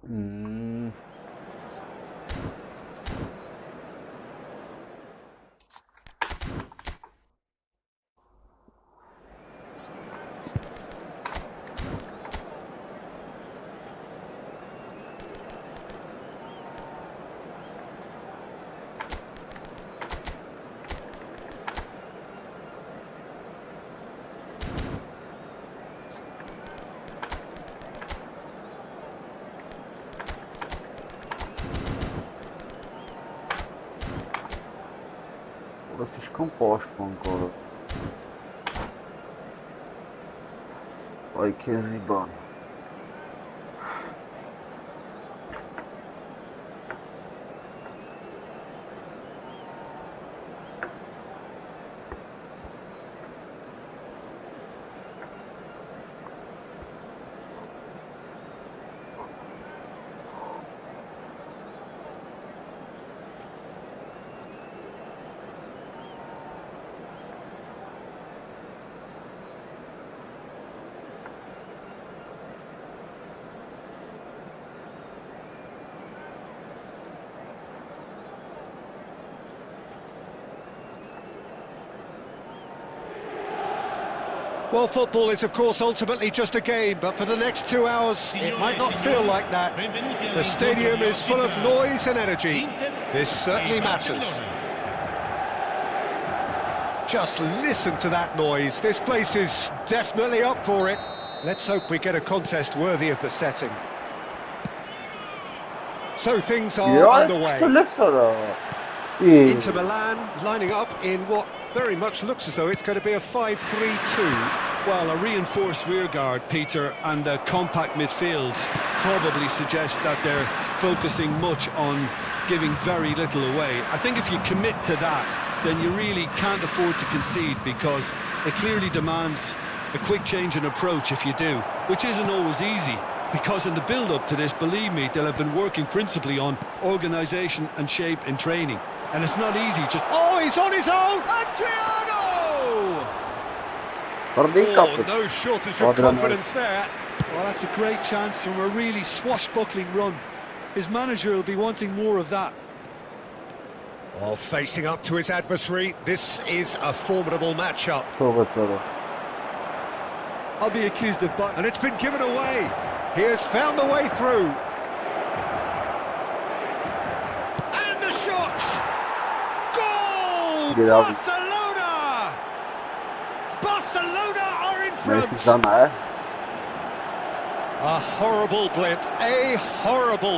Mm. Слишком пошло город. Ой, Кезибан. Well, football is, of course, ultimately just a game, but for the next 2 hours, it might not feel like that. The stadium is full of noise and energy. This certainly matters. Just listen to that noise. This place is definitely up for it. Let's hope we get a contest worthy of the setting. So things are underway. Inter Milan lining up in what very much looks as though it's going to be a 5-3-2. Well, a reinforced rearguard, Peter, and a compact midfield probably suggests that they're focusing much on giving very little away. I think if you commit to that, then you really can't afford to concede, because it clearly demands a quick change in approach if you do, which isn't always easy, because in the build-up to this, believe me, they'll have been working principally on organisation and shape in training. And it's not easy, just... Oh, he's on his own! Adriano! Oh, no shortage of confidence there. Well, that's a great chance from a really swashbuckling run. His manager will be wanting more of that. Oh, facing up to his adversary, this is a formidable matchup. I'll be accused of... And it's been given away. He has found the way through. And the shot! Goal! Barcelona! Barcelona are in front! A horrible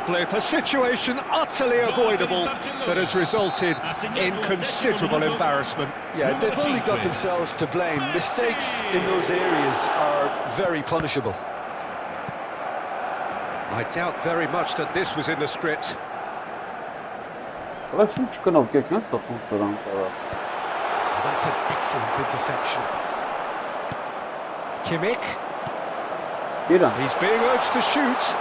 blip, a situation utterly avoidable that has resulted in considerable embarrassment. Yeah, they've only got themselves to blame. Mistakes in those areas are very punishable. I doubt very much that this was in the script. That's an excellent interception. Kimmich. He's being urged to shoot.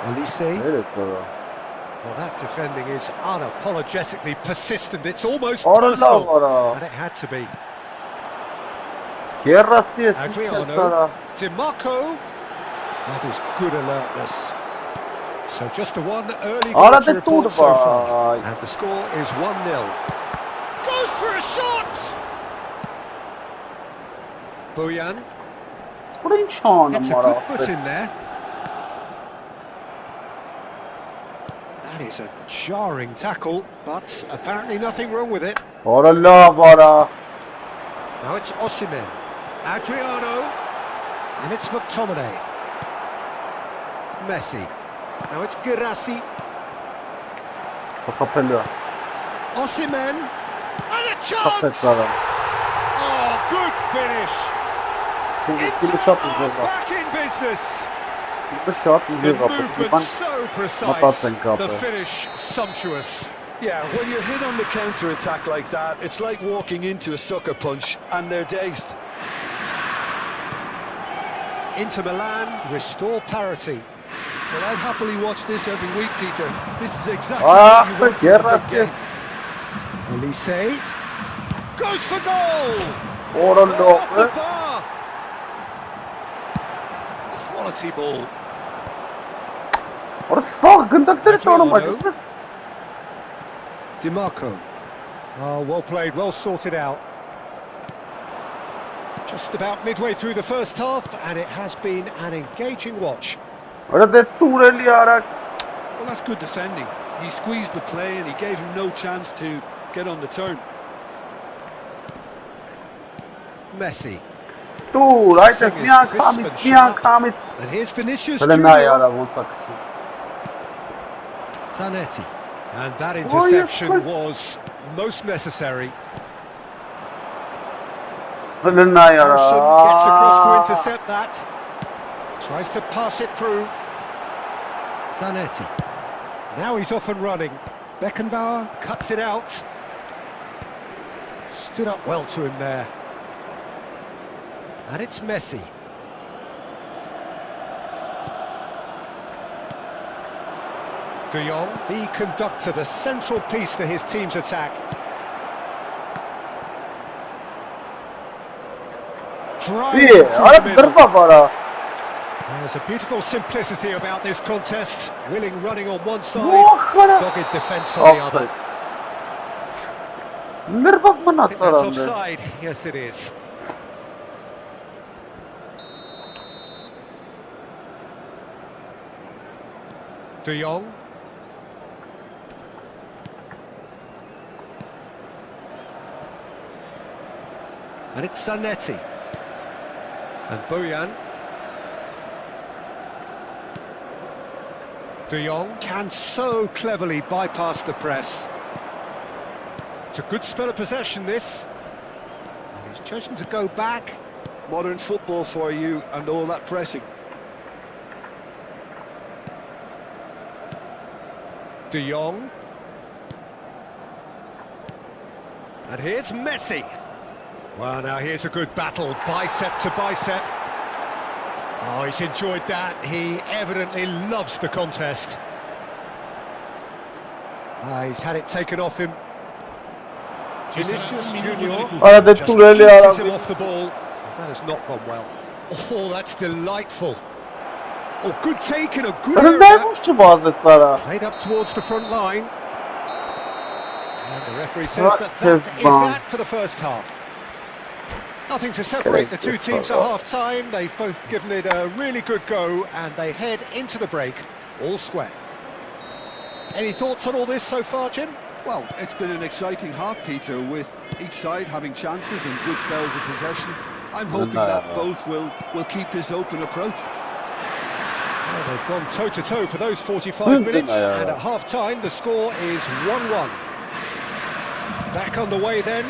Elise. Well, that defending is unapologetically persistent. It's almost personal. And it had to be. Adriano. DiMarco. That is good alertness. So just the one early goal to report so far. And the score is 1-0. Goes for a shot! Bojan. It's a good foot in there. That is a jarring tackle, but apparently nothing wrong with it. Now it's Osimhen. Adriano. And it's McTominay. Messi. Now it's Girassi. Osimhen. And a chance! Oh, good finish! Back in business. The movement so precise, the finish sumptuous. Yeah, when you're hit on the counter-attack like that, it's like walking into a sucker punch and they're dazed. Inter Milan restore parity. Well, I'd happily watch this every week, Peter. This is exactly what you want from a big game. Elise goes for goal! Off the bar! Quality ball. Orada sağ gındakları tanımayız. DiMarco. Oh, well played, well sorted out. Just about midway through the first half, and it has been an engaging watch. Orada Tureli arak. Well, that's good defending. He squeezed the play and he gave him no chance to get on the turn. Messi. Tur, aici Mian Kamit. And here's Vinicius Hele Junior. n-ai ara vonța câți. Zanetti. And that interception was most necessary. Hele n-ai ara. Harrison gets across to intercept that. Tries to pass it through. Zanetti. Now he's off and running. Beckenbauer cuts it out. Stood up well to him there. And it's Messi. De Jong, the conductor, the central piece to his team's attack. Driving İyi, through the ara middle. dırpa para. There's a beautiful simplicity about this contest. Willing running on one side, Muhara. dogged defence on the other. Dırpa mı I think nasıl that's arandı? offside. Yes, it is. De Jong. And it's Zanetti. And Bojan. De Jong can so cleverly bypass the press. It's a good spell of possession, this. And he's chosen to go back. Modern football for you and all that pressing. De Jong. And here's Messi. Well, now here's a good battle, bicep to bicep. Oh, he's enjoyed that. He evidently loves the contest. He's had it taken off him. Vinicius Junior Arada just Tureli eases him ara. off the ball. That has not gone well. Oh, that's delightful. Oh, good take in a good area. Önündeymiş ki bazıları. Played up towards the front line. And the referee says that Says is bomb. that for the first half. Nothing to separate the two teams at half-time. They've both given it a really good go, and they head into the break all square. Any thoughts on all this so far, Jim? Well, it's been an exciting half, Peter, with each side having chances and good spells of possession. I'm hoping that both will keep this open approach. Well, they've gone toe-to-toe for those 45 minutes, and at half-time the score is 1-1. Back on the way then.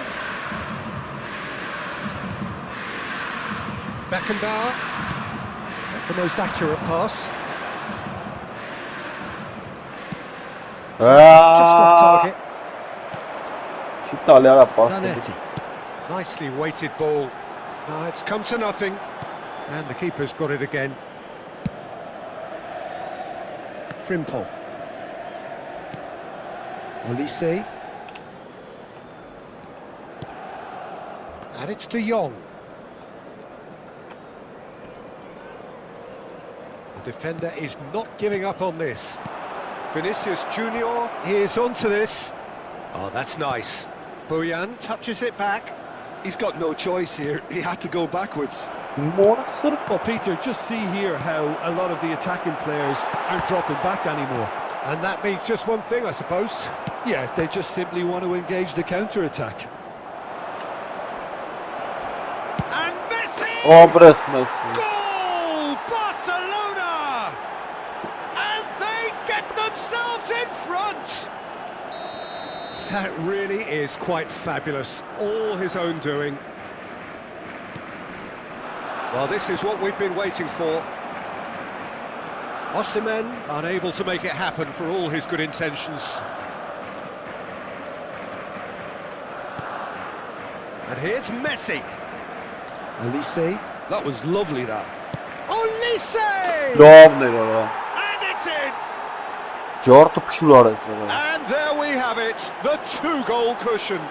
Beckenbauer, not the most accurate pass. Just off target. İtalya pas. Zanetti. Nicely weighted ball. It's come to nothing. And the keeper's got it again. Frimpong. Olise. And it's De Jong. The defender is not giving up on this. Vinicius Junior is onto this. Oh, that's nice. Bojan touches it back. He's got no choice here. He had to go backwards. Morasır. Well, Peter, just see here how a lot of the attacking players aren't dropping back anymore. And that means just one thing, I suppose. Yeah, they just simply want to engage the counter-attack. And Messi! Obres Messi. Goal! Barcelona! And they get themselves in front! That really is quite fabulous. All his own doing. Well, this is what we've been waiting for. Osimhen unable to make it happen for all his good intentions. And here's Messi. Olise. That was lovely, that. Olise! Lovely baba. And it's in! Ciorto pşular etsene. And there we have it, the two-goal cushion.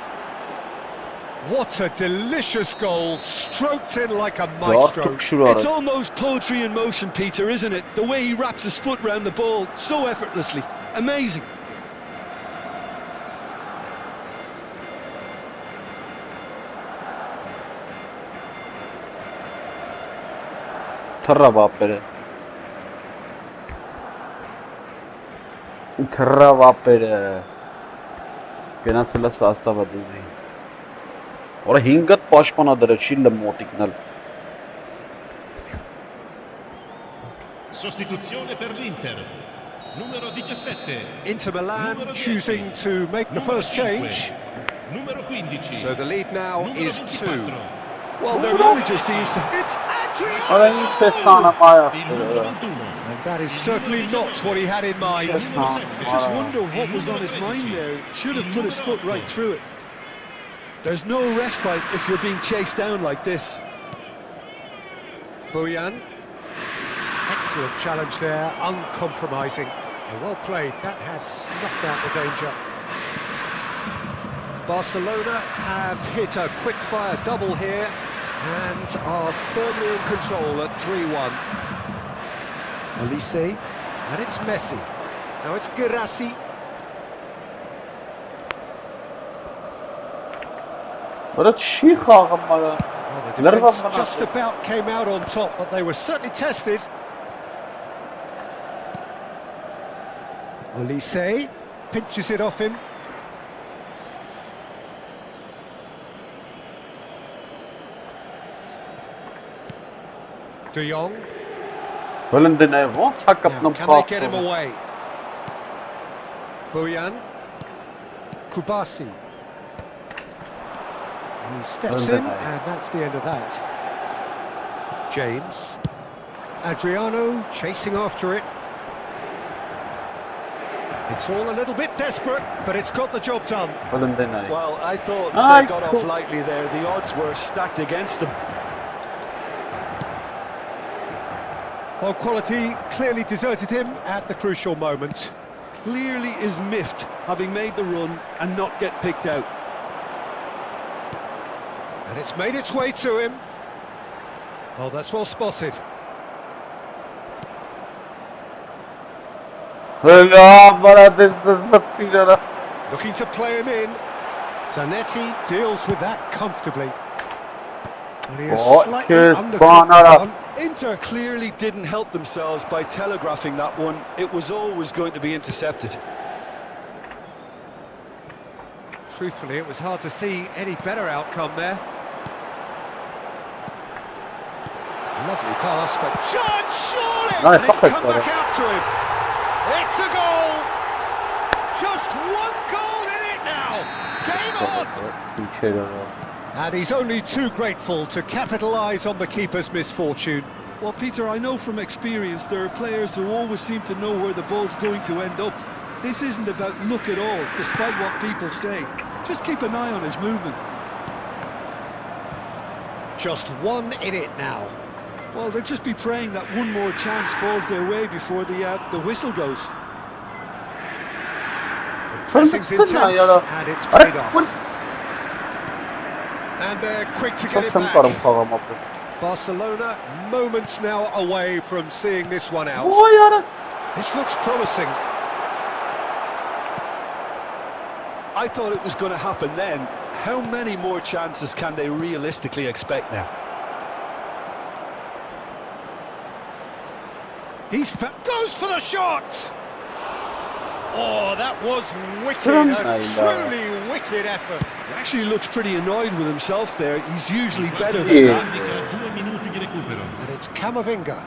What a delicious goal, stroked in like a maestro. It's almost poetry in motion, Peter, isn't it? The way he wraps his foot round the ball so effortlessly. Amazing. Tırra vapere. Tırra vapere. Գնացել է սաստավը դիզի։ Ora 5-ը պաշտպանադր է, չի լմոտիկնել։ Sostituzione per l'Inter. Numero 17. Inter Milan choosing to make the first change. Numero 15. So the lead now is 2. Well, their manager seems to... It's Adriano! Ora ինտեսանը մայա։ And that is certainly not what he had in mind. I just wonder what was on his mind there. Should have put his foot right through it. There's no respite if you're being chased down like this. Bojan. Excellent challenge there, uncompromising. And well played, that has snuffed out the danger. Barcelona have hit a quick-fire double here and are firmly in control at 3-1. Elise, and it's Messi. Now it's Girassi. Ora չի խաղը մայա։ The defence just about came out on top, but they were certainly tested. Elise pinches it off him. De Jong. Ոնց հակապնում Can they get him away? Bojan. Kubasi. He steps in, and that's the end of that. James. Adriano chasing after it. It's all a little bit desperate, but it's got the job done. Well, I thought they got off lightly there. The odds were stacked against them. Well, quality clearly deserted him at the crucial moment. Clearly is miffed, having made the run and not get picked out. And it's made its way to him. Oh, that's well spotted. Looking to play him in. Zanetti deals with that comfortably. And he is slightly undercut. Inter clearly didn't help themselves by telegraphing that one. It was always going to be intercepted. Truthfully, it was hard to see any better outcome there. Lovely pass, but chance surely! And it's come back out to him. It's a goal! Just one goal in it now! Game on! And he's only too grateful to capitalise on the keeper's misfortune. Well, Peter, I know from experience there are players who always seem to know where the ball's going to end up. This isn't about luck at all, despite what people say. Just keep an eye on his movement. Just one in it now. Well, they'll just be praying that one more chance falls their way before the whistle goes. The pressing's intense, and it's paid off. And they're quick to get it back. Barcelona moments now away from seeing this one out. This looks promising. I thought it was going to happen then. How many more chances can they realistically expect now? Goes for the shot! Oh, that was wicked, a truly wicked effort. He actually looks pretty annoyed with himself there. He's usually better than that. And it's Camavinga.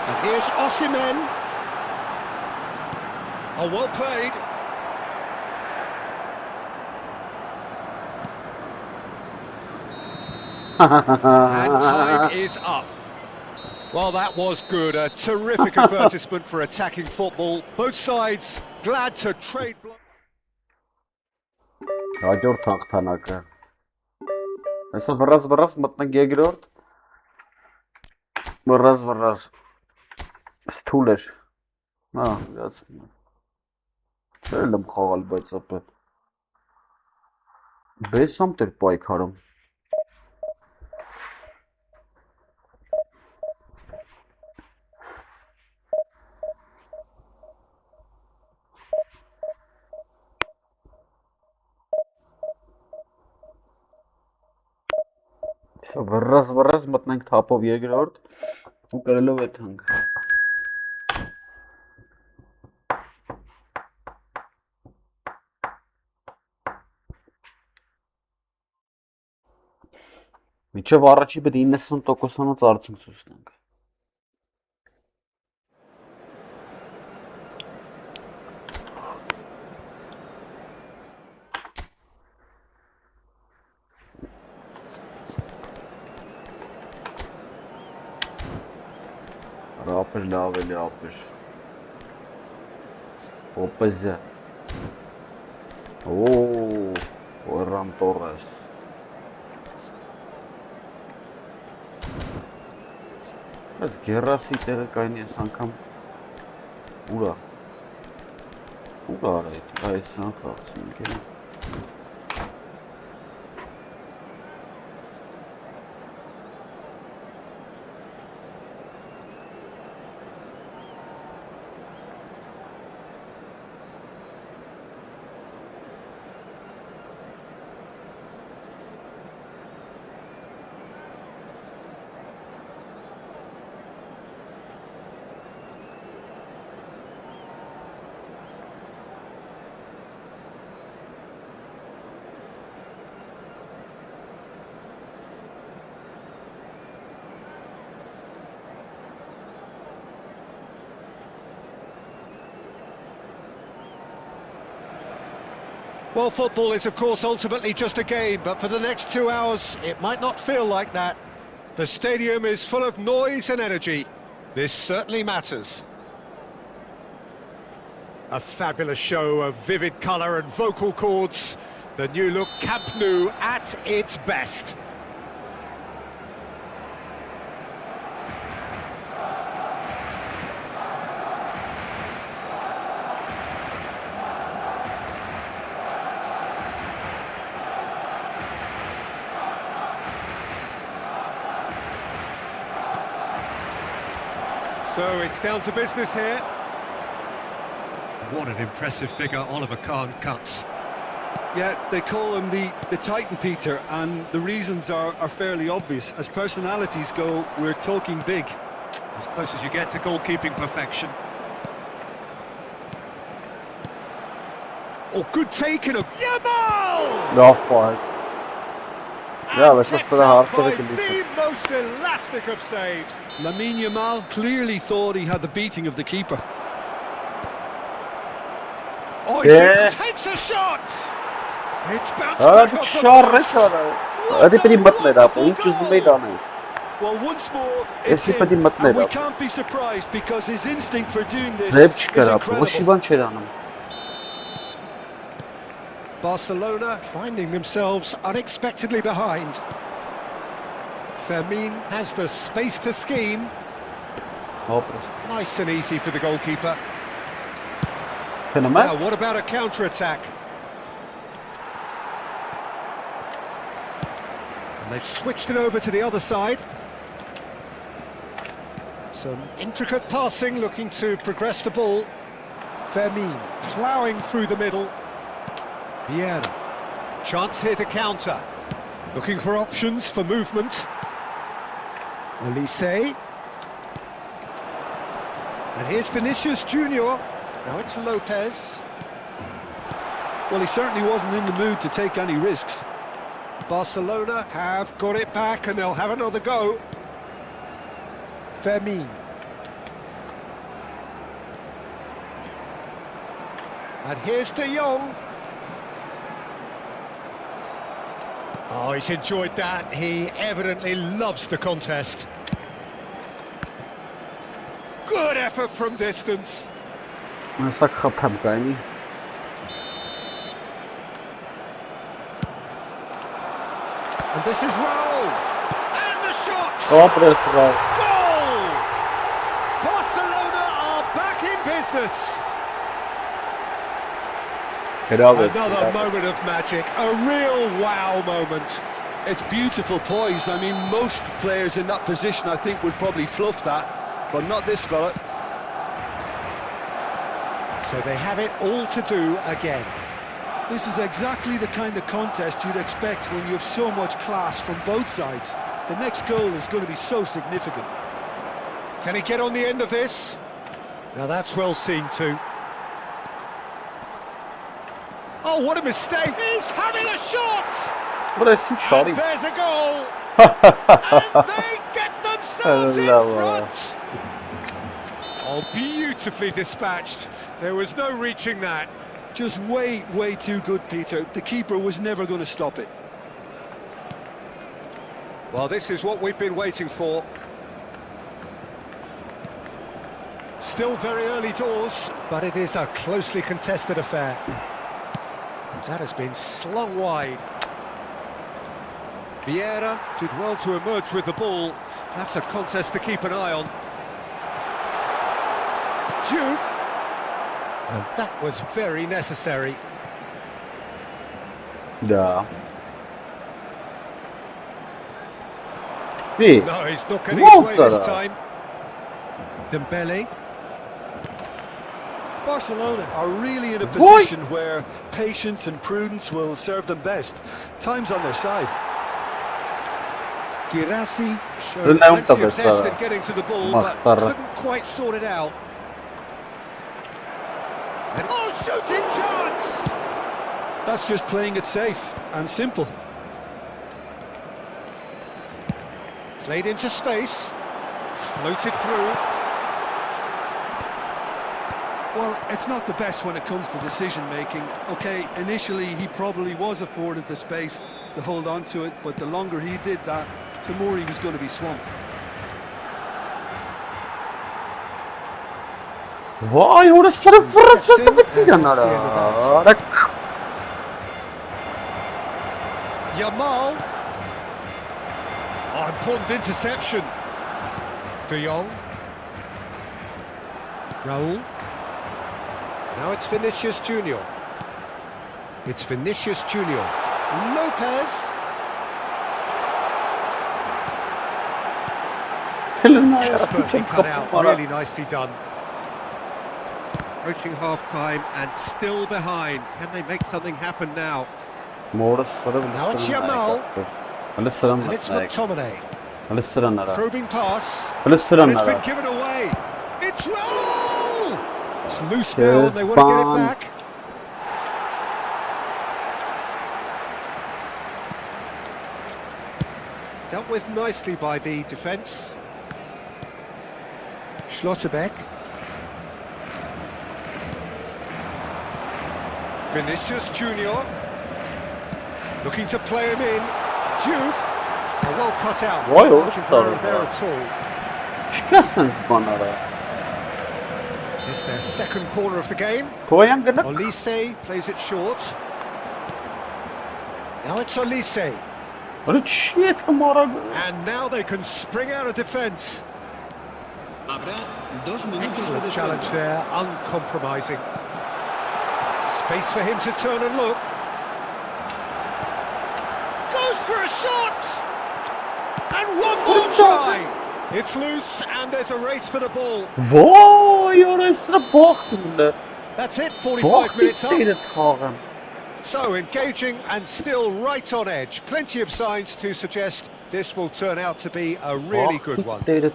And here's Osimhen. Oh, well played. And time is up. Well, that was good. A terrific advertisement for attacking football. Both sides glad to trade block. Հաջորդ հաղթանակը։ Այսօր վրազ մտնենք երկրորդ։ Վրազ։ Սթուլ էր։ Հա, գացում։ Չել եմ խաղալ, բայց ապետ։ Բեսամ տեր պայքարում։ Վռռազ մտնենք թափով երկրորդ ու կրելով այդ հանգ։ Միջև առաջի պետք է 90%-անոց արդյունք ցույց տանք։ Ապեր լավ էլի ապեր։ Օպեզը։ Օրրամ Տորես։ Այս գերասի տեղը կայնի այս անգամ ուրա։ Ուրա այս անգամ գերի։ Well, football is, of course, ultimately just a game, but for the next 2 hours, it might not feel like that. The stadium is full of noise and energy. This certainly matters. A fabulous show of vivid colour and vocal cords. The new look Camp Nou at its best. So it's down to business here. What an impressive figure Oliver Kahn cuts. Yeah, they call him the Titan, Peter, and the reasons are fairly obvious. As personalities go, we're talking big. As close as you get to goalkeeping perfection. Oh, good taken of Yamal! No fight. Yeah, that's just for the heart of the most elastic of saves. Lamine Yamal clearly thought he had the beating of the keeper. Oh, he takes a shot! It's bounced back off the post. Well, once more, it's him, and we can't be surprised because his instinct for doing this is incredible. Barcelona finding themselves unexpectedly behind. Fermin has the space to scheme. Nice and easy for the goalkeeper. Now, what about a counter-attack? And they've switched it over to the other side. Some intricate passing, looking to progress the ball. Fermin ploughing through the middle. Vieira. Chance here to counter. Looking for options for movement. Elise. And here's Vinicius Junior. Now it's Lopez. Well, he certainly wasn't in the mood to take any risks. Barcelona have got it back and they'll have another go. Fermin. And here's De Jong. Oh, he's enjoyed that. He evidently loves the contest. Good effort from distance. And this is Raul. And the shot! Goal! Barcelona are back in business. Another moment of magic, a real wow moment. It's beautiful poise. I mean, most players in that position, I think, would probably fluff that, but not this fella. So they have it all to do again. This is exactly the kind of contest you'd expect when you have so much class from both sides. The next goal is going to be so significant. Can he get on the end of this? Now that's well seen too. Oh, what a mistake! He's having a shot! What a shot! And there's a goal! And they get themselves in front! Oh, beautifully dispatched. There was no reaching that. Just way too good, Peter. The keeper was never going to stop it. Well, this is what we've been waiting for. Still very early doors, but it is a closely contested affair. That has been slung wide. Vieira did well to emerge with the ball. That's a contest to keep an eye on. Diouf. And that was very necessary. Yeah. Hey. No, he's not getting his way this time. Dembele. Barcelona are really in a position where patience and prudence will serve them best. Time's on their side. Girassi showed plenty of zest in getting to the ball, but couldn't quite sort it out. And shooting chance! That's just playing it safe and simple. Played into space, floated through. Well, it's not the best when it comes to decision-making. Okay, initially he probably was afforded the space to hold on to it, but the longer he did that, the more he was going to be swamped. Why? What a sort of Yamal. Oh, important interception. De Jong. Raul. Now it's Vinicius Junior. It's Vinicius Junior. Lopez. Expertly cut out, really nicely done. Approaching half-time and still behind. Can they make something happen now? Now it's Yamal. And it's McTominay. Probing pass. And it's been given away. It's Raul! It's loose now and they want to get it back. Dealt with nicely by the defence. Schlotterbeck. Vinicius Junior. Looking to play him in. Diouf. Well cut out. Why there at all. It's their second corner of the game. Olise plays it short. Now it's Olise. And now they can spring out of defence. Excellent challenge there, uncompromising. Space for him to turn and look. Goes for a shot! And one more try! It's loose and there's a race for the ball. That's it, 45 minutes up. So engaging and still right on edge. Plenty of signs to suggest this will turn out to be a really good one. It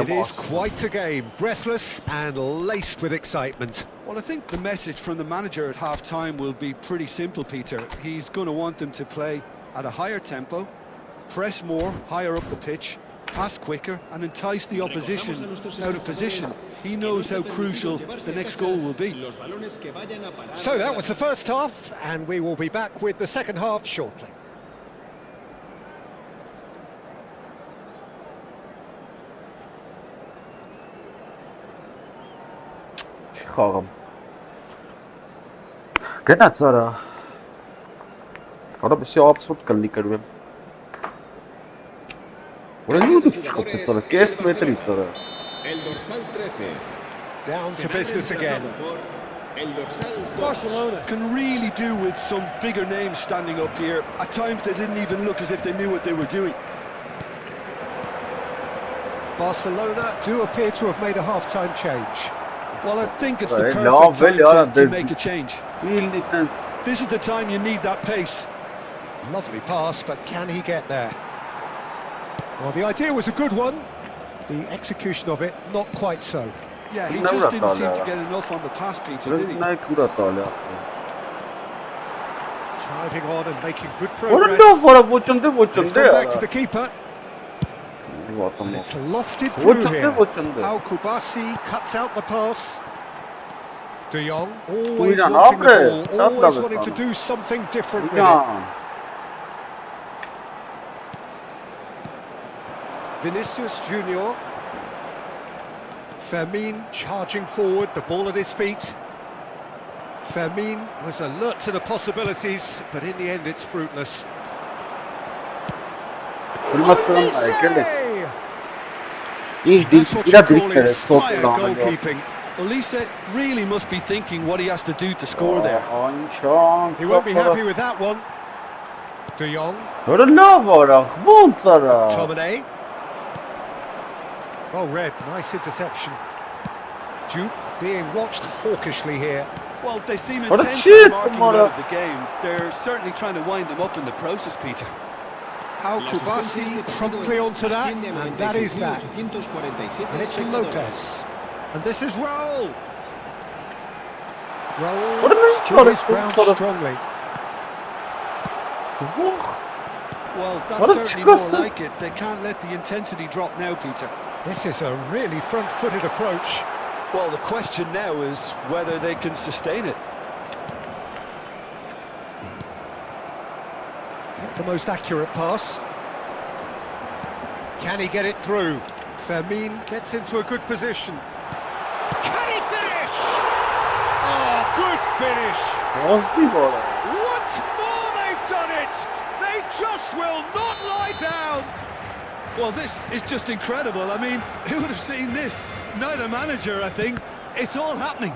is quite a game, breathless and laced with excitement. Well, I think the message from the manager at half-time will be pretty simple, Peter. He's going to want them to play at a higher tempo, press more, higher up the pitch, pass quicker and entice the opposition out of position. He knows how crucial the next goal will be. So that was the first half, and we will be back with the second half shortly. Grenat Zara. Ahora بسیار absurd کلی کردیم. ولی نیست چیکار کنه؟ کیست میتونی داره. Down to business again. Barcelona can really do with some bigger names standing up here. At times they didn't even look as if they knew what they were doing. Barcelona do appear to have made a half-time change. Well, I think it's the perfect time to make a change. Really, This is the time you need that pace. Lovely pass, but can he get there? Well, the idea was a good one. The execution of it, not quite so. Yeah, he just didn't seem to get enough on the pass, Peter, did he? Driving on and making good progress. It's gone back to the keeper. And it's lofted through here. Al-Kubasi cuts out the pass. De Jong, always wanting the ball, always wanting to do something different with it. Vinicius Junior. Fermin charging forward, the ball at his feet. Fermin was alert to the possibilities, but in the end it's fruitless. That's what you call inspired goalkeeping. Olise really must be thinking what he has to do to score there. He won't be happy with that one. De Jong. Tomine. Well read, nice interception. Duke being watched hawkishly here. Well, they seem intent on marking him out of the game. They're certainly trying to wind him up in the process, Peter. Al-Kubasi promptly onto that, and that is that. And it's Lopez. And this is Raul. Raul stood his ground strongly. Well, that's certainly more like it. They can't let the intensity drop now, Peter. This is a really front-footed approach. Well, the question now is whether they can sustain it. Not the most accurate pass. Can he get it through? Fermin gets into a good position. Can he finish? Oh, good finish! Once more they've done it! They just will not lie down! Well, this is just incredible. I mean, who would have seen this? Neither manager, I think. It's all happening.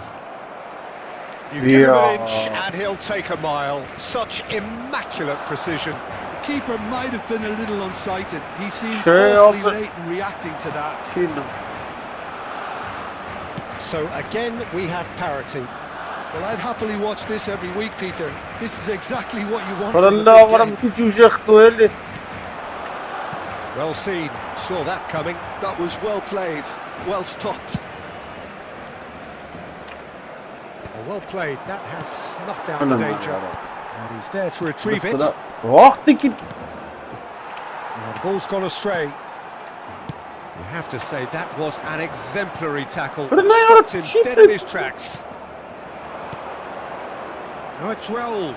You give him an inch and he'll take a mile. Such immaculate precision. The keeper might have been a little unsighted. He seemed awfully late in reacting to that. So again, we have parity. Well, I'd happily watch this every week, Peter. This is exactly what you want from a big game. Well seen, saw that coming. That was well played, well stopped. Well played, that has snuffed out the danger. And he's there to retrieve it. The ball's gone astray. You have to say that was an exemplary tackle. Stopped him dead in his tracks. Now it's Raul.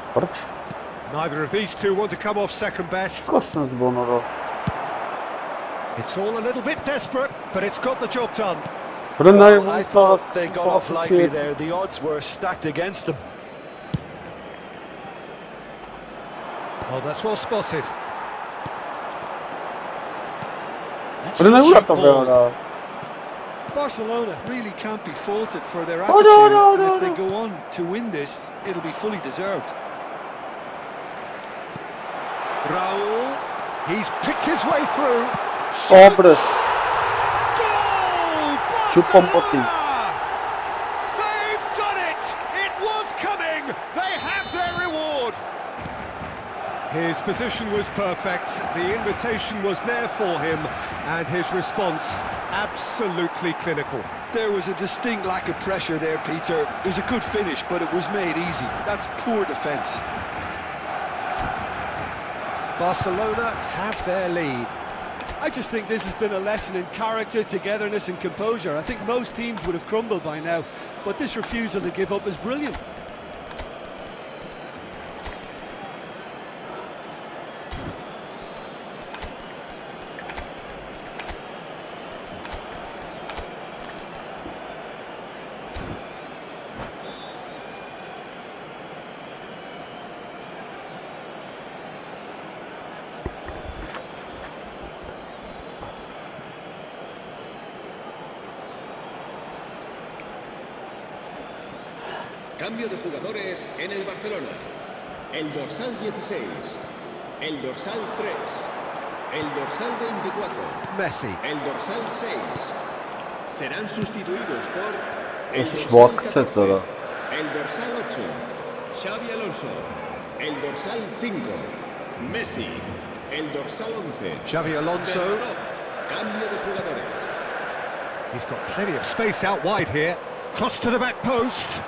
Neither of these two want to come off second best. It's all a little bit desperate, but it's got the job done. Well, I thought they got off lightly there. The odds were stacked against them. Oh, that's well spotted. Barcelona really can't be faulted for their attitude. And if they go on to win this, it'll be fully deserved. Raul, he's picked his way through. Goal! Barcelona! They've done it! It was coming! They have their reward! His position was perfect, the invitation was there for him, and his response absolutely clinical. There was a distinct lack of pressure there, Peter. It was a good finish, but it was made easy. That's poor defence. Barcelona have their lead. I just think this has been a lesson in character, togetherness and composure. I think most teams would have crumbled by now, but this refusal to give up is brilliant. Cambio de jugadores en el Barcelona. El dorsal 16, el dorsal 3, el dorsal 24, Messi. el dorsal 6. Serán sustituidos por el Es dorsal vakt 14, zet er. el dorsal 8, Xavi Alonso, el dorsal 5, Messi, el dorsal 11. Xavi Alonso. Cambio de jugadores. He's got plenty of space out wide here. Cross to the back post.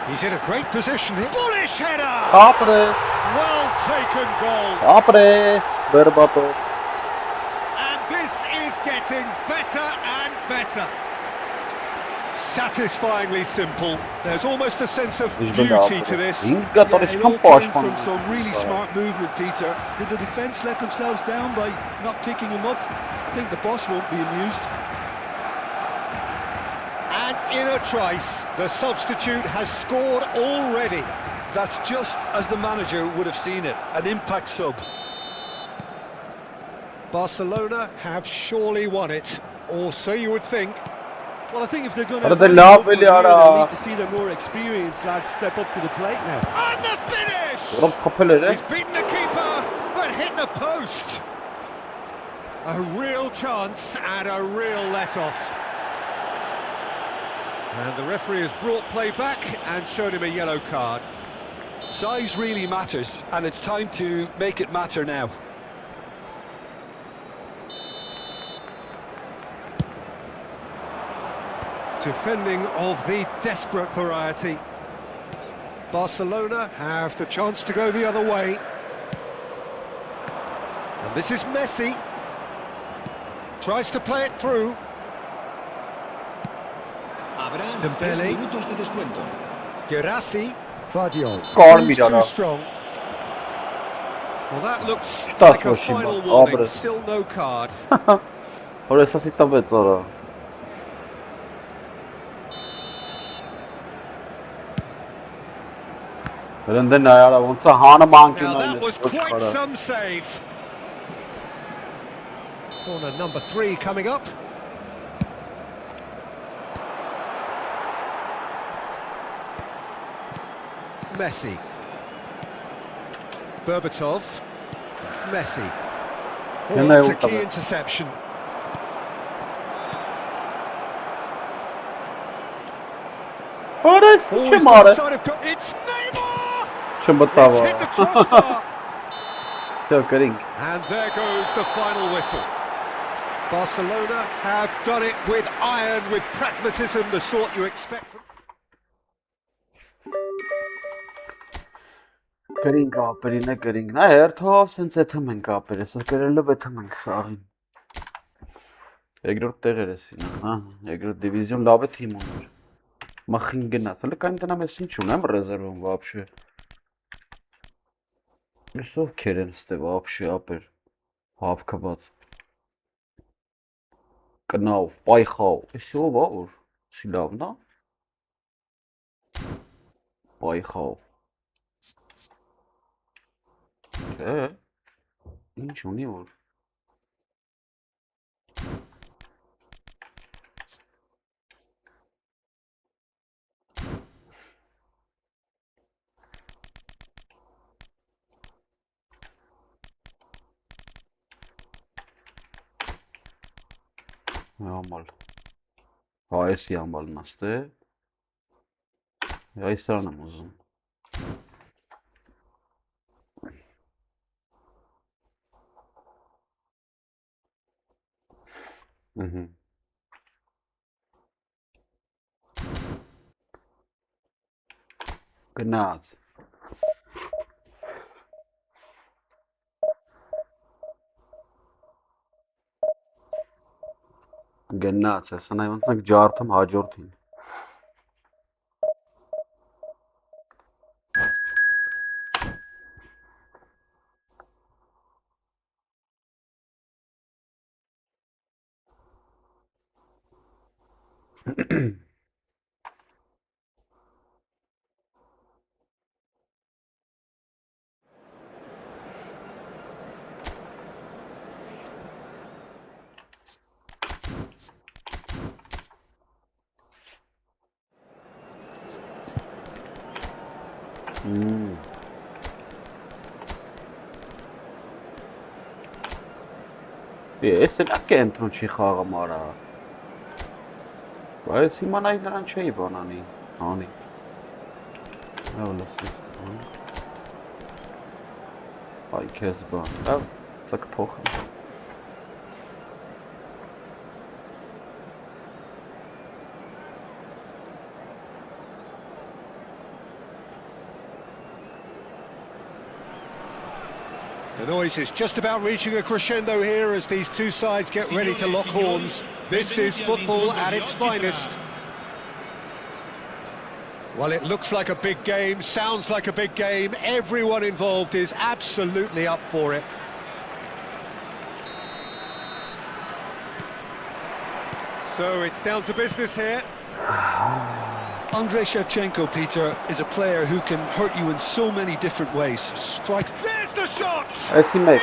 He's in a great position here. Bullish header! Kapres. Well taken goal. Kapres. Berbatov. And this is getting better and better. Satisfyingly simple. There's almost a sense of Ich bin beauty to this. Hinged or is it all kampaş came from some really smart movement, Peter. Did the defence let themselves down by not picking him up? I think the boss won't be amused. And in a trice, the substitute has scored already. That's just as the manager would have seen it, an impact sub. Barcelona have surely won it, or so you would think. Well, I think if they're going Hadi to de laf eli they'll ara. need to see their more experienced lads step up to the plate now. And the finish! Vurup kapeleri. He's beaten the keeper, but hit the post. A real chance and a real let-off. And the referee has brought play back and shown him a yellow card. Size really matters, and it's time to make it matter now. Defending of the desperate variety. Barcelona have the chance to go the other way. And this is Messi. Tries to play it through. Habrá Dembele. 3 minutos de descuento. Gerassi. Vardiol. Kar Moves mirada. too strong. Well, that looks That's like a what she final meant. warning. Abre. Still no card. Oraya sasi tabi zora. Elinden ayara onsa hanı Now bankın that was quite some save. Corner number 3 coming up. Messi. Berbatov. Messi. Oh, Yine it's a yok tabii. key interception. Orası Oh, he's kim got a ara? side of It's Neymar! Kim It's hit the batava? crossbar. Все, Карин. And there goes the final whistle. Barcelona have done it with iron, with pragmatism, the sort you expect from... Կարին կապերին է կարին։ Նա հերթով սենց եթում են կապերը, սա կերելով եթում ենք սաղին։ Երկրորդ տեղեր է սինը, հա, երկրորդ դիվիզիոն լավ է թիմ ուներ։ Մխին գնաց, հլը կային տնամ ես ինչ ունեմ ռեզերվում վապշե։ Եսով կեր են ստե վապշե ապեր, հավկված։ Կնավ, պայխավ, եսով որ, սի լավն է։ Պայխավ։ Ինչ ունի որ։ Համալ։ Հա էսի համալն աստե։ Այսարն եմ ուզում։ Գնաց։ Գնաց, հեսա նայ ոնց ենք ջարդում հաջորդին։ Ես էլ ակե ընտրուն չի խաղում արա։ Բայց հիմա նայ նրան չէի բանանի, անի։ Լավ լսի։ Այ քեզ բան, լավ, տակ փոխեմ։ The noise is just about reaching a crescendo here as these two sides get ready to lock horns. This is football at its finest. Well, it looks like a big game, sounds like a big game. Everyone involved is absolutely up for it. So it's down to business here. Andrei Shevchenko, Peter, is a player who can hurt you in so many different ways. Strike. There's the shot! It's there!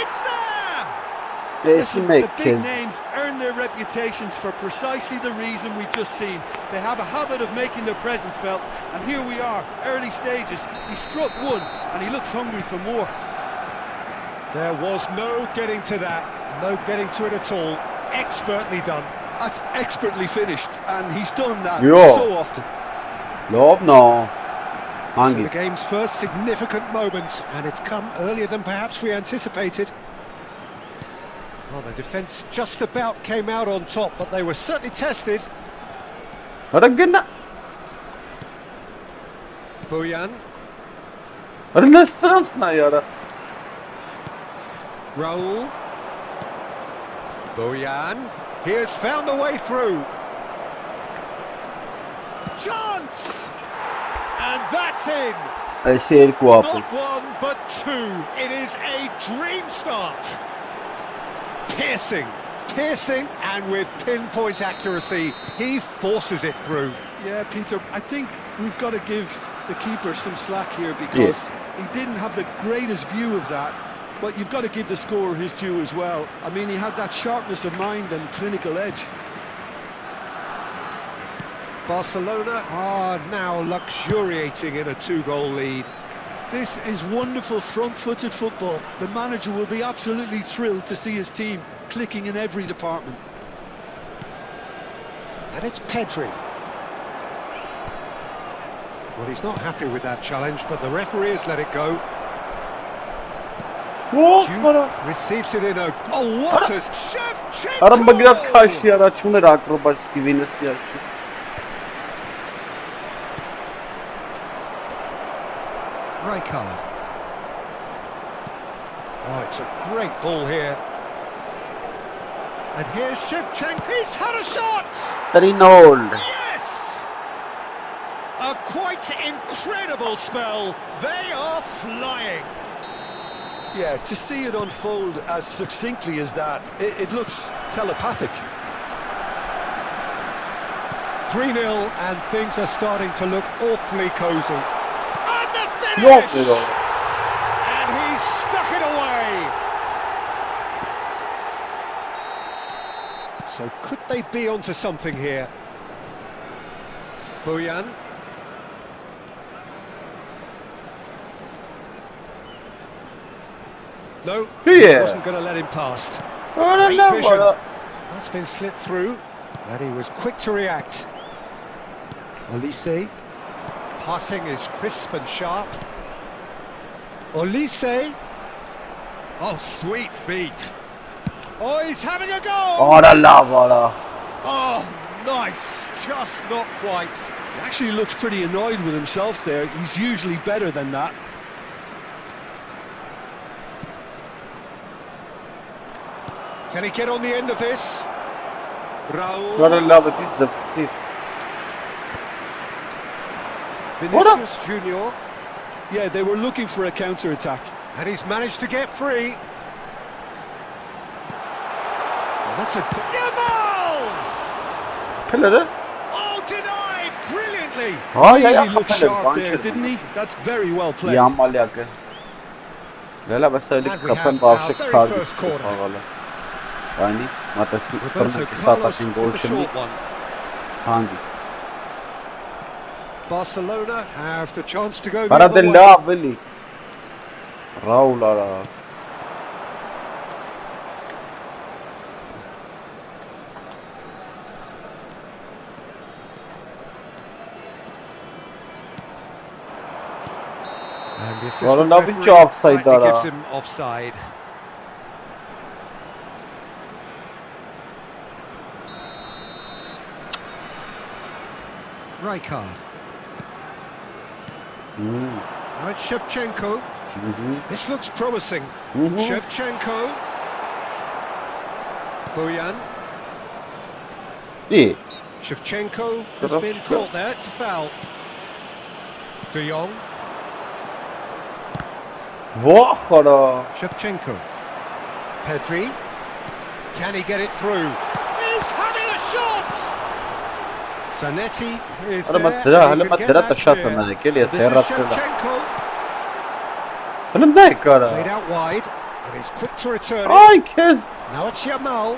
Listen, the big names earn their reputations for precisely the reason we've just seen. They have a habit of making their presence felt, and here we are, early stages. He struck one, and he looks hungry for more. There was no getting to that, no getting to it at all. Expertly done. That's expertly finished, and he's done that so often. No. So the game's first significant moment, and it's come earlier than perhaps we anticipated. Well, the defence just about came out on top, but they were certainly tested. Bojan. Raul. Bojan. He has found a way through. Chance! And that's in! Not one, but two. It is a dream start. Piercing, and with pinpoint accuracy, he forces it through. Yeah, Peter, I think we've got to give the keeper some slack here because he didn't have the greatest view of that, but you've got to give the scorer his due as well. I mean, he had that sharpness of mind and clinical edge. Barcelona are now luxuriating in a two-goal lead. This is wonderful front-footed football. The manager will be absolutely thrilled to see his team clicking in every department. And it's Pedri. Well, he's not happy with that challenge, but the referee has let it go. Receives it in a... Oh, what a... Shevchenko! Card. Oh, it's a great ball here. And here's Shevchenko. He's had a shot! 3-0. Yes! A quite incredible spell. They are flying. Yeah, to see it unfold as succinctly as that, it looks telepathic. 3-0, and things are starting to look awfully cosy. And the finish! And he's stuck it away. So could they be onto something here? Bojan. No, he wasn't going to let him past. Great vision. That's been slipped through, and he was quick to react. Olise. Passing is crisp and sharp. Olise. Oh, sweet feet. Oh, he's having a go! Oh, nice. Just not quite. He actually looks pretty annoyed with himself there. He's usually better than that. Can he get on the end of this? Raul. Vinicius Junior. Yeah, they were looking for a counter-attack. And he's managed to get free. And that's a... Jamal! Oh, denied brilliantly. He looked sharp there, didn't he? That's very well played. And we have our very first corner. Roberto Carlos with the short one. Barcelona have the chance to go the Para other de way. la Willy. Raul ara. And the Well, assistant now which referee offside rightly dara? gives him offside. Rijkaard. Now it's Shevchenko. This looks promising. Shevchenko. Bojan. İyi. Shevchenko has been caught there. It's a foul. De Jong. Vah ara. Shevchenko. Pedri. Can he get it through? He's having a shot! Zanetti is Ara there. matera, and hala he can get matera that tasha clear. sana ke liye This is serrat kara. Shevchenko. Hala ne kara? Played out wide, and he's quick to return it. Ay kez. Now it's Yamal.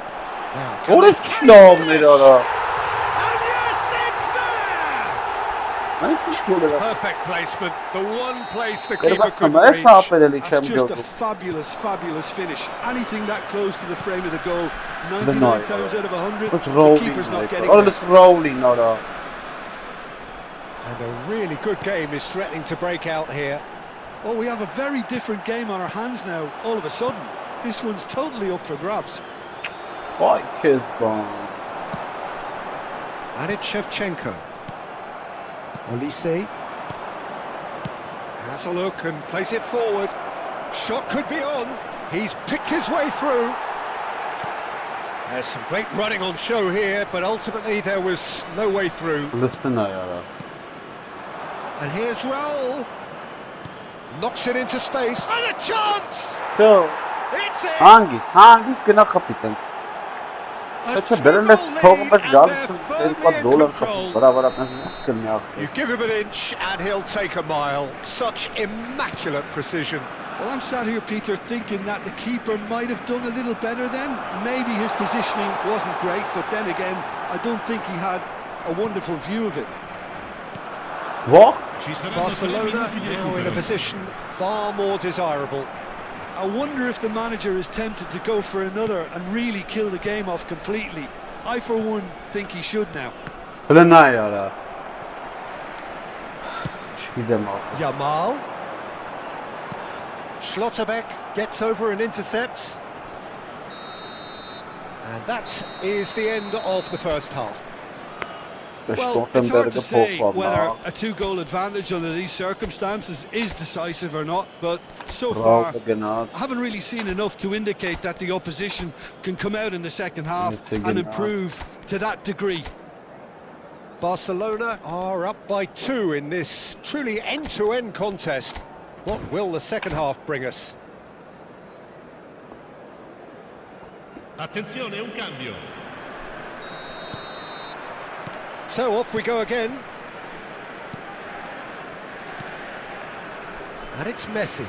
Now, can Orası they silahım finish? neydi ara? And yes, it's there! Ay piş golü. Perfect placement. The one place the Kere keeper basma couldn't ben reach. şahap edelim That's içem just a gördüm. fabulous, fabulous finish. Anything that close to the frame of the goal, The 99 night, times out of 100, It's the rolling. keeper's not getting Oh, there. it's rolling ara. And a really good game is threatening to break out here. Oh, we have a very different game on our hands now, all of a sudden. This one's totally up for grabs. Ay kez ban. And it's Shevchenko. Olise. Has a look and plays it forward. Shot could be on. He's picked his way through. There's some great running on show here, but ultimately there was no way through. Listen ara. And here's Raul. Knocks it into space. And a chance! Yo. It's it! Hangis gına kapitan. A अच्छा two-goal बेरलेस lead, थोक बस and गाल they're से firmly एक बार in $2 control. बराबर अपने से miss करने आते You give him an inch and he'll take a mile. Such immaculate precision. Well, I'm sat here, Peter, thinking that the keeper might have done a little better then. Maybe his positioning wasn't great, but then again, I don't think he had a wonderful view of it. What? Barcelona now in a position far more desirable. I wonder if the manager is tempted to go for another and really kill the game off completely. I, for one, think he should now. Plena yara. Gidem abi. Yamal. Schlotterbeck gets over and intercepts. And that is the end of the first half. Well, it's hard to say whether a two-goal advantage under these circumstances is decisive or not, but so far I haven't really seen enough to indicate that the opposition can come out in the second half and improve to that degree. Barcelona are up by 2 in this truly end-to-end contest. What will the second half bring us? Attenzione, un cambio. So off we go again. And it's Messi.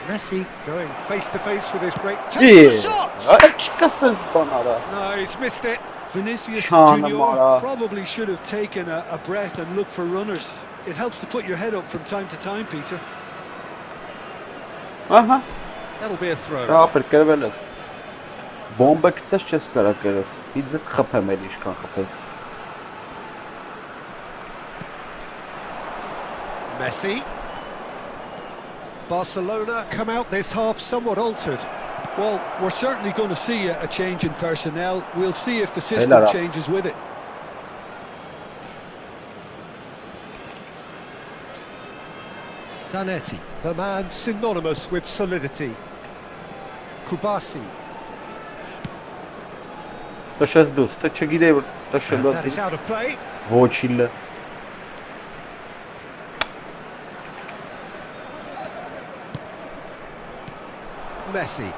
Messi going face-to-face with his great... Takes the shot! No, he's missed it. Vinicius Junior probably should have taken a breath and looked for runners. It helps to put your head up from time to time, Peter. That'll be a throw. Ja, perché veles. Bomba que chcesz cię skarakeres. Idź chapem eliszka chapes. Messi. Barcelona come out this half somewhat altered. Well, we're certainly going to see a change in personnel. We'll see if the system changes with it. Zanetti, the man synonymous with solidity. Kubasi. To się zdus, to cię gidej, to się And that is out of play. Wocile. Messi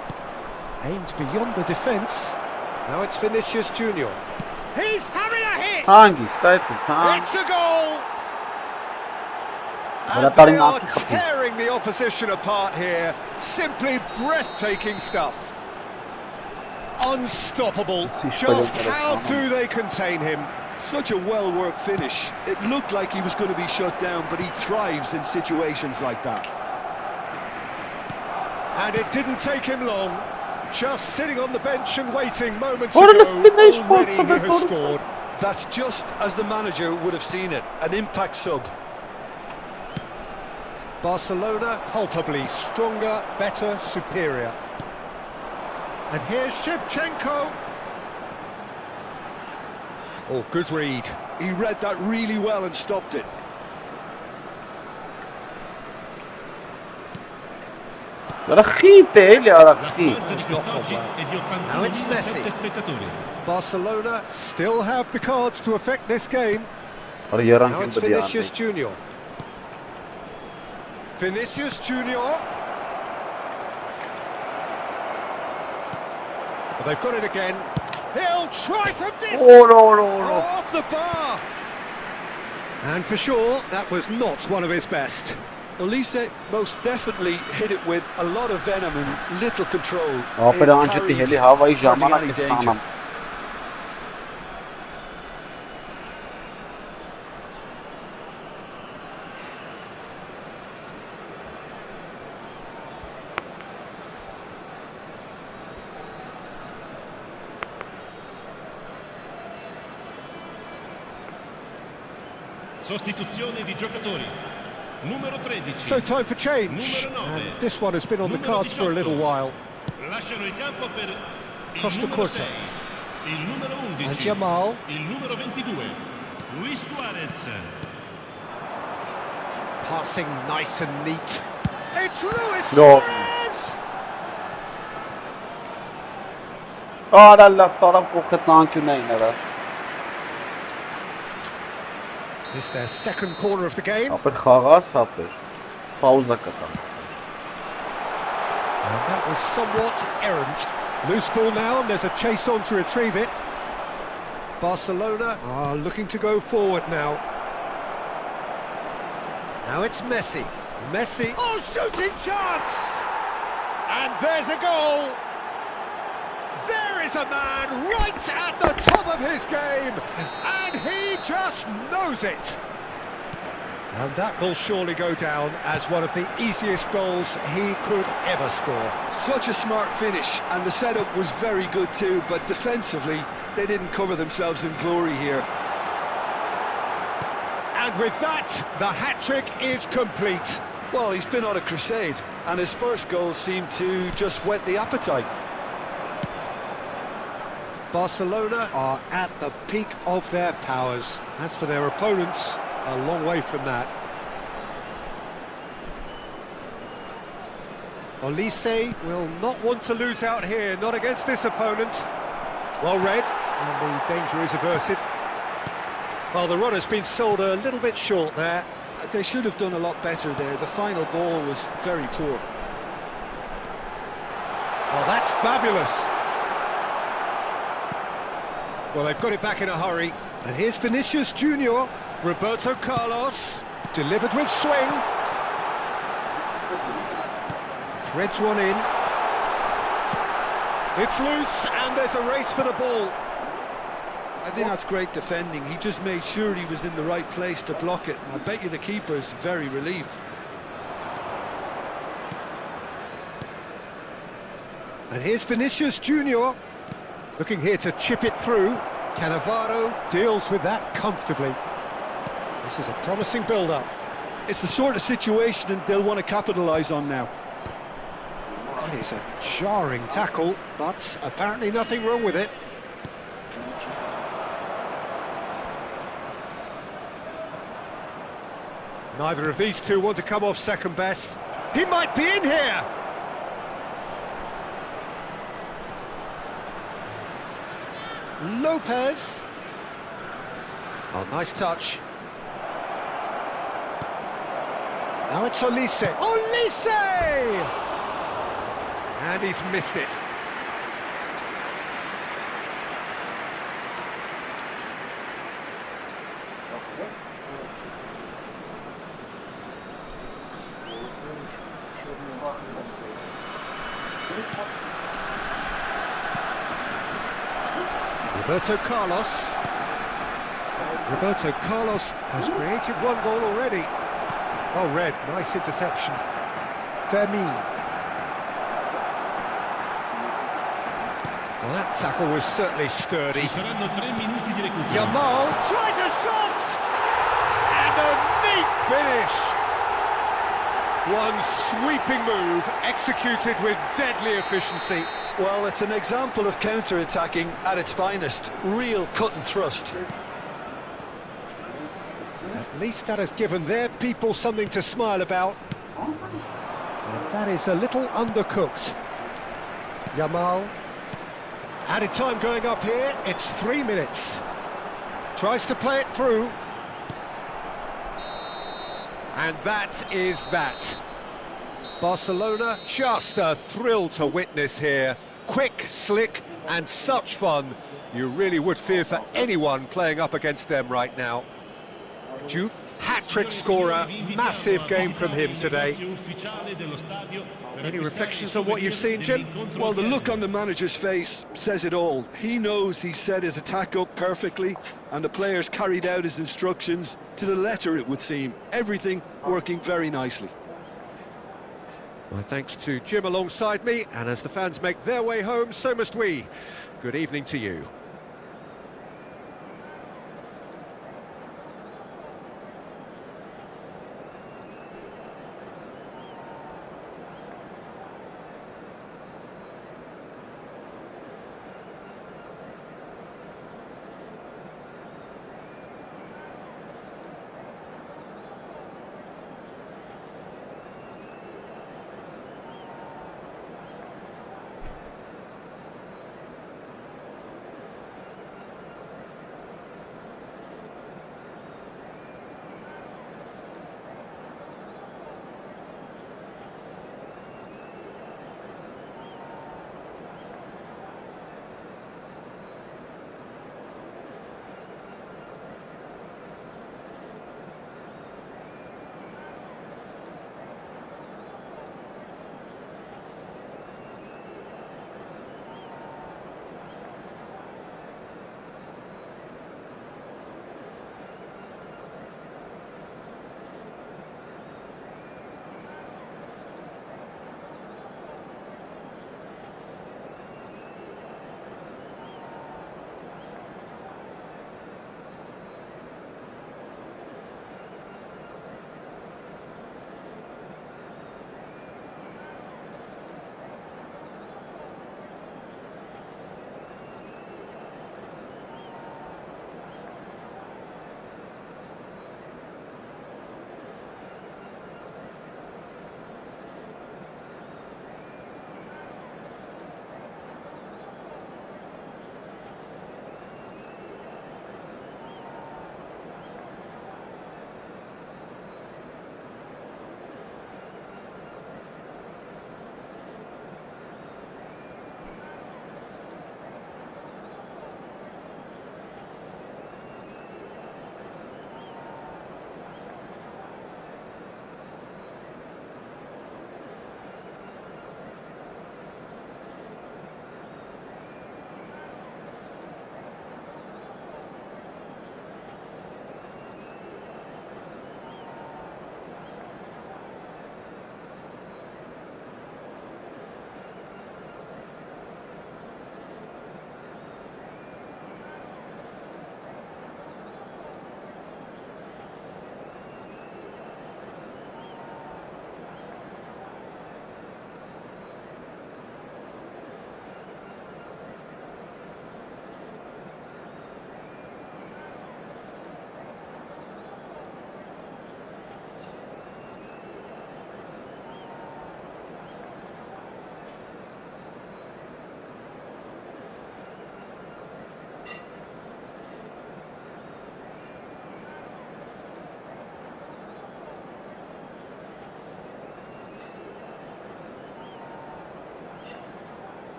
aimed beyond the defence. Now it's Vinicius Junior. He's having a hit. Hangi, stajte, It's a goal. But And they are tearing the opposition apart here. Simply breathtaking stuff. Unstoppable. Just how do they contain him? Such a well-worked finish. It looked like he was going to be shut down, but he thrives in situations like that. And it didn't take him long. Just sitting on the bench and waiting moments ago, already he has scored. That's just as the manager would have seen it, an impact sub. Barcelona palpably stronger, better, superior. And here's Shevchenko. Oh, good read. He read that really well and stopped it. Now it's Messi. Barcelona still have the cards to affect this game. Now it's Vinicius Junior. Vinicius Junior. Well, they've got it again. He'll try from distance. No. Off the bar. And for sure, that was not one of his best. Elise most definitely hit it with a lot of venom and little control. It carried hardly any danger. Sostituzione di giocatori. Numero 13. So time for change. And this one has been on the cards for a little while. Lasciano il campo per il Costa numero Curta. 6, il numero 11, And Jamal. il numero 22, Luis Suarez. Passing nice and neat. It's Luis No. Suarez! This is their second corner of the game. And that was somewhat errant. Loose ball now, and there's a chase on to retrieve it. Barcelona are looking to go forward now. Now it's Messi. Messi. Oh, shooting chance! And there's a goal! There is a man right at the top of his game, and he just knows it. And that will surely go down as one of the easiest goals he could ever score. Such a smart finish, and the setup was very good too, but defensively, they didn't cover themselves in glory here. And with that, the hat-trick is complete. Well, he's been on a crusade, and his first goal seemed to just whet the appetite. Barcelona are at the peak of their powers. As for their opponents, a long way from that. Olise will not want to lose out here, not against this opponent. Well read, and the danger is averted. Well, the run has been sold a little bit short there. They should have done a lot better there. The final ball was very poor. Well, that's fabulous. Well, they've got it back in a hurry. And here's Vinicius Junior. Roberto Carlos. Delivered with swing. Threads one in. It's loose, and there's a race for the ball. I think that's great defending. He just made sure he was in the right place to block it. I bet you the keeper's very relieved. And here's Vinicius Junior. Looking here to chip it through. Cannavaro deals with that comfortably. This is a promising build-up. It's the sort of situation they'll want to capitalise on now. That is a jarring tackle, but apparently nothing wrong with it. Neither of these two want to come off second best. He might be in here! Lopez. Oh, nice touch. Now it's Olise. Olise! And he's missed it. Roberto Carlos. Roberto Carlos has created one goal already. Oh, Red, nice interception. Fermin. Well, that tackle was certainly sturdy. Yamal tries a shot! And a neat finish! One sweeping move, executed with deadly efficiency. Well, it's an example of counter-attacking at its finest. Real cut and thrust. At least that has given their people something to smile about. And that is a little undercooked. Yamal. Added time going up here, it's 3 minutes. Tries to play it through. And that is that. Barcelona, just a thrill to witness here. Quick, slick, and such fun. You really would fear for anyone playing up against them right now. Juve, hat-trick scorer, massive game from him today. Any reflections on what you've seen, Jim? Well, the look on the manager's face says it all. He knows he set his attack up perfectly, and the players carried out his instructions to the letter, it would seem. Everything working very nicely. My thanks to Jim alongside me, and as the fans make their way home, so must we. Good evening to you.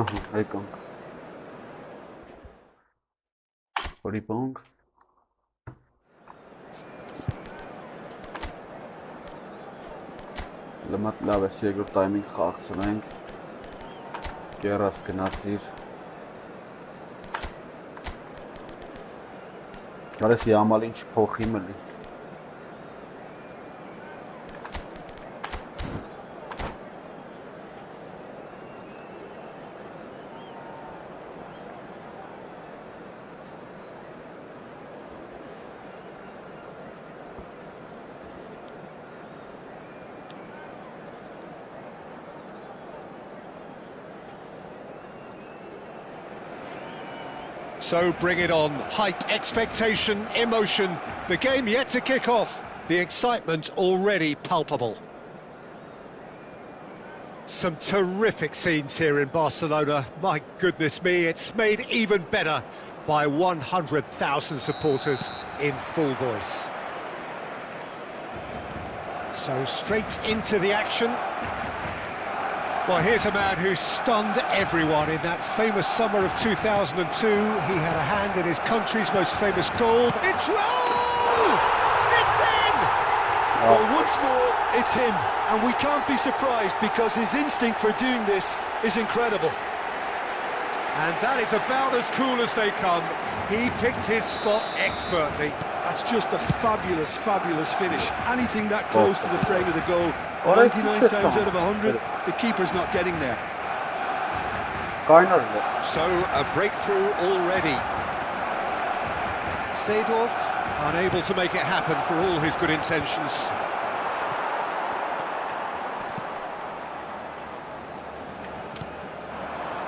Եկանք։ Որիպոնք։ Լմատ լավ է, երկրորդ տայմին խաղցնենք։ Կերաս գնացիր։ Կարես Յամալին չփոխի մլի։ So bring it on. Hype, expectation, emotion. The game yet to kick off. The excitement already palpable. Some terrific scenes here in Barcelona. My goodness me, it's made even better by 100,000 supporters in full voice. So straight into the action. Well, here's a man who stunned everyone in that famous summer of 2002. He had a hand in his country's most famous goal. It's roll! It's in! Well, once more, it's him. And we can't be surprised because his instinct for doing this is incredible. And that is about as cool as they come. He picked his spot expertly. That's just a fabulous, fabulous finish. Anything that close to the frame of the goal, 99 times out of 100, the keeper's not getting there. So a breakthrough already. Seedorf unable to make it happen for all his good intentions.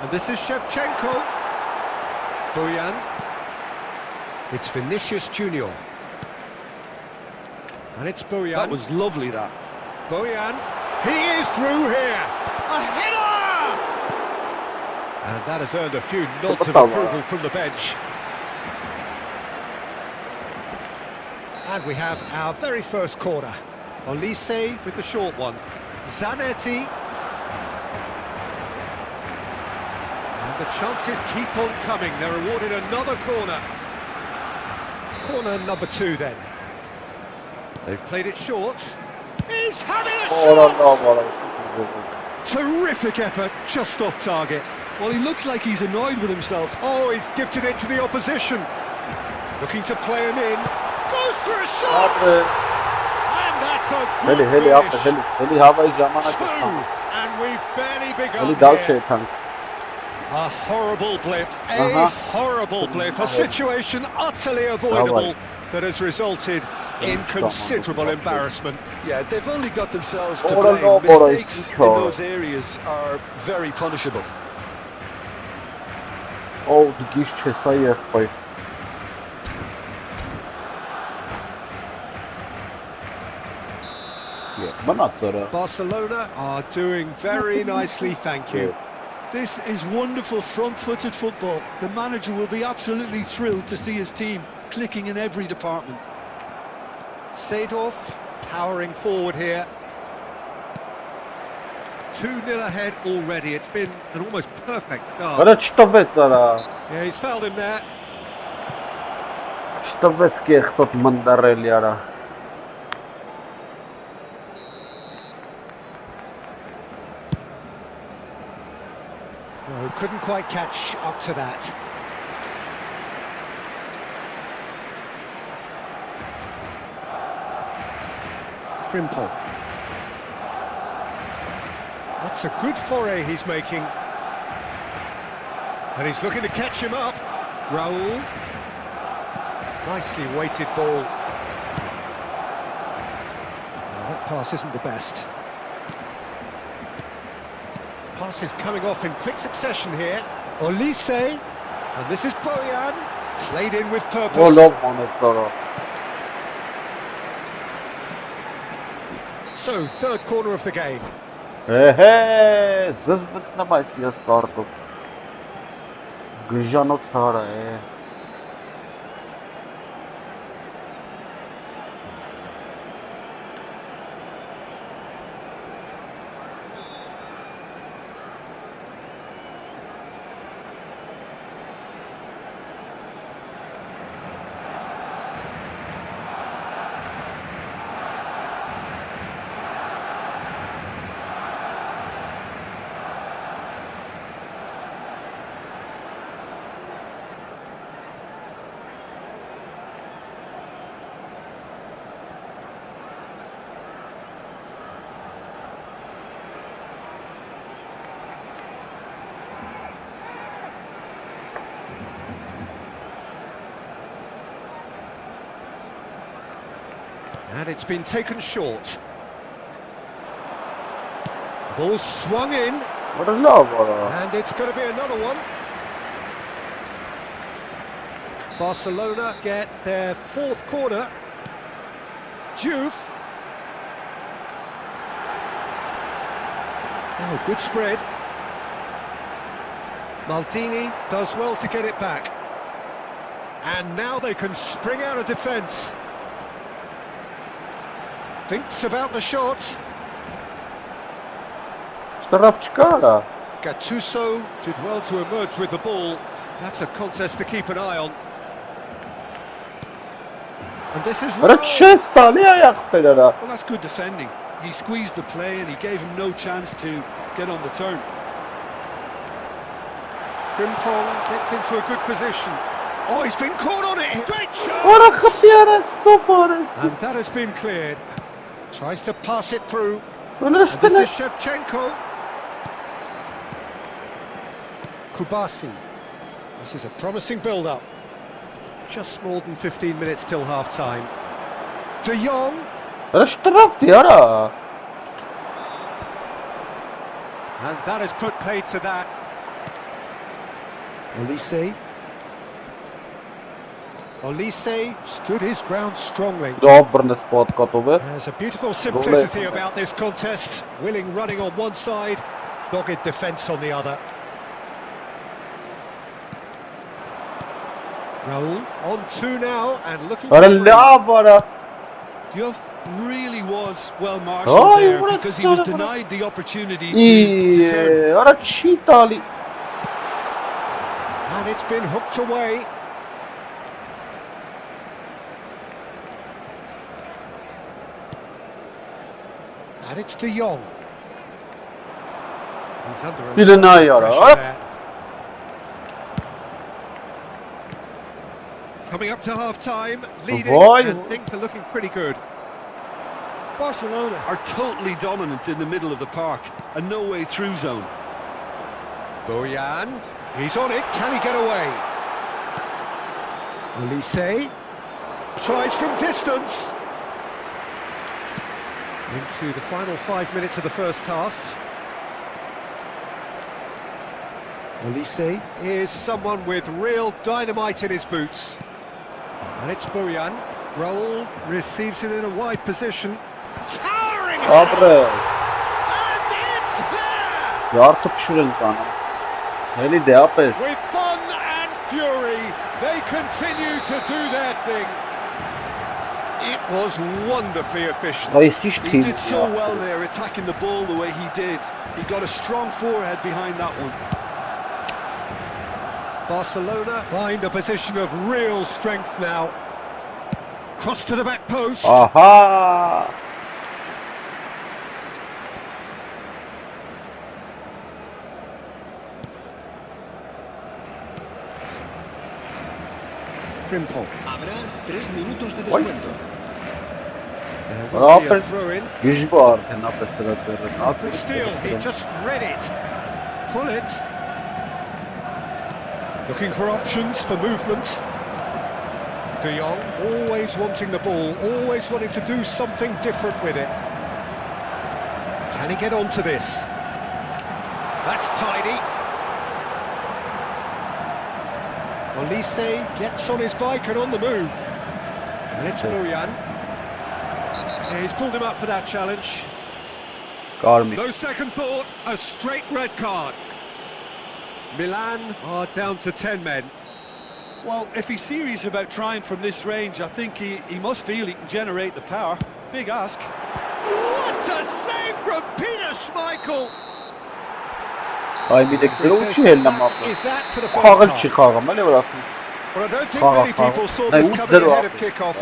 And this is Shevchenko. Bojan. It's Vinicius Junior. And it's Bojan. That was lovely, that. Bojan. He is through here. A header! And that has earned a few nods of approval from the bench. And we have our very first corner. Olise with the short one. Zanetti. And the chances keep on coming. They're awarded another corner. Corner number 2 then. They've played it short. He's having a shot! Terrific effort, just off target. Well, he looks like he's annoyed with himself. Oh, he's gifted it to the opposition. Looking to play him in. Goes for a shot! And that's a good finish. Two, and we've barely begun here. A horrible blip, a horrible blip, a situation utterly avoidable that has resulted in considerable embarrassment. Yeah, they've only got themselves to blame. Mistakes in those areas are very punishable. Oh, the gish by. Barcelona are doing very nicely, thank you. This is wonderful front-footed football. The manager will be absolutely thrilled to see his team clicking in every department. Seedorf powering forward here. 2-0 ahead already. It's been an almost perfect start. Yeah, he's fouled him there. No, couldn't quite catch up to that. Frimpong. That's a good foray he's making. And he's looking to catch him up. Raul. Nicely weighted ball. Oh, that pass isn't the best. Pass is coming off in quick succession here. Olise. And this is Bojan. Played in with purpose. So, third corner of the game. And it's been taken short. Ball swung in. What a love. And it's going to be another one. Barcelona get their fourth corner. Juve. Oh, good spread. Maldini does well to get it back. And now they can spring out of defence. Thinks about the shot. Gattuso did well to emerge with the ball. That's a contest to keep an eye on. And this is... Well, that's good defending. He squeezed the play and he gave him no chance to get on the turn. Frimpong gets into a good position. Oh, he's been caught on it! Great shot! And that has been cleared. Tries to pass it through. And this is Shevchenko. Kubasi. This is a promising build-up. Just more than 15 minutes till half-time. De Jong. And that has put paid to that. Olise stood his ground strongly. There's a beautiful simplicity about this contest. Willing running on one side, dogged defence on the other. Raul on two now and looking for Diouf really was well marshalled there because he was denied the opportunity to turn. And it's been hooked away. And it's De Jong. He's under a lot of pressure there. Coming up to half-time, leading, and things are looking pretty good. Barcelona are totally dominant in the middle of the park, a no-way through zone. Bojan, he's on it, can he get away? Olise tries from distance. Into the final 5 minutes of the first half. Olise is someone with real dynamite in his boots. And it's Bojan. Raul receives it in a wide position. Towering! And it's there! With fun and fury, they continue to do their thing. It was wonderfully efficient. He did so well there, attacking the ball the way he did. He got a strong forehead behind that one. Barcelona find a position of real strength now. Cross to the back post. Aha! Frimpong. Habrá 3 minutos de descuento. Good steal, he just read it. Pull it. Looking for options for movement. De Jong always wanting the ball, always wanting to do something different with it. Can he get onto this? That's tidy. Olise gets on his bike and on the move. And it's Bojan. Yeah, he's pulled him up for that challenge. No second thought, a straight red card. Milan are down to 10 men. Well, if he's serious about trying from this range, I think he must feel he can generate the power. Big ask. What a save from Peter Schmeichel! Is that for the first half? Well, I don't think many people saw this coming ahead of kickoff.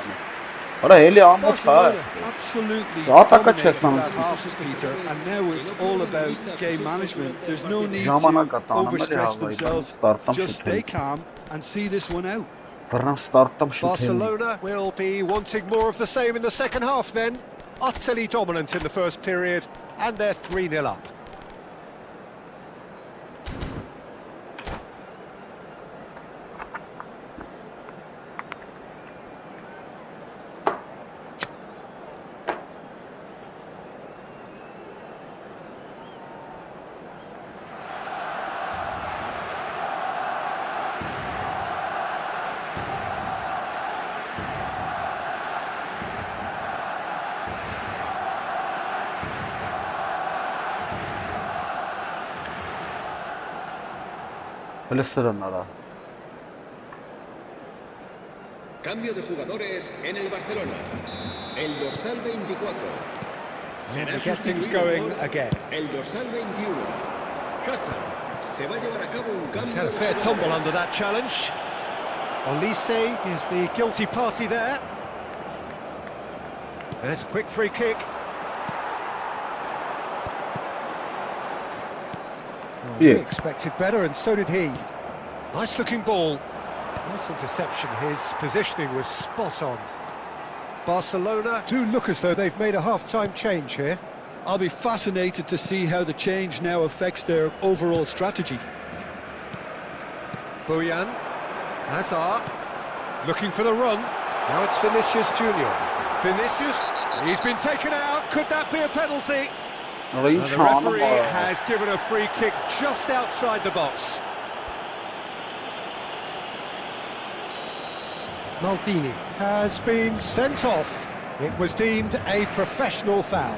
Barcelona absolutely dominated that half, Peter, and now it's all about game management. There's no need to overstretch themselves. Just stay calm and see this one out. Barcelona will be wanting more of the same in the second half then. Utterly dominant in the first period, and they're 3-0 up. Nada. Cambio de jugadores en el Barcelona. El dorsal 24. Será Get things going again. el dorsal 21. Hassan. Se va a llevar a cabo un cambio. He's had a de fair jugadores. tumble under that challenge. Olise is the guilty party there. There's a quick free kick. Well, we expected better, and so did he. Nice looking ball. Nice interception. His positioning was spot on. Barcelona do look as though they've made a half-time change here. I'll be fascinated to see how the change now affects their overall strategy. Bojan, Hazard, looking for the run. Now it's Vinicius Junior. Vinicius, he's been taken out. Could that be a penalty? And the referee has given a free kick just outside the box. Maldini has been sent off. It was deemed a professional foul.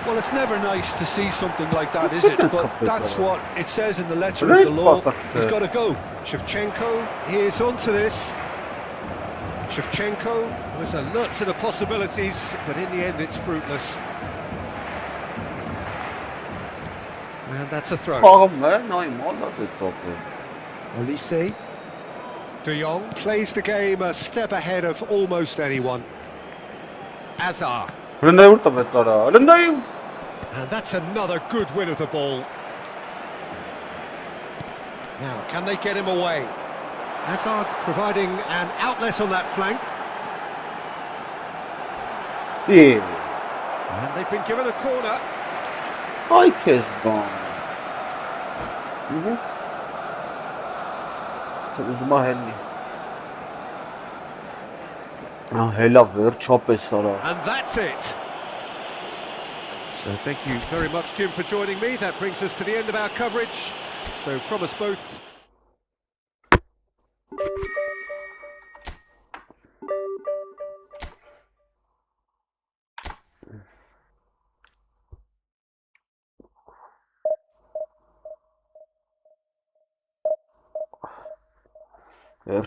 Well, it's never nice to see something like that, is it? But that's what it says in the letter of the law. He's got to go. Shevchenko is onto this. Shevchenko was alert to the possibilities, but in the end it's fruitless. And that's a throw. Olise. De Jong plays the game a step ahead of almost anyone. Hazard. And that's another good win of the ball. Now, can they get him away? Hazard providing an outlet on that flank. And they've been given a corner. And that's it. So thank you very much, Jim, for joining me. That brings us to the end of our coverage. So from us both...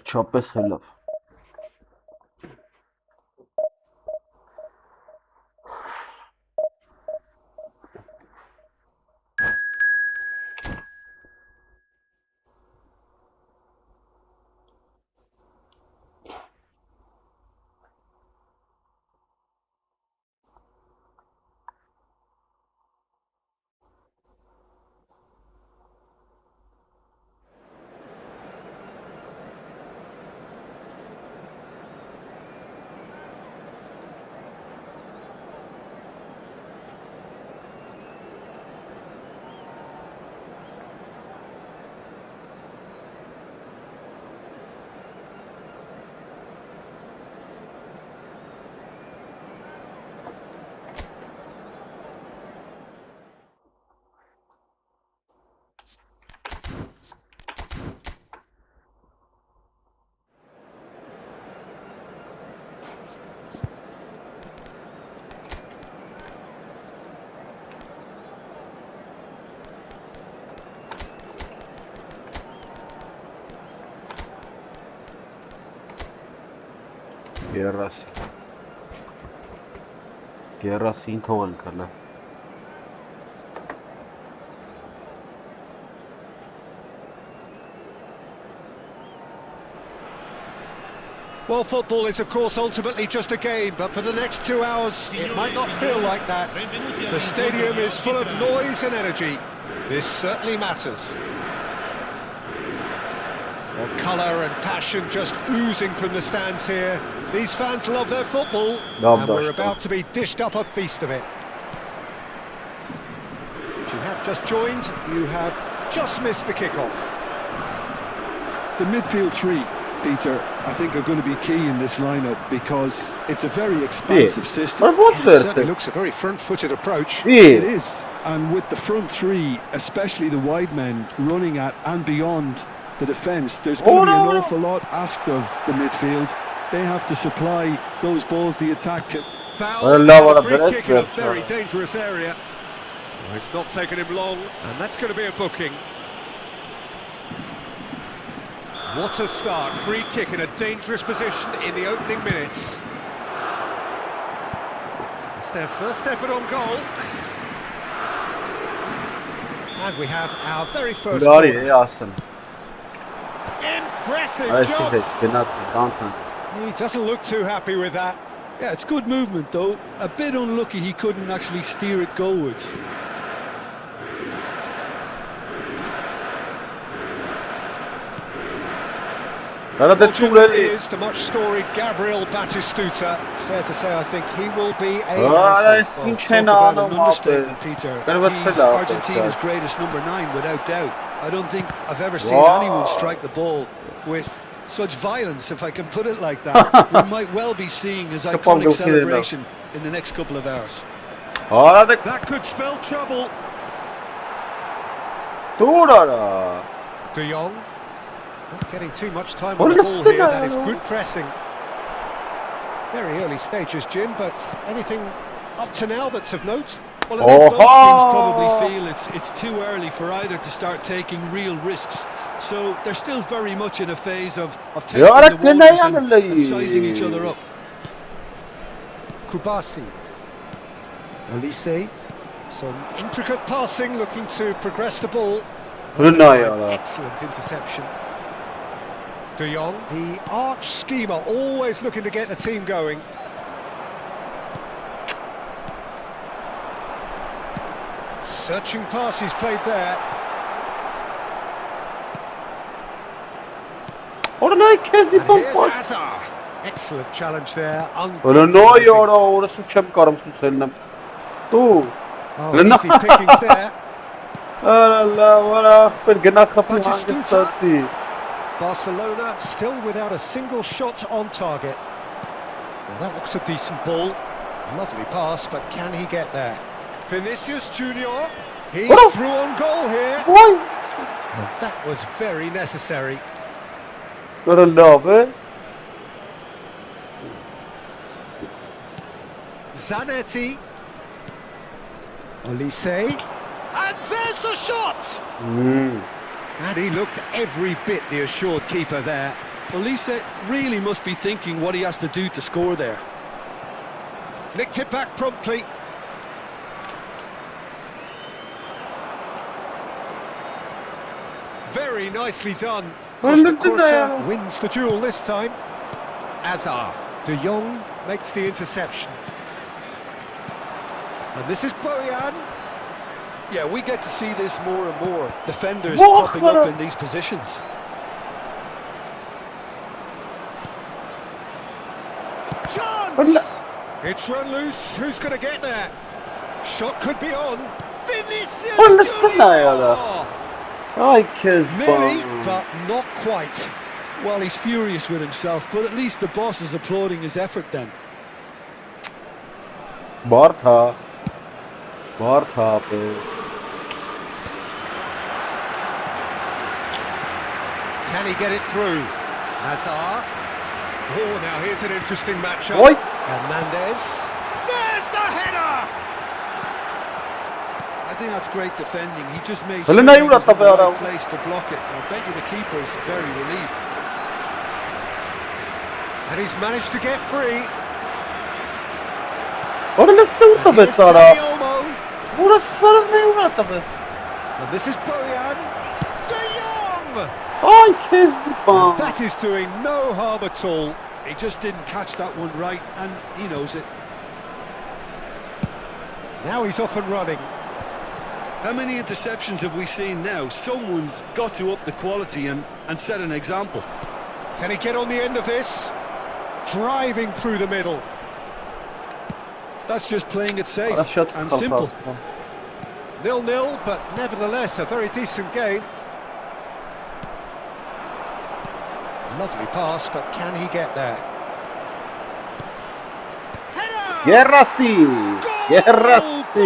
Չապես հելավ։ Գերասին թողել կլա։ Well, football is, of course, ultimately just a game, but for the next 2 hours, it might not feel like that. The stadium is full of noise and energy. This certainly matters. Well, colour and passion just oozing from the stands here. These fans love their football, and we're about to be dished up a feast of it. If you have just joined, you have just missed the kickoff. The midfield three, Peter, I think are going to be key in this lineup because it's a very expansive system. It certainly looks a very front-footed approach. It is, and with the front three, especially the wide men running at and beyond the defence, there's going to be an awful lot asked of the midfield. They have to supply those balls the attack can. Foul, a free kick in a very dangerous area. Well, it's not taken him long, and that's going to be a booking. What a start. Free kick in a dangerous position in the opening minutes. It's their first effort on goal. And we have our very first goal. Impressive job. He doesn't look too happy with that. Yeah, it's good movement though. A bit unlucky he couldn't actually steer it goalwards. Is the much-storied Gabriel Batistuta. Fair to say, I think he will be a handful. Talk about an understatement, Peter. He's Argentina's greatest number 9, without doubt. I don't think I've ever seen anyone strike the ball with such violence, if I can put it like that. We might well be seeing his iconic celebration in the next couple of hours. That could spell trouble. De Jong. Not getting too much time on the ball here. That is good pressing. Very early stages, Jim, but anything up to now that's of note? Well, I think both teams probably feel it's too early for either to start taking real risks. So they're still very much in a phase of testing the waters and sizing each other up. Kubasi. Olise. Some intricate passing, looking to progress the ball. Excellent interception. De Jong, the arch schemer, always looking to get the team going. Searching passes played there. And here's Azar. Excellent challenge there. Easy pickings there. Barcelona still without a single shot on target. Well, that looks a decent ball. Lovely pass, but can he get there? Vinicius Junior. He's through on goal here. That was very necessary. Zanetti. Olise. And there's the shot! And he looked every bit the assured keeper there. Olise really must be thinking what he has to do to score there. Nicked it back promptly. Very nicely done. Costa Curta wins the duel this time. Azar. De Jong makes the interception. And this is Bojan. Yeah, we get to see this more and more. Defenders popping up in these positions. Chance! It's run loose. Who's going to get there? Shot could be on. Vinicius Junior! Nearly, but not quite. Well, he's furious with himself, but at least the boss is applauding his effort then. Bartha. Can he get it through? Hazard. Oh, now here's an interesting matchup. Hernandez. There's the header! I think that's great defending. He just made sure he was in the right place to block it. I bet you the keeper's very relieved. And he's managed to get free. And And this is Bojan. De Jong! And that is doing no harm at all. He just didn't catch that one right, and he knows it. Now he's off and running. How many interceptions have we seen now? Someone's got to up the quality and set an example. Can he get on the end of this? Driving through the middle. That's just playing it safe and simple. 0-0, but nevertheless a very decent game. Lovely pass, but can he get there? Header!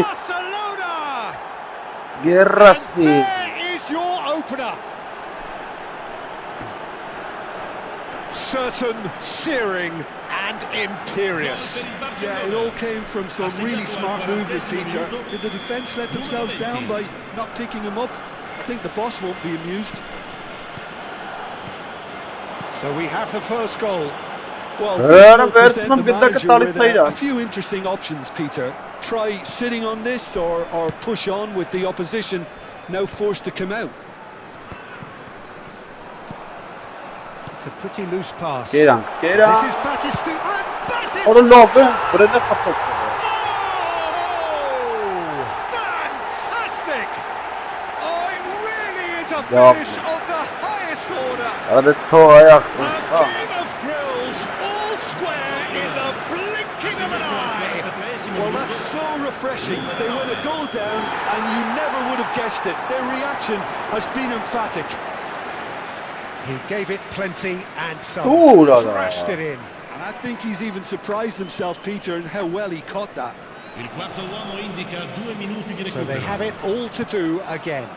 Barcelona! And there is your opener. Certain, searing and imperious. Yeah, it all came from some really smart movement, Peter. Did the defence let themselves down by not picking him up? I think the boss won't be amused. So we have the first goal. Well, this will present the manager with a few interesting options, Peter. Try sitting on this or push on with the opposition now forced to come out. It's a pretty loose pass. This is Batistu. Oh, no, fantastic! Oh, it really is a finish of the highest order. A game of thrills, all square in the blinking of an eye. Well, that's so refreshing. They win a goal down and you never would have guessed it. Their reaction has been emphatic. He gave it plenty and some. Thrashed it in. And I think he's even surprised himself, Peter, in how well he caught that. So they have it all to do again.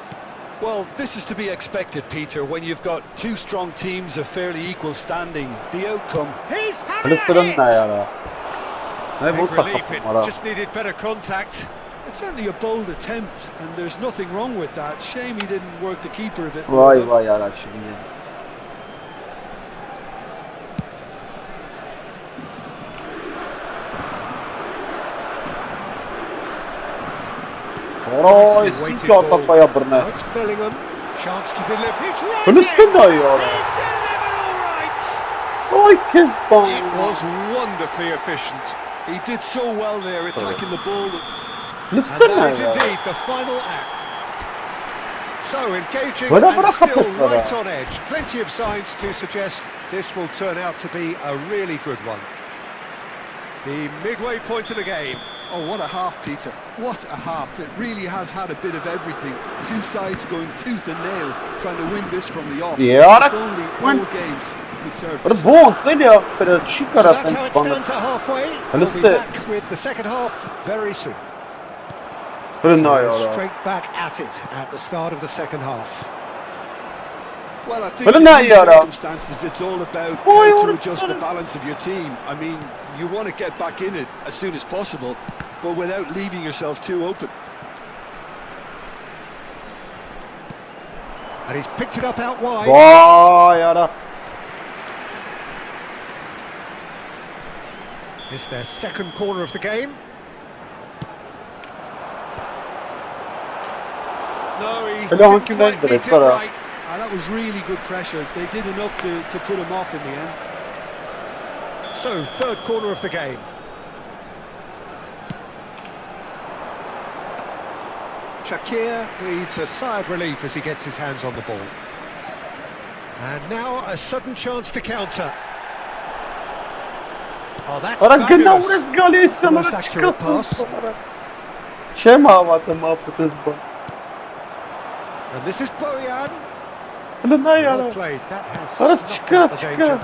Well, this is to be expected, Peter, when you've got two strong teams of fairly equal standing. The outcome... He's having a hit! Relief, it just needed better contact. It's certainly a bold attempt, and there's nothing wrong with that. Shame he didn't work the keeper a bit more. Oh, it's Now it's Bellingham. Chance to deliver. He's rising! He's delivered all right! It was wonderfully efficient. He did so well there, attacking the ball. And that is indeed the final act. So engaging and still right on edge. Plenty of signs to suggest this will turn out to be a really good one. The midway point of the game. Oh, what a half, Peter. What a half. It really has had a bit of everything. Two sides going tooth and nail, trying to win this from the off. Yeah, if only all games could serve this. So that's how it stands at halfway. We'll be back with the second half very soon. So straight back at it at the start of the second half. Well, I think in these circumstances it's all about how to adjust the balance of your team. I mean, you want to get back in it as soon as possible, but without leaving yourself too open. And he's picked it up out wide. It's their second corner of the game. No, he didn't quite beat it right. And that was really good pressure. They did enough to put him off in the end. So, third corner of the game. Shakir needs a sigh of relief as he gets his hands on the ball. And now a sudden chance to counter. Oh, that's fabulous. Almost accurate pass. And this is Bojan. Well played. That has snuffed out the danger.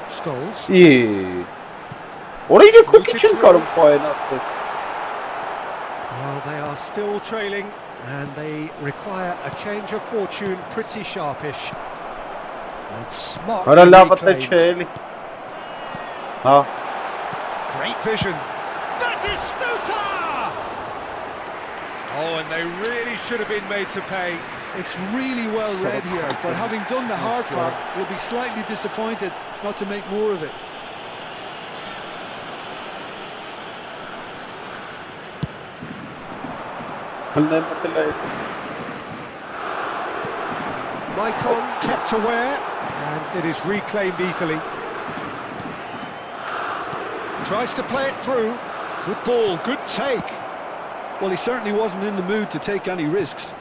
Scholes. Well, they are still trailing, and they require a change of fortune, pretty sharpish. And smart. Great vision. That is Stuta! Oh, and they really should have been made to pay. It's really well read here, but having done the hard part, he'll be slightly disappointed not to make more of it. Maicon kept aware, and it is reclaimed easily. Tries to play it through. Good ball, good take. Well, he certainly wasn't in the mood to take any risks.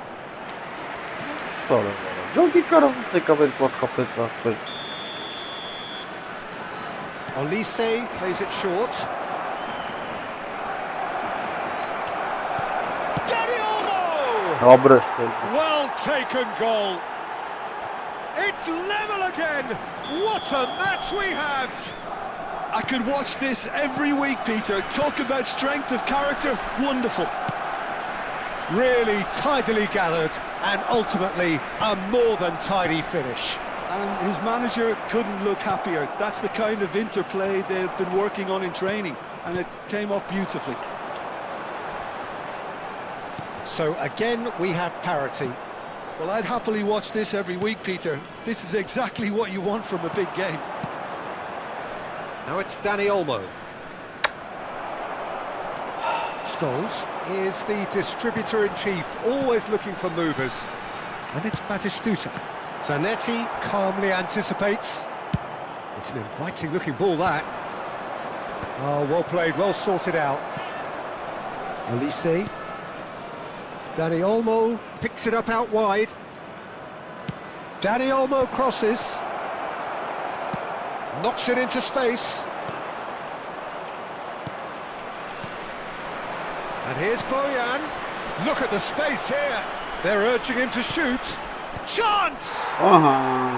Olise plays it short. Well taken goal. It's level again. What a match we have. I could watch this every week, Peter. Talk about strength of character. Wonderful. Really tidily gathered, and ultimately a more than tidy finish. And his manager couldn't look happier. That's the kind of interplay they've been working on in training, and it came off beautifully. So again we have parity. Well, I'd happily watch this every week, Peter. This is exactly what you want from a big game. Now it's Dani Olmo. Scholes is the distributor-in-chief, always looking for movers. And it's Batistuta. Zanetti calmly anticipates. It's an inviting-looking ball, that. Oh, well played, well sorted out. Elise. Dani Olmo picks it up out wide. Dani Olmo crosses. Knocks it into space. And here's Bojan. Look at the space here. They're urging him to shoot. Chance!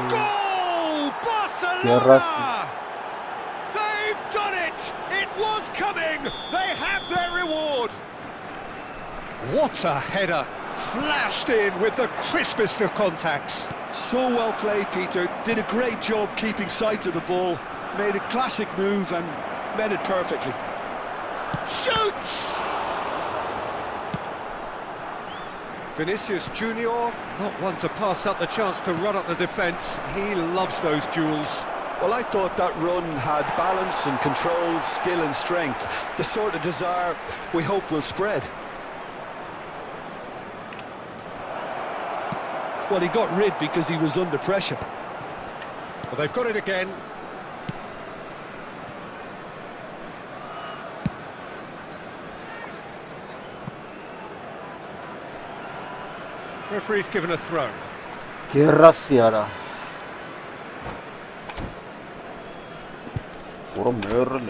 Goal! Barcelona! They've done it! It was coming! They have their reward! What a header! Flashed in with the crispest of contacts. So well played, Peter. Did a great job keeping sight of the ball. Made a classic move and met it perfectly. Shoots! Vinicius Junior, not one to pass up the chance to run up the defence. He loves those duels. Well, I thought that run had balance and control, skill and strength. The sort of desire we hope will spread. Well, he got rid because he was under pressure. Well, they've got it again. Referee's given a throw. Graciara. What a murder,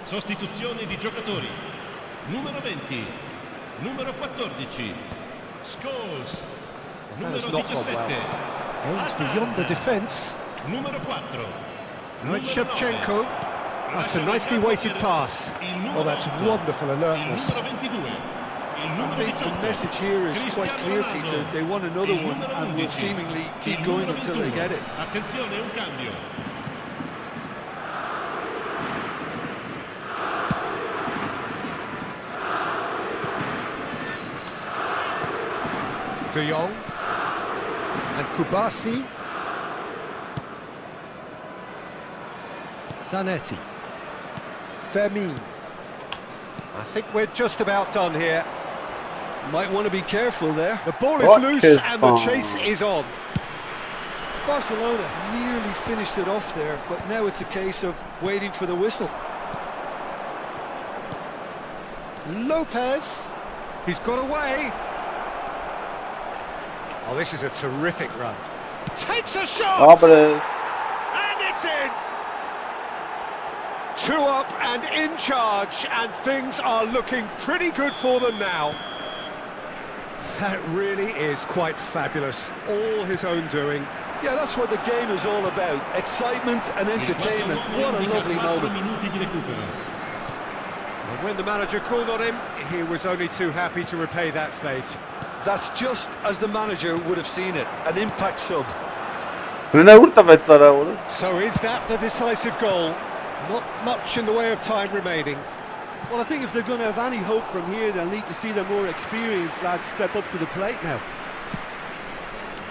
Sostituzione di giocatori. Numero 20, numero 14, Scholes, numero 17, Aims beyond the defence. numero 4. Now it's Shevchenko. That's a nicely weighted pass. Oh, that's wonderful alertness. I think the message here is quite clear, Peter. They want another one and will seemingly keep going until they get it. Attenzione, un cambio. De Jong and Kubasi. Zanetti. Fermin. I think we're just about done here. Might want to be careful there. The ball is loose and the chase is on. Barcelona nearly finished it off there, but now it's a case of waiting for the whistle. Lopez. He's got away. Oh, this is a terrific run. Takes a shot! And it's in! 2 up and in charge, and things are looking pretty good for them now. That really is quite fabulous. All his own doing. Yeah, that's what the game is all about. Excitement and entertainment. What a lovely moment. And when the manager called on him, he was only too happy to repay that faith. That's just as the manager would have seen it. An impact sub. So is that the decisive goal? Not much in the way of time remaining. Well, I think if they're going to have any hope from here, they'll need to see their more experienced lads step up to the plate now.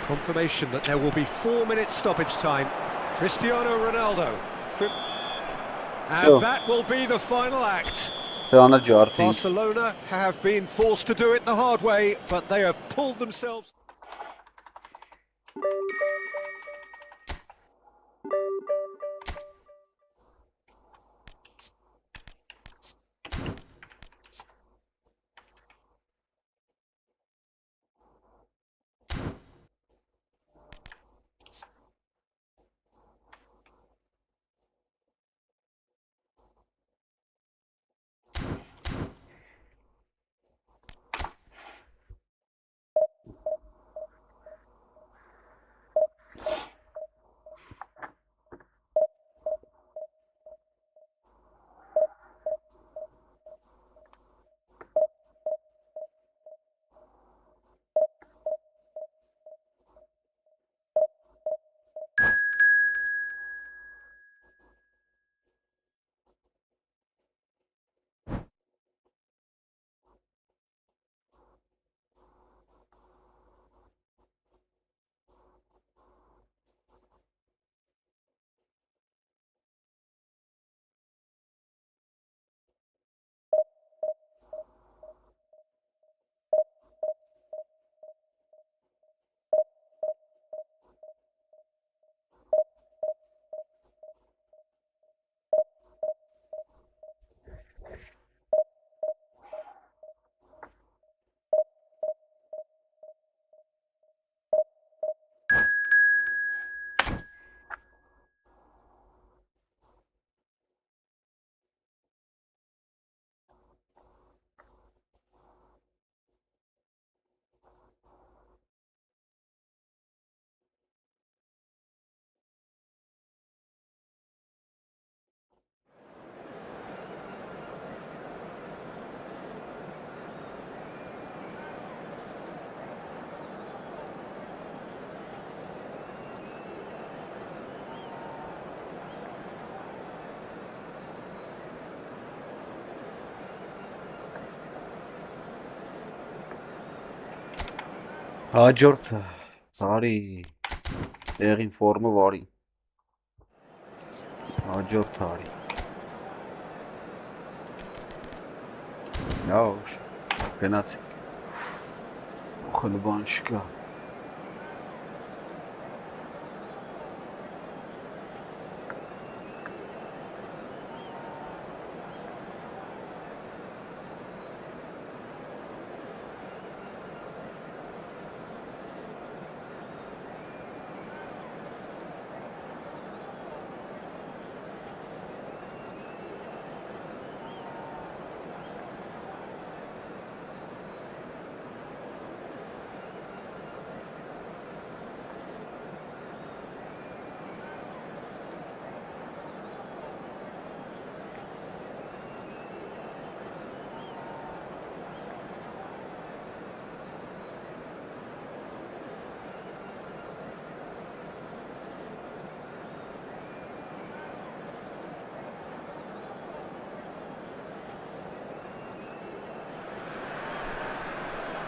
Confirmation that there will be 4 minutes stoppage time. Cristiano Ronaldo. And that will be the final act. Barcelona have been forced to do it the hard way, but they have pulled themselves. Հաջորդը բարի դեղին ֆորմը բարի հաջորդ հարի Լավ գնացինք խլբան չկա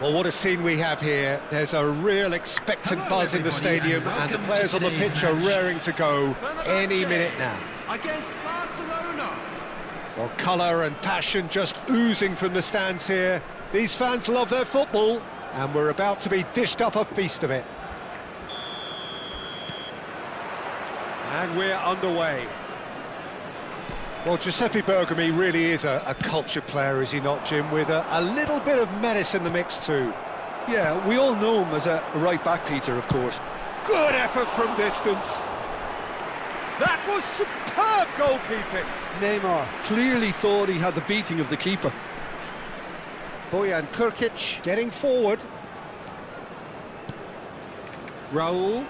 Well, what a scene we have here. There's a real expectant buzz in the stadium and the players on the pitch are raring to go any minute now. Against Barcelona. Well, colour and passion just oozing from the stands here. These fans love their football and we're about to be dished up a feast of it. And we're underway. Well, Giuseppe Bergomi really is a culture player, is he not, Jim? With a little bit of menace in the mix too. Yeah, we all know him as a right-back, Peter, of course. Good effort from distance. That was superb goalkeeping. Neymar clearly thought he had the beating of the keeper. Bojan Krkić getting forward. Raul.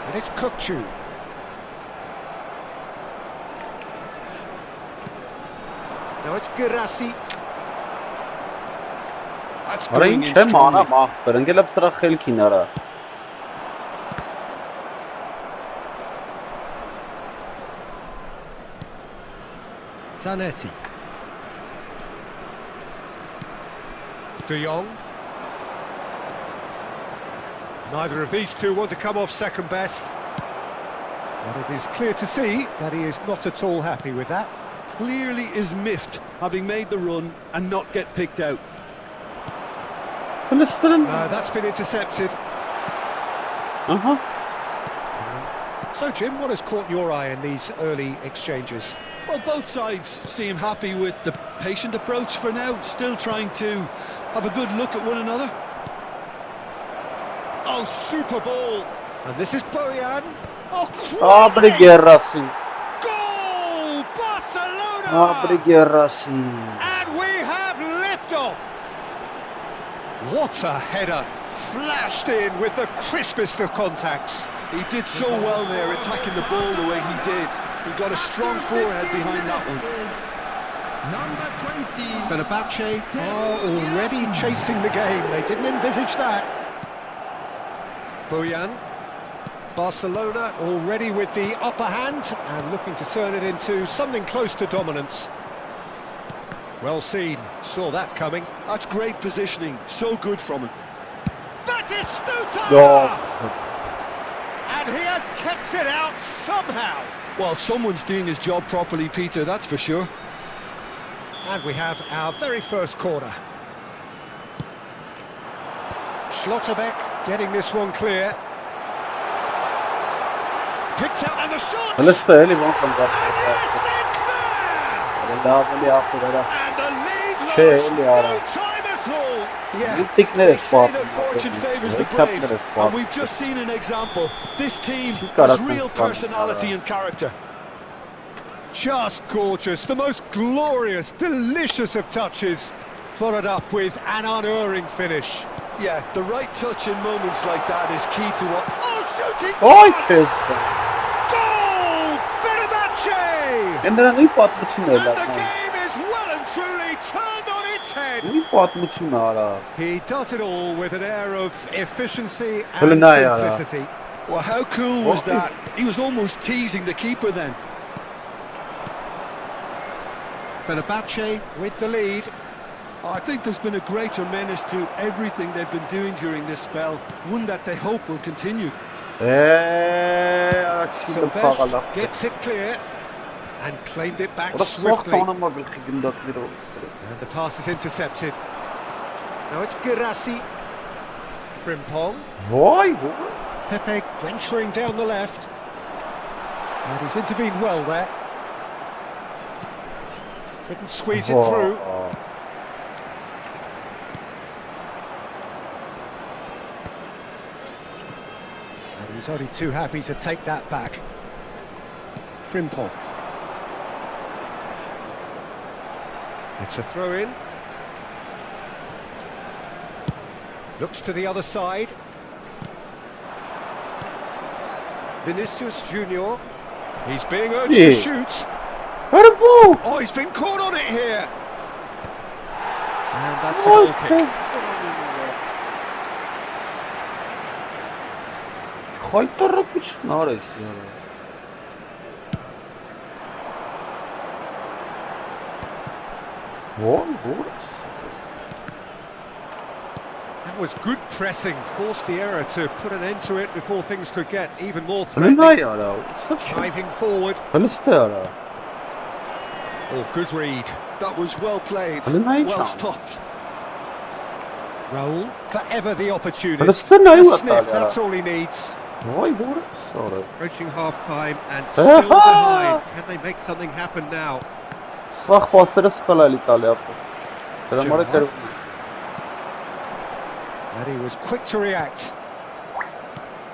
And it's Kukçu. Now it's Girassi. That's Արա going ինչ in է մանա strongly. մախբեր ընկելավ սրա խելքին արա Zanetti. De Jong. Neither of these two want to come off second best. But it is clear to see that he is not at all happy with that. Clearly is miffed, having made the run and not get picked out. That's been intercepted. So, Jim, what has caught your eye in these early exchanges? Well, both sides seem happy with the patient approach for now, still trying to have a good look at one another. Oh, super ball! And this is Bojan. Oh, Աբրիգերասի goal! Barcelona! Աբրիգերասի And we have liftoff! What a header! Flashed in with the crispest of contacts. He did so well there, attacking the ball the way he did. He got a strong forehead behind that one. Number 20. Fenerbahce are already chasing the game. They didn't envisage that. Bojan. Barcelona already with the upper hand and looking to turn it into something close to dominance. Well seen, saw that coming. That's great positioning, so good from him. Batistuta! And he has kept it out somehow. Well, someone's doing his job properly, Peter, that's for sure. And we have our very first corner. Schlotterbeck getting this one clear. Picked out and the shot! Հլստը էլի ոնք And yes, it's there! լավ էլի ապուրերա And the lead Չէ, lost էլի no արա time at all. Yeah, Միտիկներ they է say that սպատում fortune favours the brave, and we've just seen an example. This team has real personality and character. Just gorgeous, the most glorious, delicious of touches, followed up with an unerring finish. Yeah, the right touch in moments like that is key to what... Oh, shooting Ոյ chance! քեզ Goal! Fenerbahce! Են դրան ի պատմություն է And the լավ game is well and truly turned on its head. Ի պատմություն արա He does it all with an air of efficiency and Հլնայ արա simplicity. Well, how cool was that? He was almost teasing the keeper then. Fenerbahce with the lead. I think there's been a greater menace to everything they've been doing during this spell, one that they hope will continue. Silvestre gets it clear and claimed it back swiftly. And the pass is intercepted. Now it's Girassi. Frimpong. Pepe venturing down the left. And he's intervened well there. Couldn't squeeze it through. And he's only too happy to take that back. Frimpong. It's a throw-in. Looks to the other side. Vinicius Junior. He's being urged to shoot. Oh, he's been caught on it here. And that's a goal kick. That was good pressing, forced the error to put an end to it before things could get even more threatening. Driving forward. Oh, good read. That was well played, well stopped. Raul, forever the opportunist. A sniff, that's all he needs. Approaching half-time and still behind. Can they make something happen now? And he was quick to react.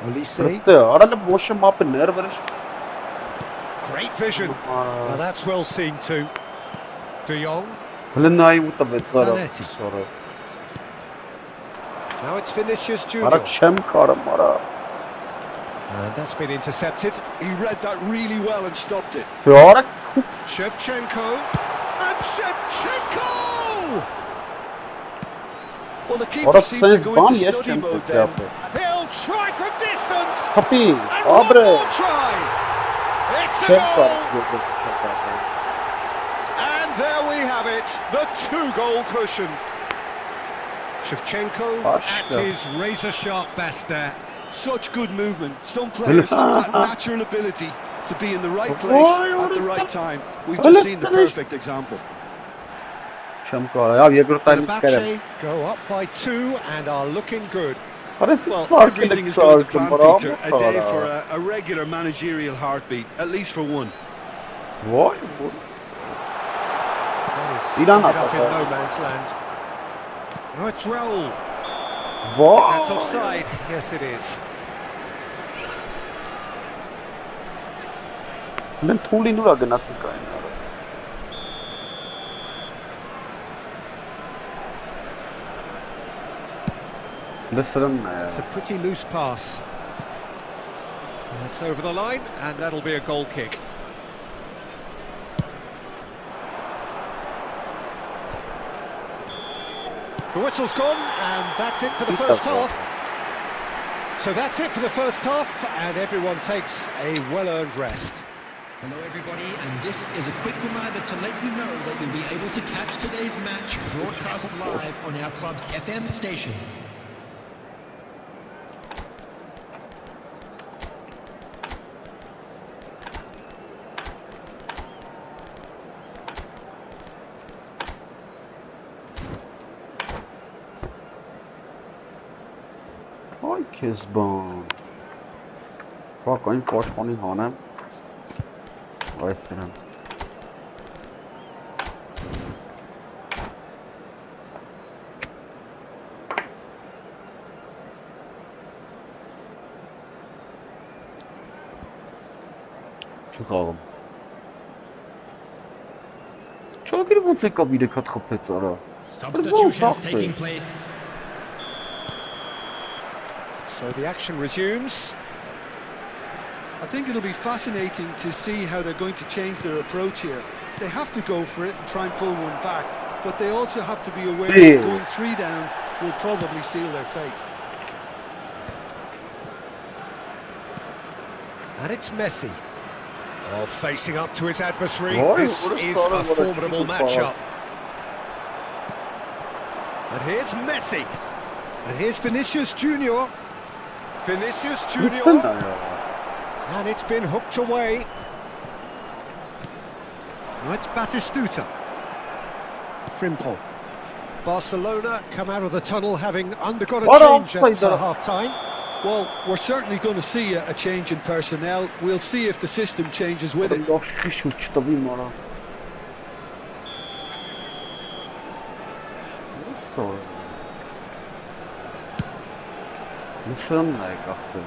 Olise. Great vision. Well, that's well seen too. De Jong. Zanetti. Now it's Vinicius Junior. And that's been intercepted. He read that really well and stopped it. Shevchenko. And Shevchenko! Well, the keeper seems to go into study mode then. He'll try from distance. And one more try. It's a goal. And there we have it, the 2-goal cushion. Shevchenko at his razor-sharp best there. Such good movement. Some players have that natural ability to be in the right place at the right time. We've just seen the perfect example. Fenerbahce go up by 2 and are looking good. Well, everything is going to plan, Peter. A day for a regular managerial heartbeat, at least for one. Ended up in no man's land. Oh, it's Raul. That's offside. Yes, it is. It's a pretty loose pass. It's over the line, and that'll be a goal kick. The whistle's gone, and that's it for the first half. So that's it for the first half, and everyone takes a well-earned rest. Hello everybody, and this is a quick reminder to let you know that you'll be able to catch today's match broadcast live on our club's FM station. Kisbon. Fuck, I'm 420 on him. Right for him. Çıkalım. Çok iyi bu tek bir kat kapet ara. Substitutions taking place. So the action resumes. I think it'll be fascinating to see how they're going to change their approach here. They have to go for it and try and pull one back, but they also have to be aware that going 3 down will probably seal their fate. And it's Messi. Oh, facing up to his adversary. This is a formidable matchup. And here's Messi. And here's Vinicius Junior. Vinicius Junior. And it's been hooked away. Now it's Batistuta. Frimpong. Barcelona come out of the tunnel having undergone a change at half-time. Well, we're certainly going to see a change in personnel. We'll see if the system changes with it.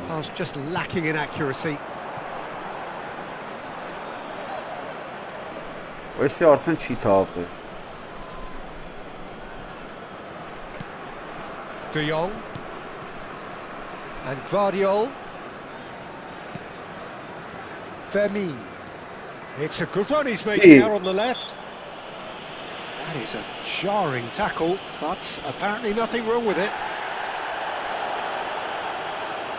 Pass just lacking in accuracy. Where's the orphan cheetah? De Jong. And Guardiola. Fermin. It's a good run he's making out on the left. That is a jarring tackle, but apparently nothing wrong with it.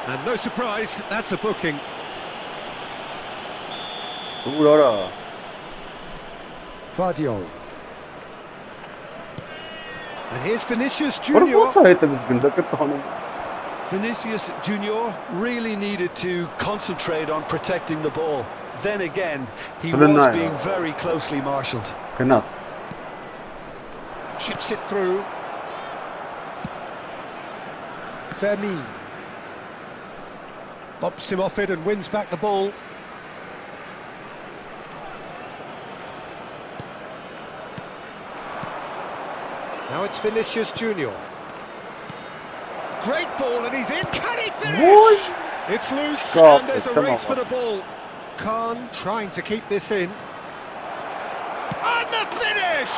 And no surprise, that's a booking. Guardiola. And here's Vinicius Junior. Vinicius Junior really needed to concentrate on protecting the ball. Then again, he was being very closely marshalled. Chips it through. Fermin. Bumps him off it and wins back the ball. Now it's Vinicius Junior. Great ball and he's in. Can he finish? What? It's loose and there's a race for the ball. Khan trying to keep this in. And the finish!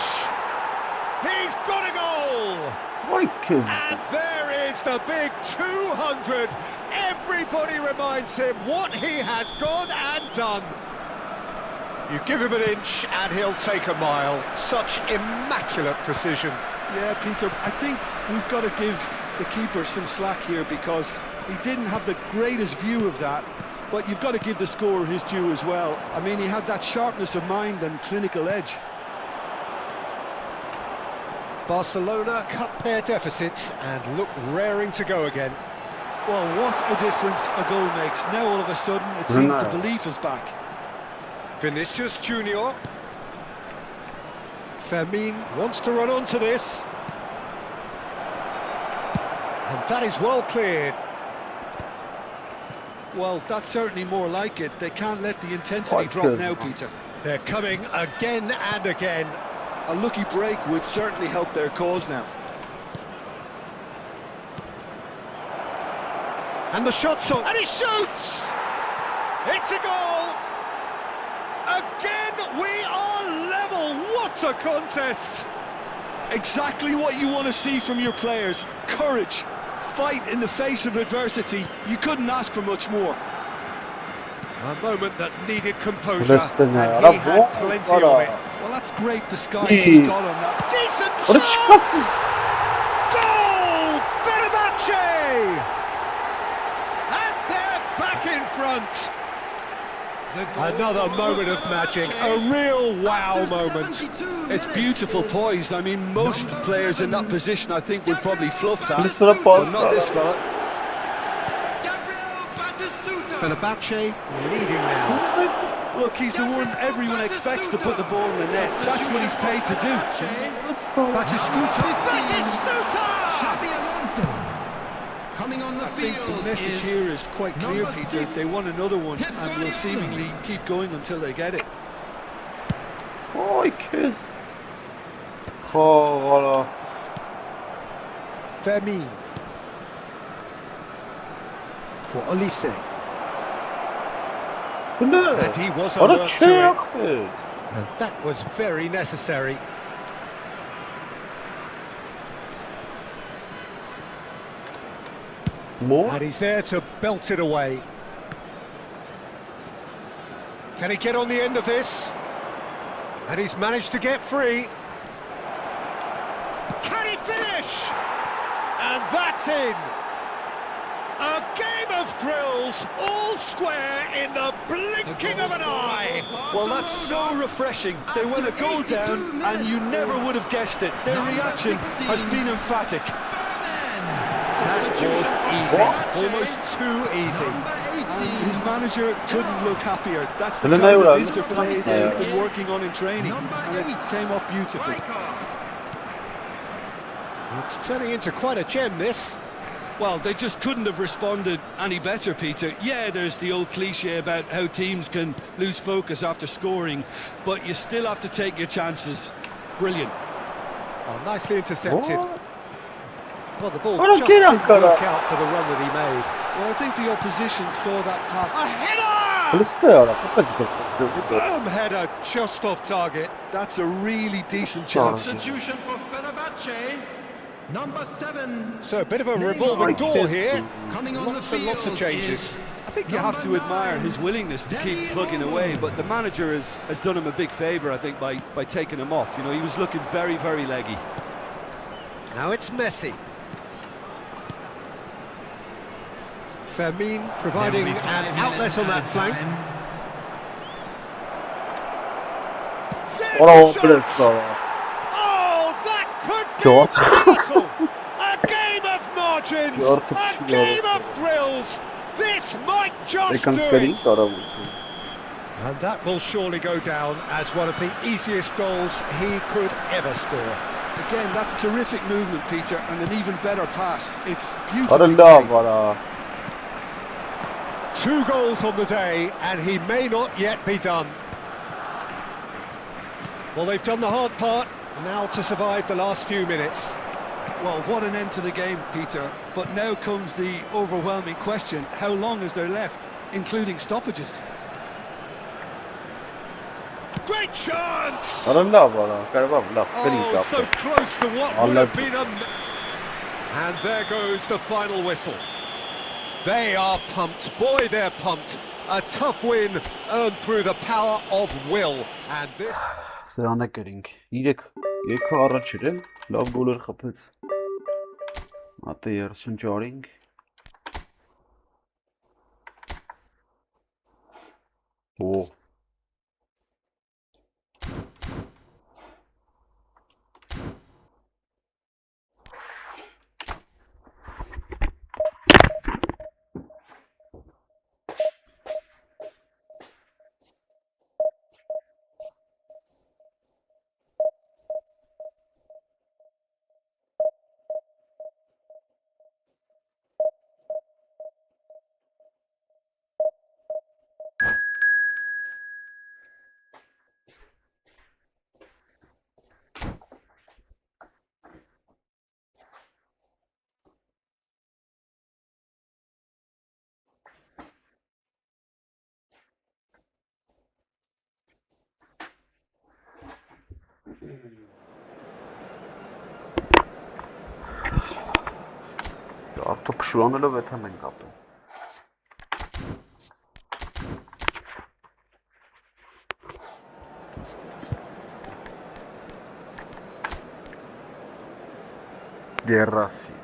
He's got a goal! And there is the big 200. Everybody reminds him what he has gone and done. You give him an inch and he'll take a mile. Such immaculate precision. Yeah, Peter, I think we've got to give the keeper some slack here because he didn't have the greatest view of that, but you've got to give the scorer his due as well. I mean, he had that sharpness of mind and clinical edge. Barcelona cut their deficit and look raring to go again. Well, what a difference a goal makes. Now all of a sudden it seems the belief is back. Vinicius Junior. Fermin wants to run onto this. And that is well cleared. Well, that's certainly more like it. They can't let the intensity drop now, Peter. They're coming again and again. A lucky break would certainly help their cause now. And the shot's on. And he shoots! It's a goal! Again, we are level. What a contest! Exactly what you want to see from your players. Courage, fight in the face of adversity. You couldn't ask for much more. A moment that needed composure, and he had plenty of it. Well, that's great disguise he got on that. Decent shot! Goal! Fenerbahce! And they're back in front. Another moment of magic, a real wow moment. It's beautiful poise. I mean, most players in that position, I think, would probably fluff that, but not this fella. Fenerbahce leading now. Look, he's the one everyone expects to put the ball in the net. That's what he's paid to do. Batistuta! Batistuta! I think the message here is quite clear, Peter. They want another one and will seemingly keep going until they get it. Oh, kiss. Oh, Fermin. For Olise. And he was alert to it. And that was very necessary. More? And he's there to belt it away. Can he get on the end of this? And he's managed to get free. Can he finish? And that's in. A game of thrills, all square in the blinking of an eye. Well, that's so refreshing. They went a goal down and you never would have guessed it. Their reaction has been emphatic. That was easy, almost too easy. And his manager couldn't look happier. That's the kind of interplay they've been working on in training, and it came off beautifully. It's turning into quite a gem, this. Well, they just couldn't have responded any better, Peter. Yeah, there's the old cliche about how teams can lose focus after scoring, but you still have to take your chances. Brilliant. Oh, nicely intercepted. What? Well, the ball What just a didn't kid, work out for the run that he made. Well, I think the opposition saw that pass. A header! Firm header, just off target. That's a really decent chance. Substitution for Fenerbahce, number 7. So a bit of a revolving door here. Coming on Lots the and lots of field changes. is I think you have to admire his willingness to keep plugging away, but the manager has done him a big favour, I think, by taking him off. You know, he was looking very, very leggy. Now it's Messi. Fermin providing an outlet on that flank. Oh, that could be a battle! A game of margins! A game of thrills! This might just do it! And that will surely go down as one of the easiest goals he could ever score. Again, that's terrific movement, Peter, and an even better pass. It's beautiful. 2 goals on the day, and he may not yet be done. Well, they've done the hard part, now to survive the last few minutes. Well, what an end to the game, Peter. But now comes the overwhelming question: how long is there left, including stoppages? Great chance! Oh, so close to what would have been a... And there goes the final whistle. They are pumped, boy they're pumped. A tough win earned through the power of will. And this... Սրանը կրինք, երկը առաջ էր, լավ գոլեր խփեց, ատե 34-ինք, օ, Արդո փշուանելով էթան ենք ապել։ Գերասի։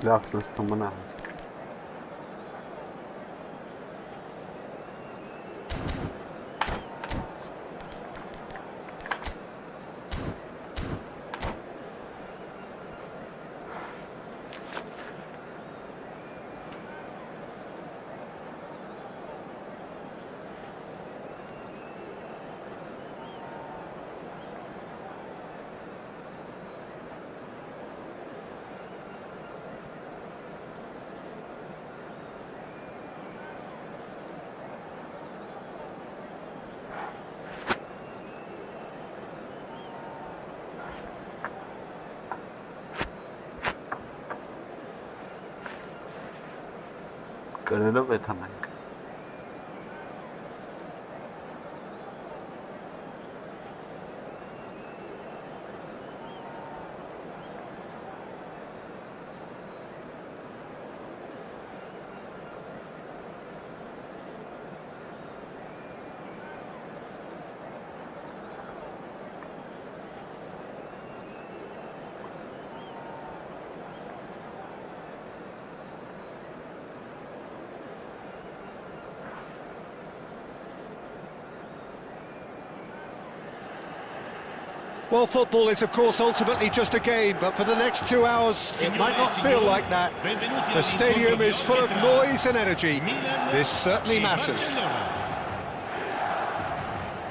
Լավ սստում մնաց։ Կրելով էթան ենք։ Well, football is, of course, ultimately just a game, but for the next 2 hours, it might not feel like that. The stadium is full of noise and energy. This certainly matters.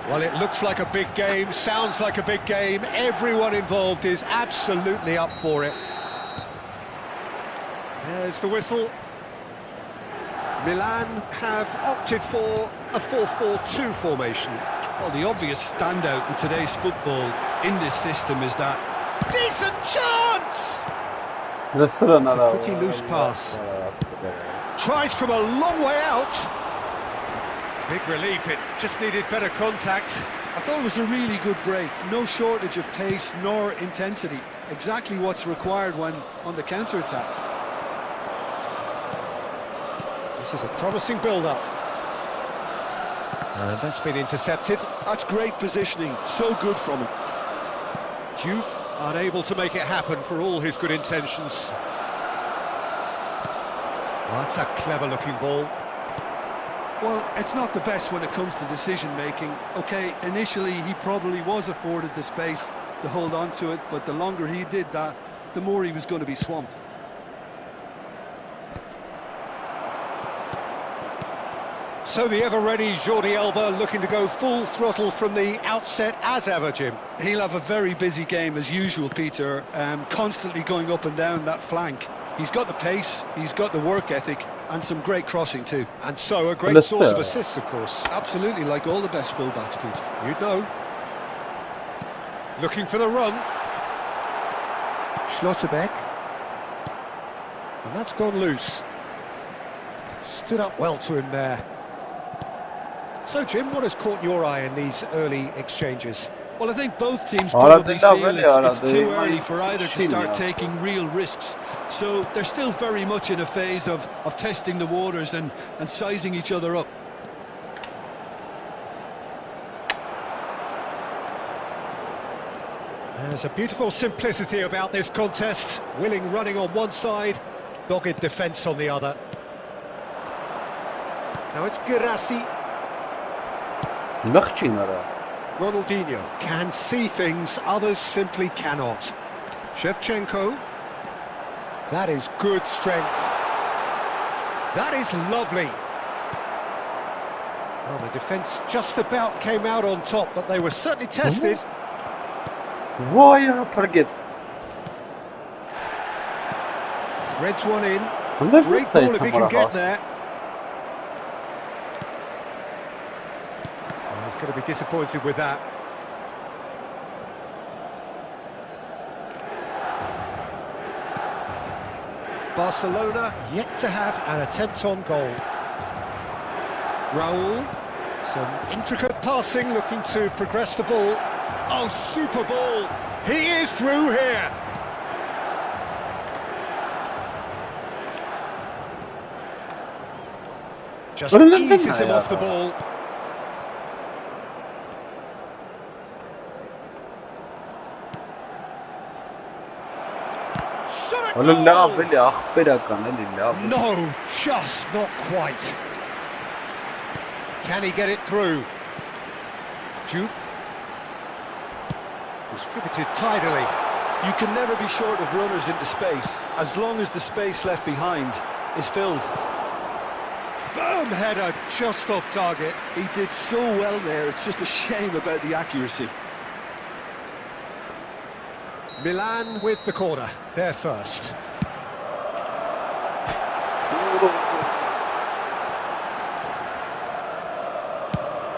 Well, it looks like a big game, sounds like a big game. Everyone involved is absolutely up for it. There's the whistle. Milan have opted for a 4-4-2 formation. Well, the obvious standout in today's football in this system is that Decent chance! It's a pretty loose pass. Tries from a long way out. Big relief, it just needed better contact. I thought it was a really good break. No shortage of pace nor intensity. Exactly what's required when on the counter-attack. This is a promising build-up. And that's been intercepted. That's great positioning, so good from him. Duke unable to make it happen for all his good intentions. Oh, that's a clever-looking ball. Well, it's not the best when it comes to decision-making. OK, initially he probably was afforded the space to hold on to it, but the longer he did that, the more he was going to be swamped. So the ever-ready Jordi Alba looking to go full throttle from the outset as ever, Jim. He'll have a very busy game as usual, Peter, constantly going up and down that flank. He's got the pace, he's got the work ethic, and some great crossing too. And so a great source of assists, of course. Absolutely, like all the best fullbacks, Peter. You'd know. Looking for the run. Schlotterbeck. And that's gone loose. Stood up well to him there. So, Jim, what has caught your eye in these early exchanges? Well, I think both teams probably feel it's too early for either to start taking real risks. So they're still very much in a phase of testing the waters and sizing each other up. There's a beautiful simplicity about this contest. Willing running on one side, dogged defence on the other. Now it's Girassi. Ronaldinho can see things others simply cannot. Shevchenko. That is good strength. That is lovely. Well, the defence just about came out on top, but they were certainly tested. Threads one in. Great ball if he can get there. He's going to be disappointed with that. Barcelona yet to have an attempt on goal. Raul, some intricate passing, looking to progress the ball. Oh, super ball! He is through here! Just eases him off the ball. No, just not quite. Can he get it through? Duke. Distributed tidily. You can never be short of runners into space, as long as the space left behind is filled. Firm header, just off target. He did so well there, it's just a shame about the accuracy. Milan with the corner, they're first.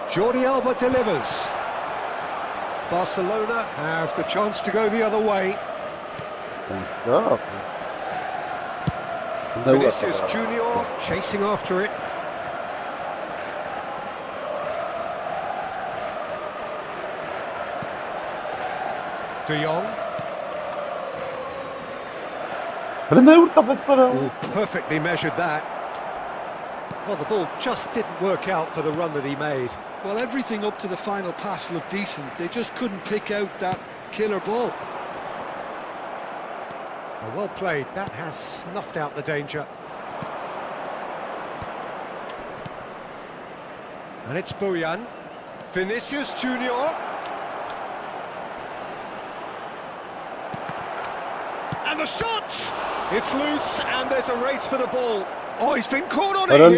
Jordi Alba delivers. Barcelona have the chance to go the other way. Vinicius Junior chasing after it. De Jong. Oh, perfectly measured that. Well, the ball just didn't work out for the run that he made. Well, everything up to the final pass looked decent. They just couldn't pick out that killer ball. Oh, well played. That has snuffed out the danger. And it's Bojan. Vinicius Junior. the shot! It's loose and there's a race for the ball. Oh, he's been caught on it here.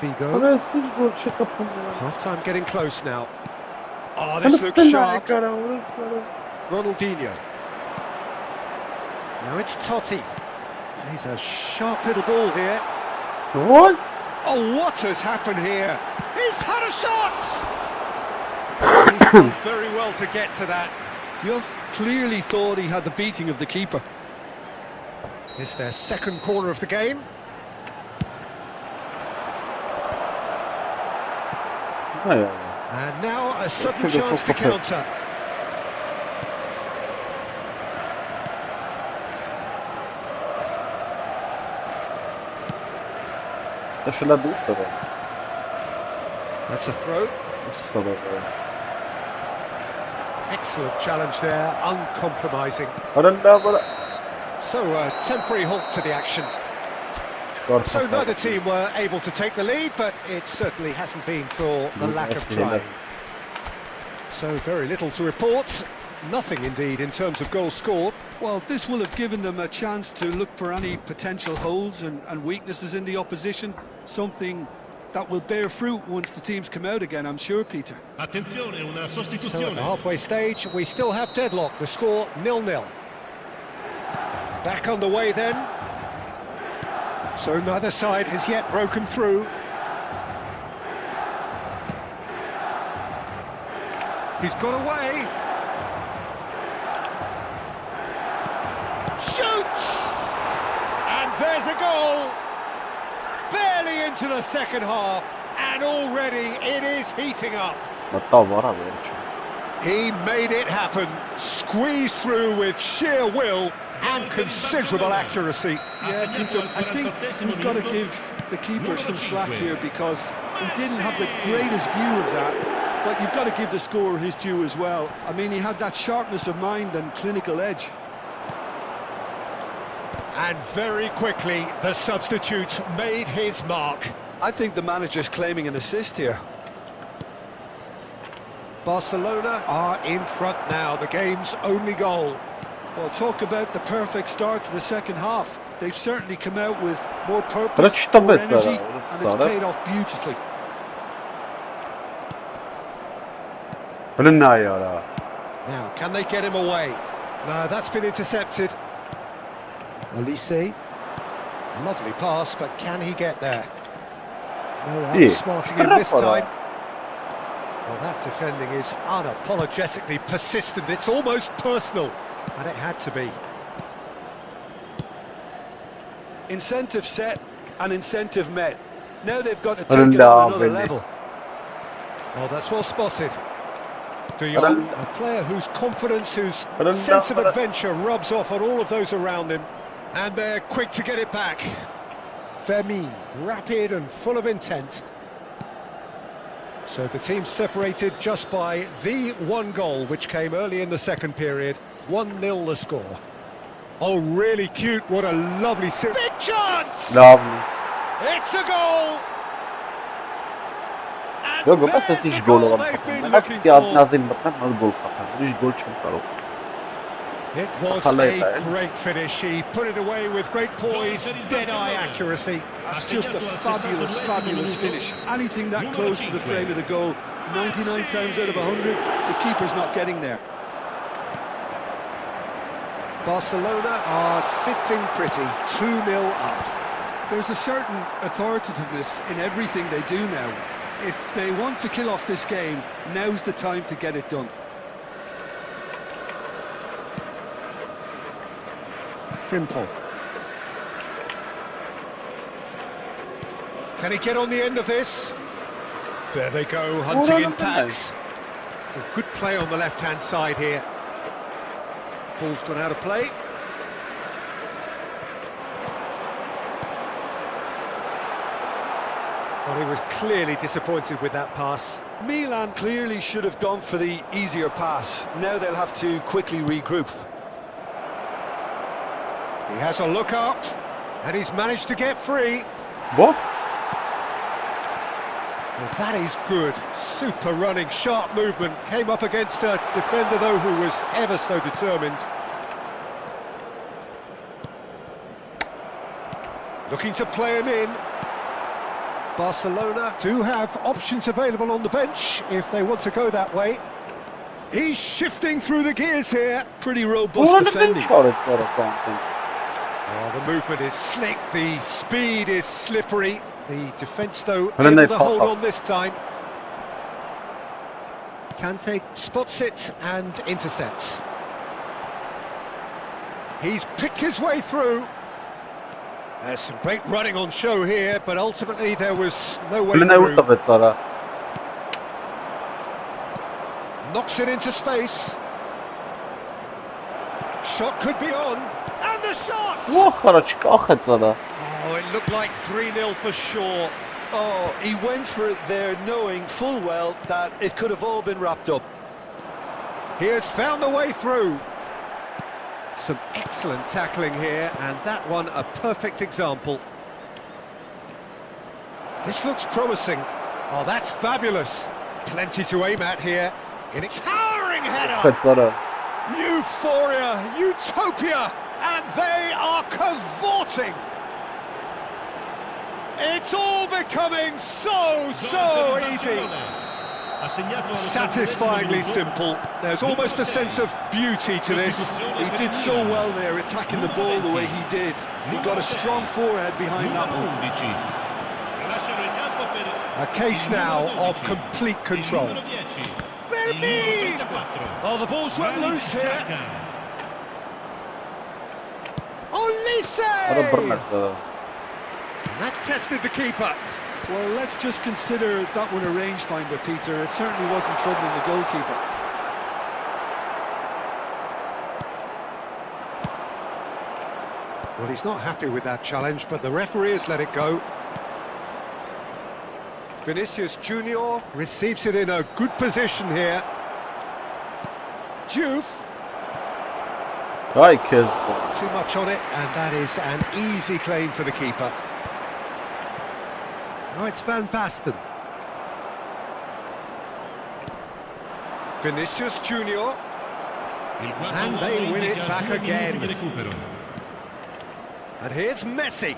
Figo. Half-time getting close now. Oh, this looks sharp. Ronaldinho. Now it's Totti. He's a sharp little ball here. What? Oh, what has happened here? He's had a shot! He's done very well to get to that. Just clearly thought he had the beating of the keeper. It's their second corner of the game. And now a sudden chance to counter. That's a throw. Excellent challenge there, uncompromising. So a temporary halt to the action. So neither team were able to take the lead, but it certainly hasn't been for the lack of trying. So very little to report. Nothing indeed in terms of goals scored. Well, this will have given them a chance to look for any potential holes and weaknesses in the opposition. Something that will bear fruit once the teams come out again, I'm sure, Peter. So at the halfway stage, we still have deadlock. The score 0-0. Back on the way then. So neither side has yet broken through. He's got away. Shoots! And there's a goal. Barely into the second half, and already it is heating up. He made it happen, squeezed through with sheer will and considerable accuracy. Yeah, Peter, I think we've got to give the keeper some slack here because he didn't have the greatest view of that, but you've got to give the scorer his due as well. I mean, he had that sharpness of mind and clinical edge. And very quickly, the substitute made his mark. I think the manager's claiming an assist here. Barcelona are in front now, the game's only goal. Well, talk about the perfect start to the second half. They've certainly come out with more purpose, more energy, and it's paid off beautifully. Now, can they get him away? No, that's been intercepted. Olise. Lovely pass, but can he get there? No outsmarting him this time. Well, that defending is unapologetically persistent. It's almost personal, and it had to be. Incentive set and incentive met. Now they've got to take it on another level. Oh, that's well spotted. De Jong, a player whose confidence, whose sense of adventure rubs off on all of those around him. And they're quick to get it back. Vermin, rapid and full of intent. So the team separated just by the one goal, which came early in the second period. 1-0 the score. Oh, really cute. What a lovely... Big chance! Lovely. It's a goal! Yok baba ses hiç gol olamaz. Hadi Nazım bakın nasıl gol kapan. Hiç gol çıkmıyor. It was a great finish. He put it away with great poise, dead-eye accuracy. That's just a fabulous, fabulous finish. Anything that close to the frame of the goal, 99 times out of 100, the keeper's not getting there. Barcelona are sitting pretty, 2-0 up. There's a certain authoritativeness in everything they do now. If they want to kill off this game, now's the time to get it done. Frimpong. Can he get on the end of this? There they go, hunting in packs. Good play on the left-hand side here. Ball's gone out of play. Well, he was clearly disappointed with that pass. Milan clearly should have gone for the easier pass. Now they'll have to quickly regroup. He has a look up, and he's managed to get free. What? Well, that is good. Super running, sharp movement. Came up against a defender, though, who was ever so determined. Looking to play him in. Barcelona do have options available on the bench if they want to go that way. He's shifting through the gears here. Pretty robust defending. Oh, the movement is slick, the speed is slippery. The defence, though, able to hold on this time. Kante spots it and intercepts. He's picked his way through. There's some great running on show here, but ultimately there was no way through. Knocks it into space. Shot could be on. And the shot! Oh, it looked like 3-0 for sure. Oh, he went for it there knowing full well that it could have all been wrapped up. He has found the way through. Some excellent tackling here, and that one a perfect example. This looks promising. Oh, that's fabulous. Plenty to aim at here. In a towering header. Euphoria, utopia, and they are cavorting. It's all becoming so easy. Satisfyingly simple. There's almost a sense of beauty to this. He did so well there, attacking the ball the way he did. He got a strong forehead behind that one. A case now of complete control. Oh, the ball's run loose here. Olise! That tested the keeper. Well, let's just consider that one a rangefinder, Peter. It certainly wasn't troubling the goalkeeper. Well, he's not happy with that challenge, but the referee has let it go. Vinicius Junior receives it in a good position here. Diouf. Too much on it, and that is an easy claim for the keeper. Now it's Van Basten. Vinicius Junior. And they win it back again. And here's Messi.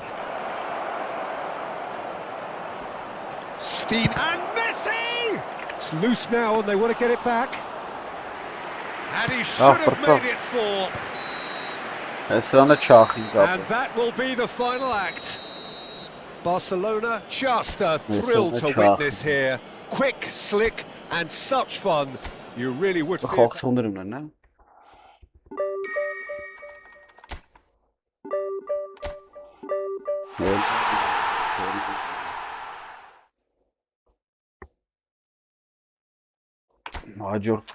Steam and Messi! It's loose now and they want to get it back. And he should have made it four. And that will be the final act. Barcelona, just a thrill to witness here. Quick, slick, and such fun. You really would feel... Հաջորդ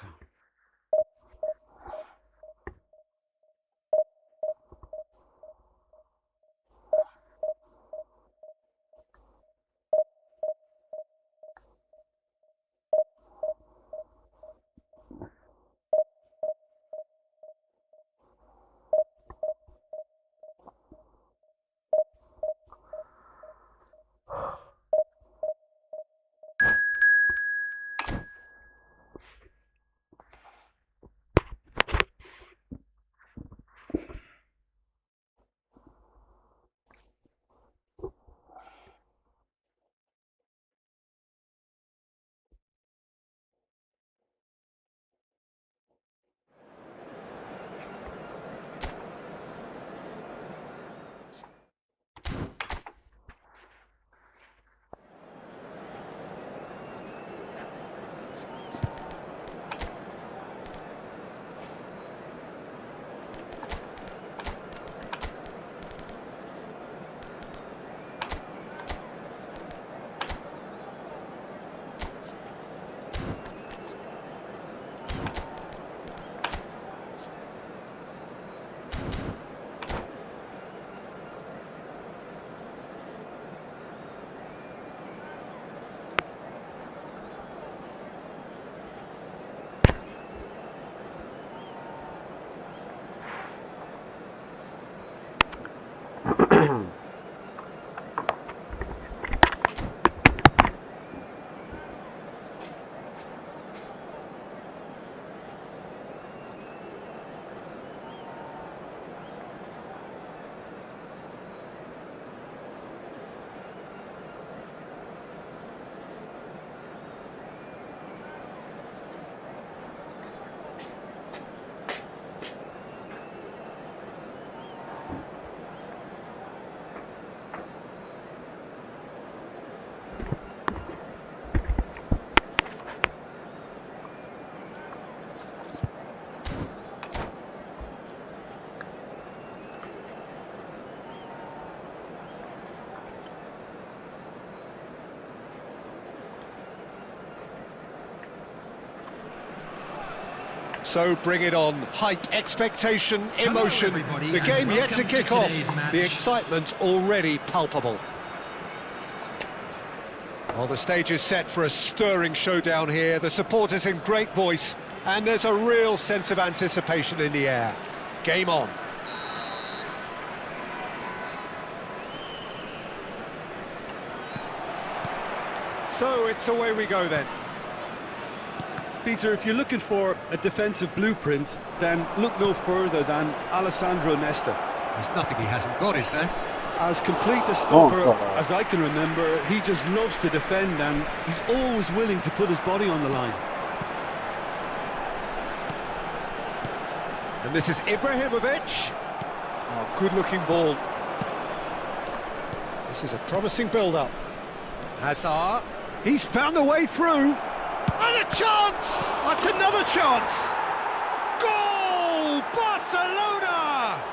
So bring it on. Hype, expectation, emotion. The game yet to kick off. The excitement already palpable. Well, the stage is set for a stirring showdown here. The supporters in great voice, and there's a real sense of anticipation in the air. Game on. So it's away we go then. Peter, if you're looking for a defensive blueprint, then look no further than Alessandro Nesta. There's nothing he hasn't got, is there? As complete a stopper as I can remember, he just loves to defend and he's always willing to put his body on the line. And this is Ibrahimovic. Oh, good-looking ball. This is a promising build-up. Hazard. He's found a way through. And a chance! That's another chance! Goal! Barcelona!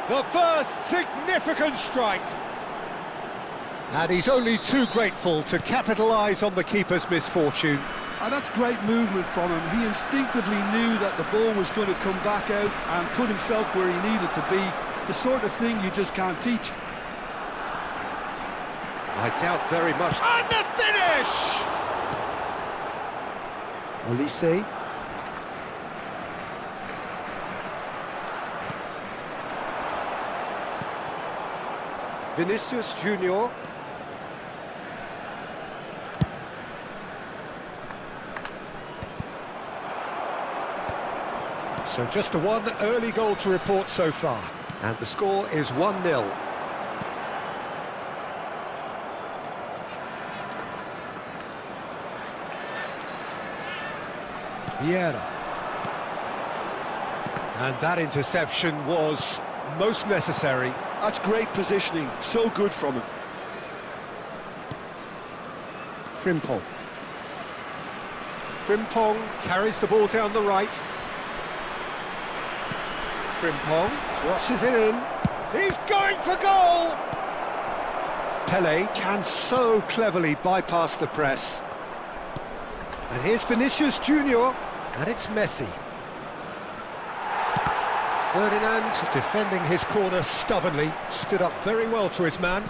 The first significant strike. And he's only too grateful to capitalise on the keeper's misfortune. And that's great movement from him. He instinctively knew that the ball was going to come back out and put himself where he needed to be. The sort of thing you just can't teach. I doubt very much. And the finish! Olise. Vinicius Junior. So just the one early goal to report so far. And the score is 1-0. Vieira. And that interception was most necessary. That's great positioning, so good from him. Frimpong. Frimpong carries the ball down the right. Frimpong crosses it in. He's going for goal! Pele can so cleverly bypass the press. And here's Vinicius Junior, and it's Messi. Ferdinand defending his corner stubbornly, stood up very well to his man.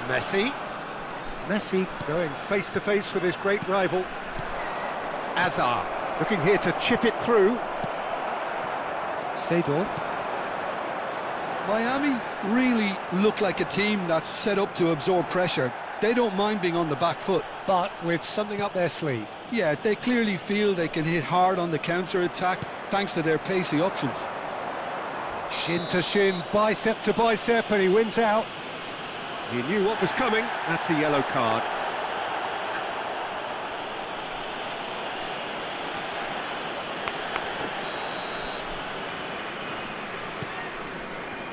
Messi. Messi going face to face with his great rival. Hazard looking here to chip it through. Seedorf. Miami really look like a team that's set up to absorb pressure. They don't mind being on the back foot. But with something up their sleeve. Yeah, they clearly feel they can hit hard on the counter-attack thanks to their pacey options. Shin to shin, bicep to bicep, and he wins out. He knew what was coming. That's a yellow card.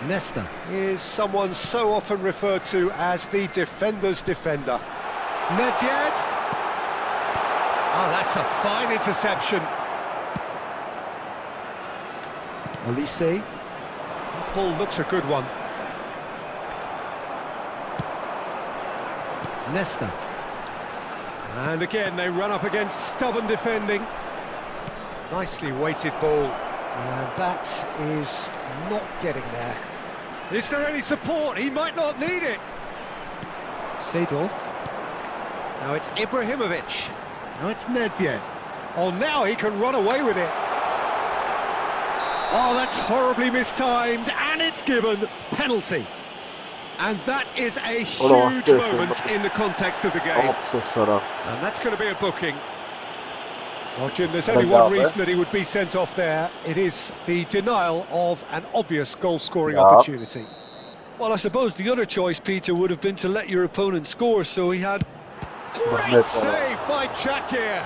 Nesta is someone so often referred to as the defender's defender. Nedved. Oh, that's a fine interception. Olise. That ball looks a good one. Nesta. And again, they run up against stubborn defending. Nicely weighted ball. And that is not getting there. Is there any support? He might not need it. Seedorf. Now it's Ibrahimovic. Now it's Nedved. Oh, now he can run away with it. Oh, that's horribly mistimed, and it's given penalty. And that is a huge moment in the context of the game. And that's going to be a booking. Well, Jim, there's only one reason that he would be sent off there. It is the denial of an obvious goal-scoring opportunity. Well, I suppose the other choice, Peter, would have been to let your opponent score, so he had... Great save by Chakir.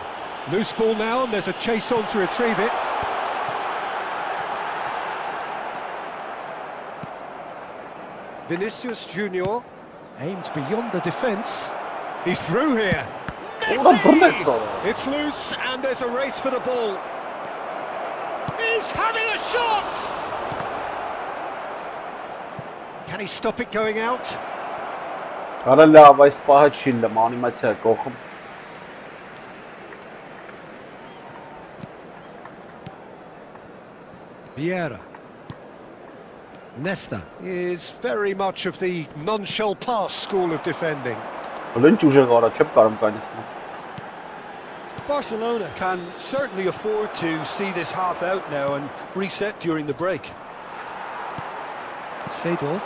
Loose ball now, and there's a chase on to retrieve it. Vinicius Junior aimed beyond the defence. He's through here. Messi! It's loose, and there's a race for the ball. He's having a shot! Can he stop it going out? Արա լավ, այս պահը չի լմ, անիմացիա կողմ։ Vieira. Nesta is very much of the non-shell pass school of defending. Լնչ ուժեղ արա, չեմ կարում կանիսնեմ։ Barcelona can certainly afford to see this half out now and reset during the break. Seedorf.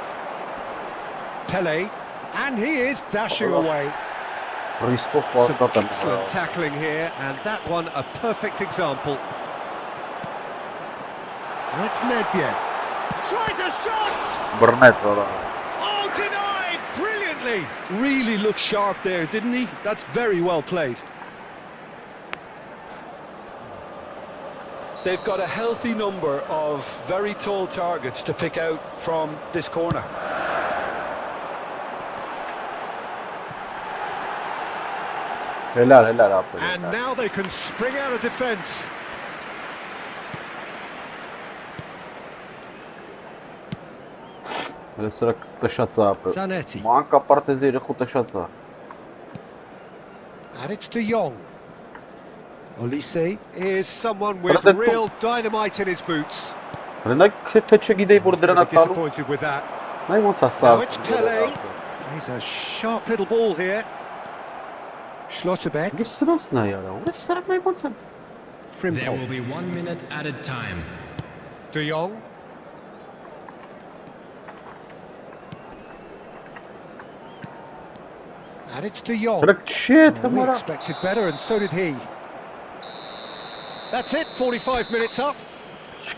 Pele. And he is dashing away. Some excellent tackling here, and that one a perfect example. That's Nedved. Tries a shot! Oh, denied! Brilliantly! Really looked sharp there, didn't he? That's very well played. They've got a healthy number of very tall targets to pick out from this corner. And now they can spring out of defence. Zanetti. And it's De Jong. Olise is someone with real dynamite in his boots. Disappointed with that. Now it's Pele. He's a sharp little ball here. Schlotterbeck. There will be 1 minute added time. De Jong. And it's De Jong. We expected better, and so did he. That's it, 45 minutes up.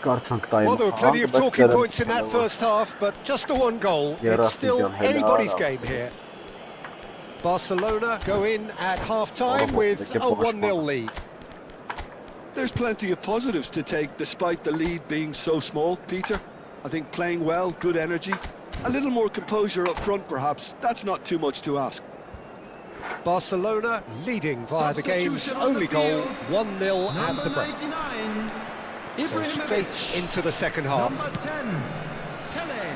Well, there were plenty of talking points in that first half, but just the one goal. It's still anybody's game here. Barcelona go in at half-time with a 1-0 lead. There's plenty of positives to take despite the lead being so small, Peter. I think playing well, good energy. A little more composure up front, perhaps. That's not too much to ask. Barcelona leading via the game's only goal, 1-0 at the break. So straight into the second half.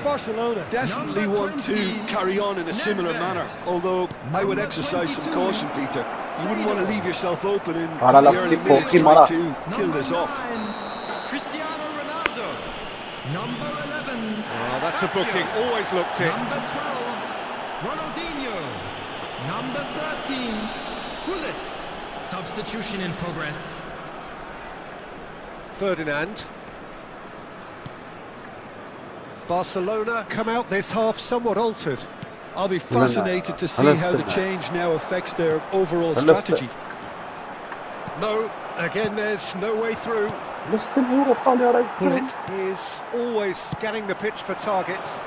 Barcelona definitely want to carry on in a similar manner, although I would exercise some caution, Peter. You wouldn't want to leave yourself open in the early minutes trying to kill this off. Cristiano Ronaldo, number 11. Oh, that's a booking, always looked it. Number 12, Ronaldinho. Number 13, Gullit. Substitution in progress. Ferdinand. Barcelona come out this half somewhat altered. I'll be fascinated to see how the change now affects their overall strategy. No, again there's no way through. Gullit is always scanning the pitch for targets.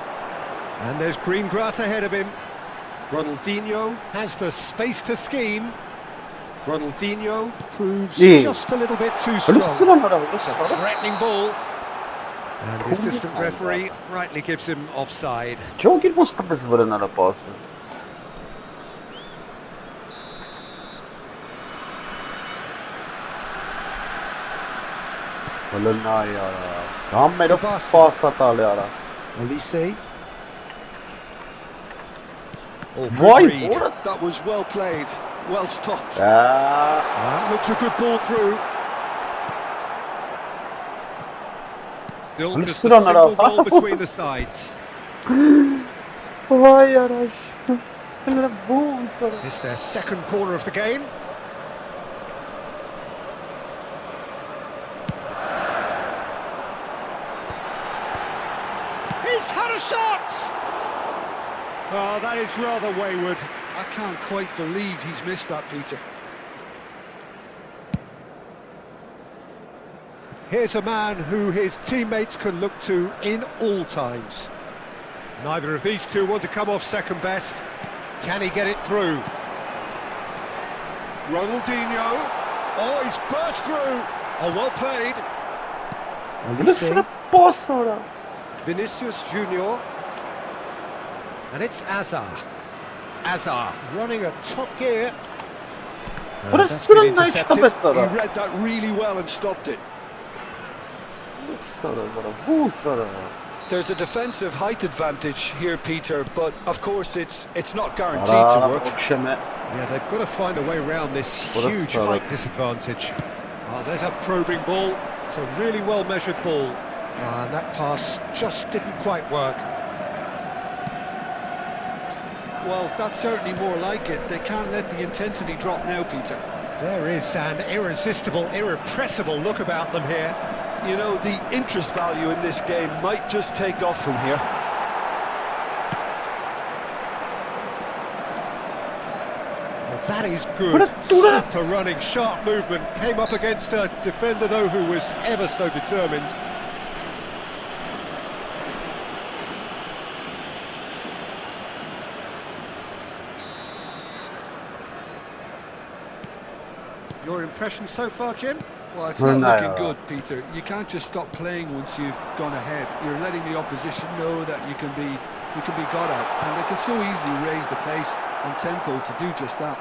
And there's green grass ahead of him. Ronaldinho has the space to scheme. Ronaldinho proves just a little bit too strong. It's a threatening ball. And the assistant referee rightly gives him offside. Olise. Oh, that was well played, well stopped. Looks a good ball through. Still just a single goal between the sides. It's their second corner of the game. He's had a shot! Oh, that is rather wayward. I can't quite believe he's missed that, Peter. Here's a man who his teammates can look to in all times. Neither of these two want to come off second best. Can he get it through? Ronaldinho. Oh, he's burst through. Oh, well played. Olise. Vinicius Junior. And it's Azar. Azar running at top gear. That's been intercepted. He read that really well and stopped it. There's a defensive height advantage here, Peter, but of course it's not guaranteed to work. Yeah, they've got to find a way around this huge height disadvantage. Oh, there's a probing ball. It's a really well-measured ball. And that pass just didn't quite work. Well, that's certainly more like it. They can't let the intensity drop now, Peter. There is an irresistible, irrepressible look about them here. You know, the interest value in this game might just take off from here. Well, that is good. Super running, sharp movement. Came up against a defender, though, who was ever so determined. Your impression so far, Jim? Well, it's not looking good, Peter. You can't just stop playing once you've gone ahead. You're letting the opposition know that you can be got at, and they can so easily raise the pace and tempo to do just that.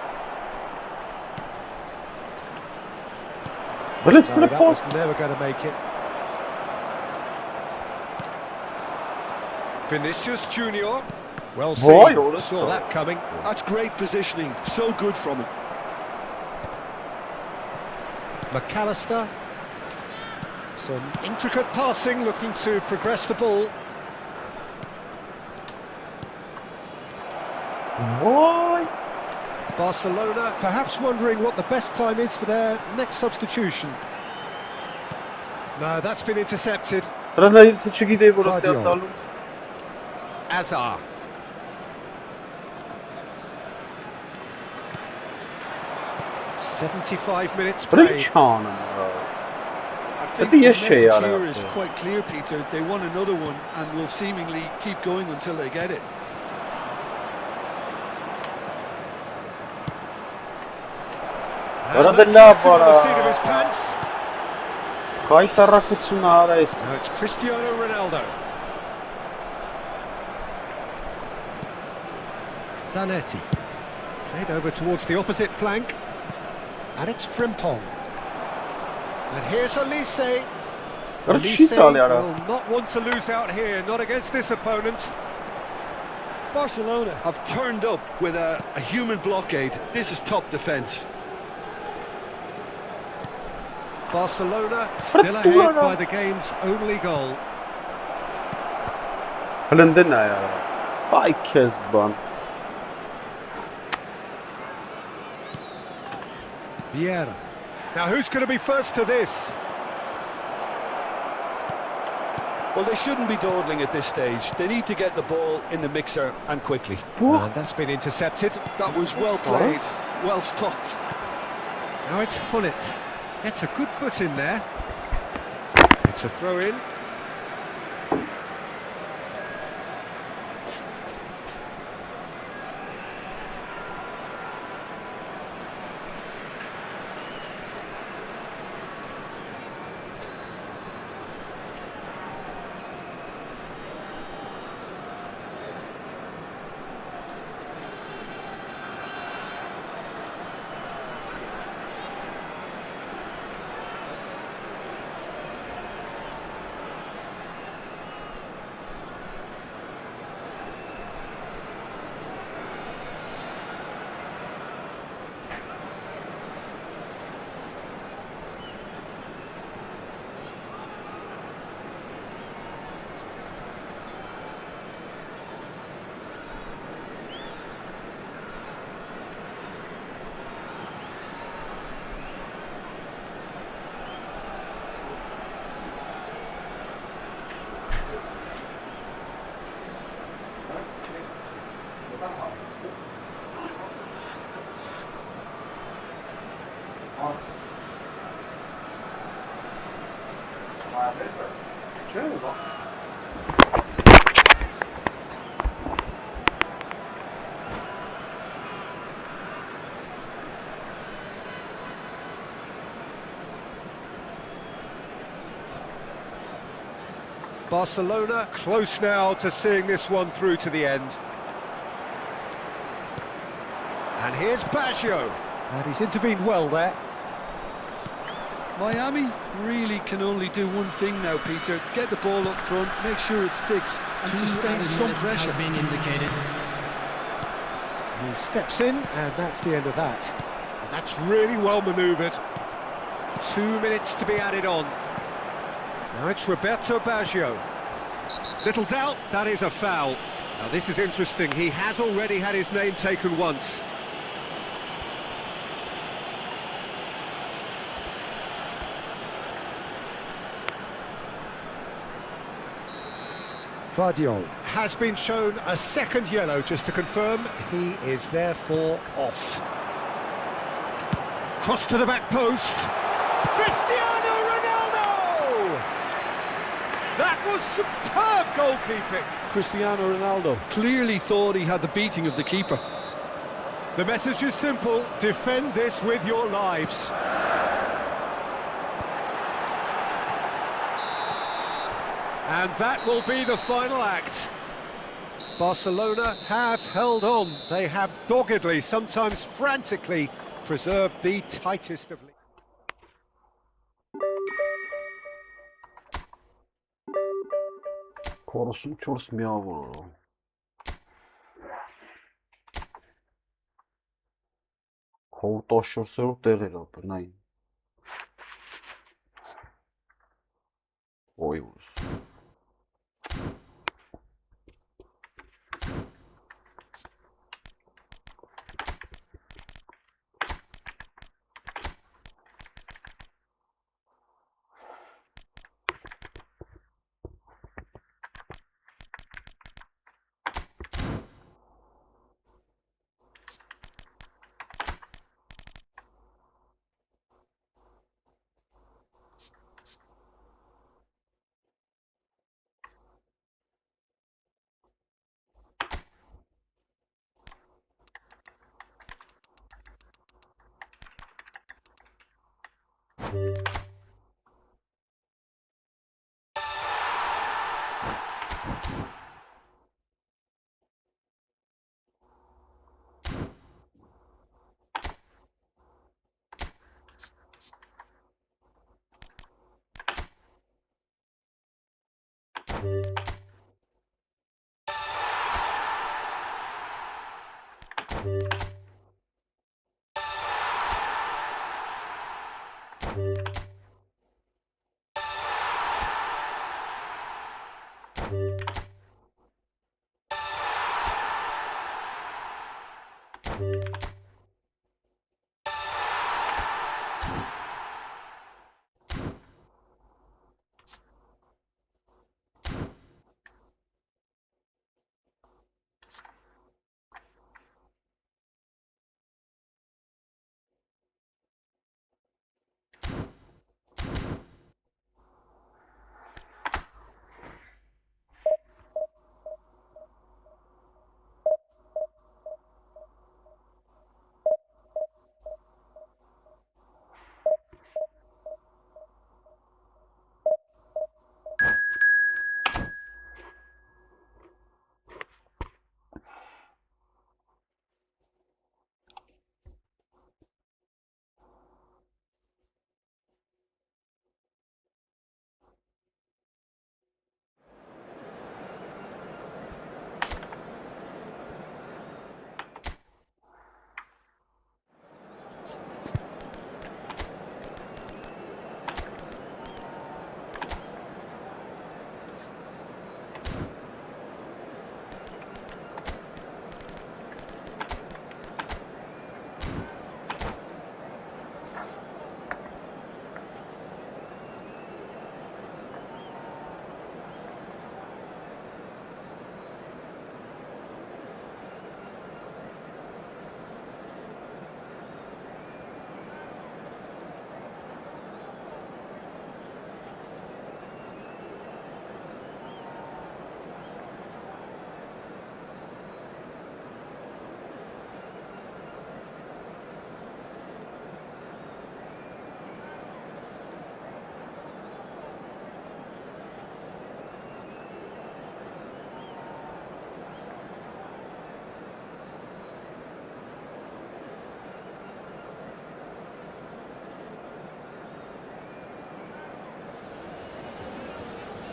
Well, no, that was never going to make it. Vinicius Junior. Well seen. Saw that coming. That's great positioning. So good from him. McAllister. Some intricate passing, looking to progress the ball. Why? Barcelona perhaps wondering what the best time is for their next substitution. No, that's been intercepted. Azar. "75 minutes played." I think the message here is quite clear, Peter. They want another one and will seemingly keep going until they get it. And that's left him on the seat of his pants. Now it's Cristiano Ronaldo. Zanetti. Played over towards the opposite flank. And it's Frimpong. And here's Elise. Elise will not want to lose out here, not against this opponent. Barcelona have turned up with a human blockade. This is top defence. Barcelona still ahead by the game's only goal. Vieira. Now who's going to be first to this? Well, they shouldn't be dawdling at this stage. They need to get the ball in the mixer and quickly. And that's been intercepted. That was well played, well stopped. Now it's Hullet. Gets a good foot in there. It's a throw-in. Barcelona close now to seeing this one through to the end. And here's Baggio. And he's intervened well there. Miami really can only do one thing now, Peter. Get the ball up front, make sure it sticks, and sustain some pressure. Has been indicated. He steps in, and that's the end of that. And that's really well manoeuvred. 2 minutes to be added on. Now it's Roberto Baggio. Little doubt, that is a foul. Now this is interesting, he has already had his name taken once. Vardiol has been shown a second yellow, just to confirm he is therefore off. Cross to the back post. Cristiano Ronaldo! That was superb goalkeeping. Cristiano Ronaldo Clearly thought he had the beating of the keeper. The message is simple, defend this with your lives. And that will be the final act. Barcelona have held on. They have doggedly, sometimes frantically, preserved the tightest of... Korsun çors միավոր։ Քորտոշ 4-րդ տեղեր ապնային։ Ոյ ուս։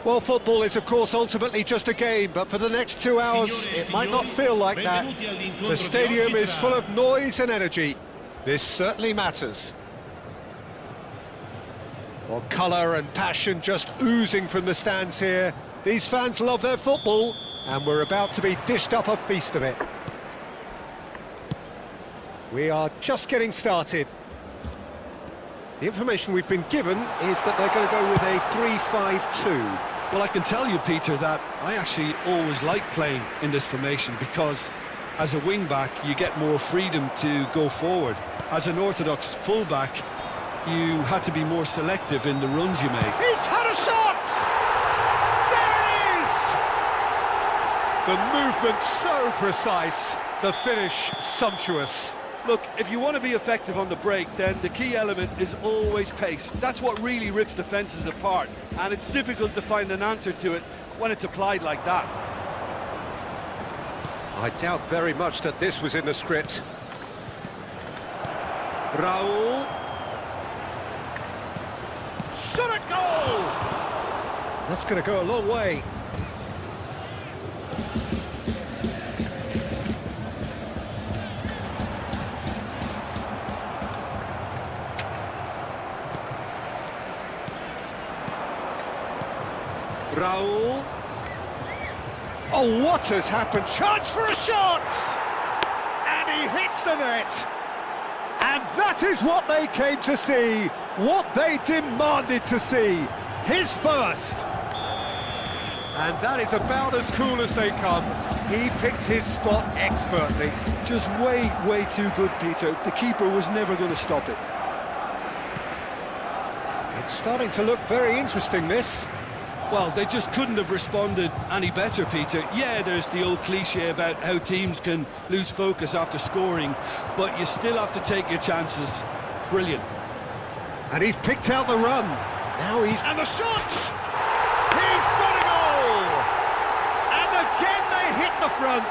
Well, football is, of course, ultimately just a game, but for the next 2 hours, it might not feel like that. The stadium is full of noise and energy. This certainly matters. Well, colour and passion just oozing from the stands here. These fans love their football, and we're about to be dished up a feast of it. We are just getting started. The information we've been given is that they're going to go with a 3-5-2. Well, I can tell you, Peter, that I actually always like playing in this formation because as a wing-back, you get more freedom to go forward. As an orthodox full-back, you had to be more selective in the runs you make. He's had a shot! There it is! The movement so precise, the finish sumptuous. Look, if you want to be effective on the break, then the key element is always pace. That's what really rips defences apart, and it's difficult to find an answer to it when it's applied like that. I doubt very much that this was in the script. Raul. Shot a goal! That's going to go a long way. Raul. Oh, what has happened? Chance for a shot! And he hits the net! And that is what they came to see, what they demanded to see. His first! And that is about as cool as they come. He picked his spot expertly. Just way, way too good, Peter. The keeper was never going to stop it. It's starting to look very interesting, this. Well, they just couldn't have responded any better, Peter. Yeah, there's the old cliche about how teams can lose focus after scoring, but you still have to take your chances. Brilliant. And he's picked out the run. Now he's... And the shot! He's got a goal! And again they hit the front.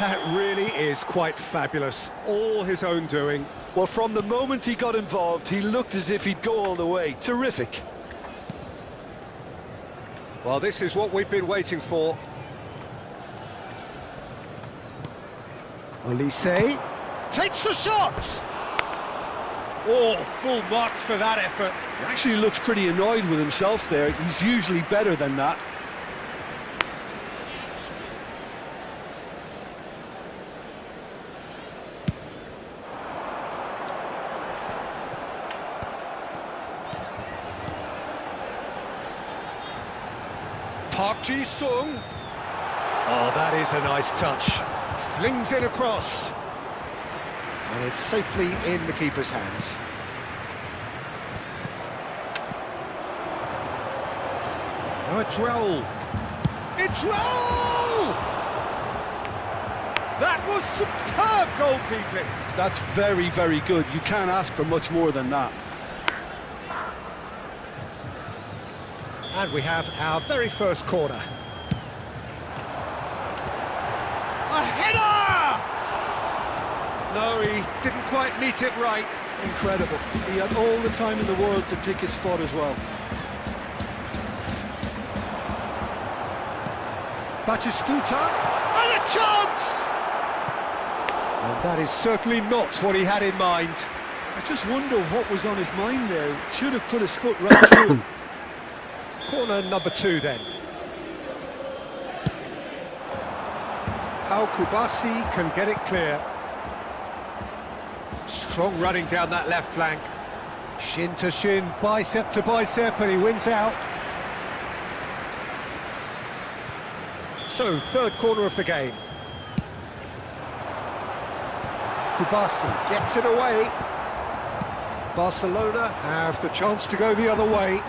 That really is quite fabulous. All his own doing. Well, from the moment he got involved, he looked as if he'd go all the way. Terrific. Well, this is what we've been waiting for. Olise takes the shot! Oh, full marks for that effort. He actually looks pretty annoyed with himself there. He's usually better than that. Park Ji-sung. Oh, that is a nice touch. Flings it across. And it's safely in the keeper's hands. Now it's Raul. It's Raul! That was superb goalkeeping. That's very, very good. You can't ask for much more than that. And we have our very first corner. A header! No, he didn't quite meet it right. Incredible. He had all the time in the world to pick his spot as well. Batistuta, and a chance! And that is certainly not what he had in mind. I just wonder what was on his mind there. Should have put his foot right through. Corner number 2 then. Pau Kubasi can get it clear. Strong running down that left flank. Shin to shin, bicep to bicep, and he wins out. So, third corner of the game. Kubasi gets it away. Barcelona have the chance to go the other way.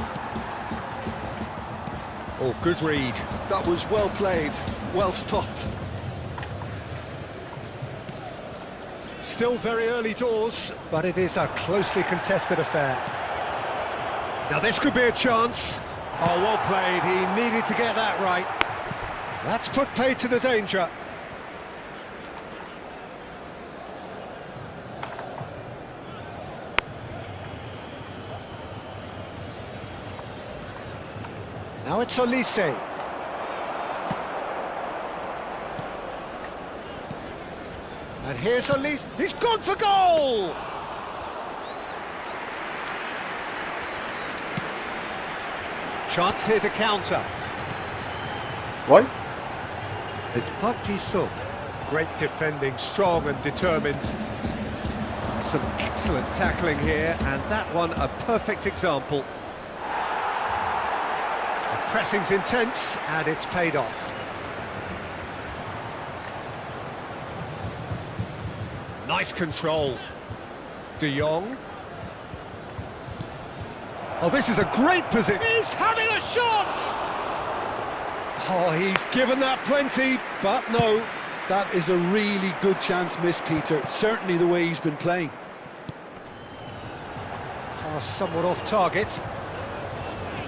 Oh, good read. That was well played, well stopped. Still very early doors, but it is a closely contested affair. Now this could be a chance. Oh, well played. He needed to get that right. That's put paid to the danger. Now it's Olise. And here's Olise. He's gone for goal! Chance here to counter. What? It's Park Ji-sung. Great defending, strong and determined. Some excellent tackling here, and that one a perfect example. The pressing's intense, and it's paid off. Nice control. De Jong. Oh, this is a great position. He's having a shot! Oh, he's given that plenty, but no. That is a really good chance missed, Peter. Certainly the way he's been playing. Pass somewhat off target.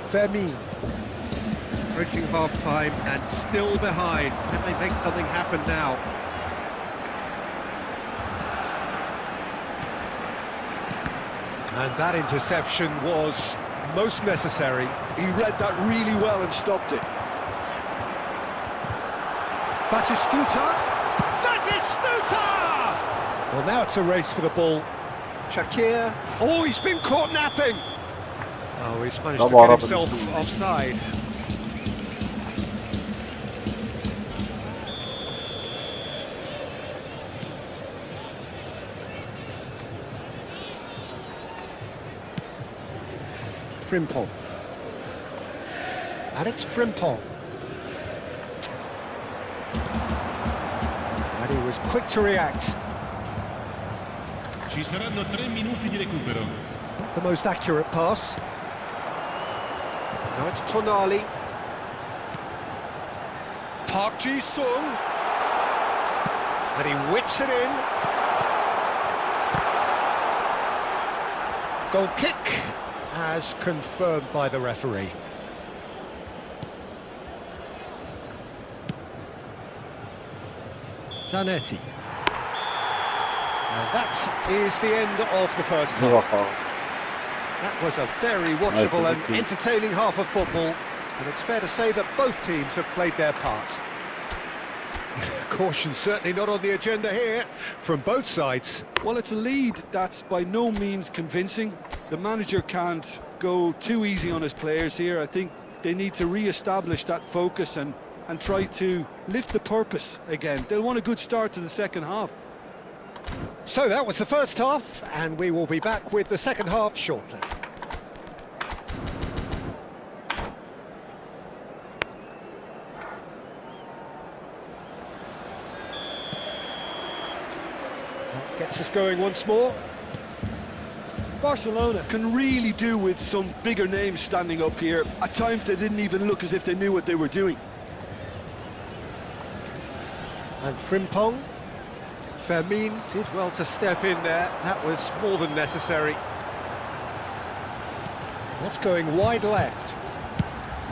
Vermeer. Approaching half-time and still behind. Can they make something happen now? And that interception was most necessary. He read that really well and stopped it. Batistuta! Batistuta! Well, now it's a race for the ball. Shakir. Oh, he's been caught napping. Oh, he's managed to get himself offside. Frimpong. And it's Frimpong. And he was quick to react. Ci saranno 3 minuti di recupero. Not the most accurate pass. Now it's Tonali. Park Ji-sung. And he whips it in. Goal kick, as confirmed by the referee. Zanetti. And that is the end of the first half. That was a very watchable and entertaining half of football, and it's fair to say that both teams have played their part. Caution certainly not on the agenda here, from both sides. Well, it's a lead that's by no means convincing. The manager can't go too easy on his players here. I think they need to re-establish that focus and try to lift the purpose again. They'll want a good start to the second half. So that was the first half, and we will be back with the second half shortly. That gets us going once more. Barcelona can really do with some bigger names standing up here. At times they didn't even look as if they knew what they were doing. And Frimpong. Fermin did well to step in there. That was more than necessary. That's going wide left.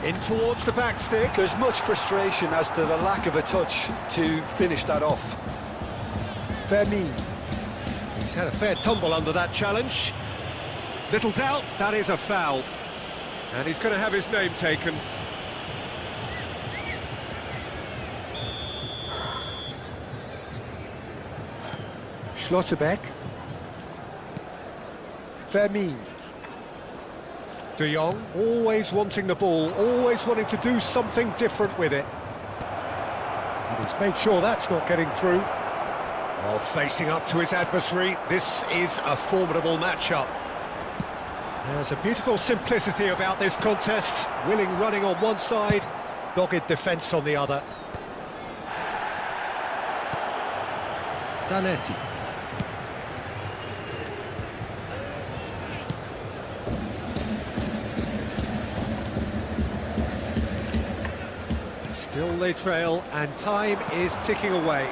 In towards the back stick. There's much frustration as to the lack of a touch to finish that off. Fermin. He's had a fair tumble under that challenge. Little doubt, that is a foul. And he's going to have his name taken. Schlotterbeck. Vermeer. De Jong, always wanting the ball, always wanting to do something different with it. And he's made sure that's not getting through. Oh, facing up to his adversary, this is a formidable matchup. There's a beautiful simplicity about this contest. Willing running on one side, dogged defence on the other. Zanetti. Still they trail, and time is ticking away.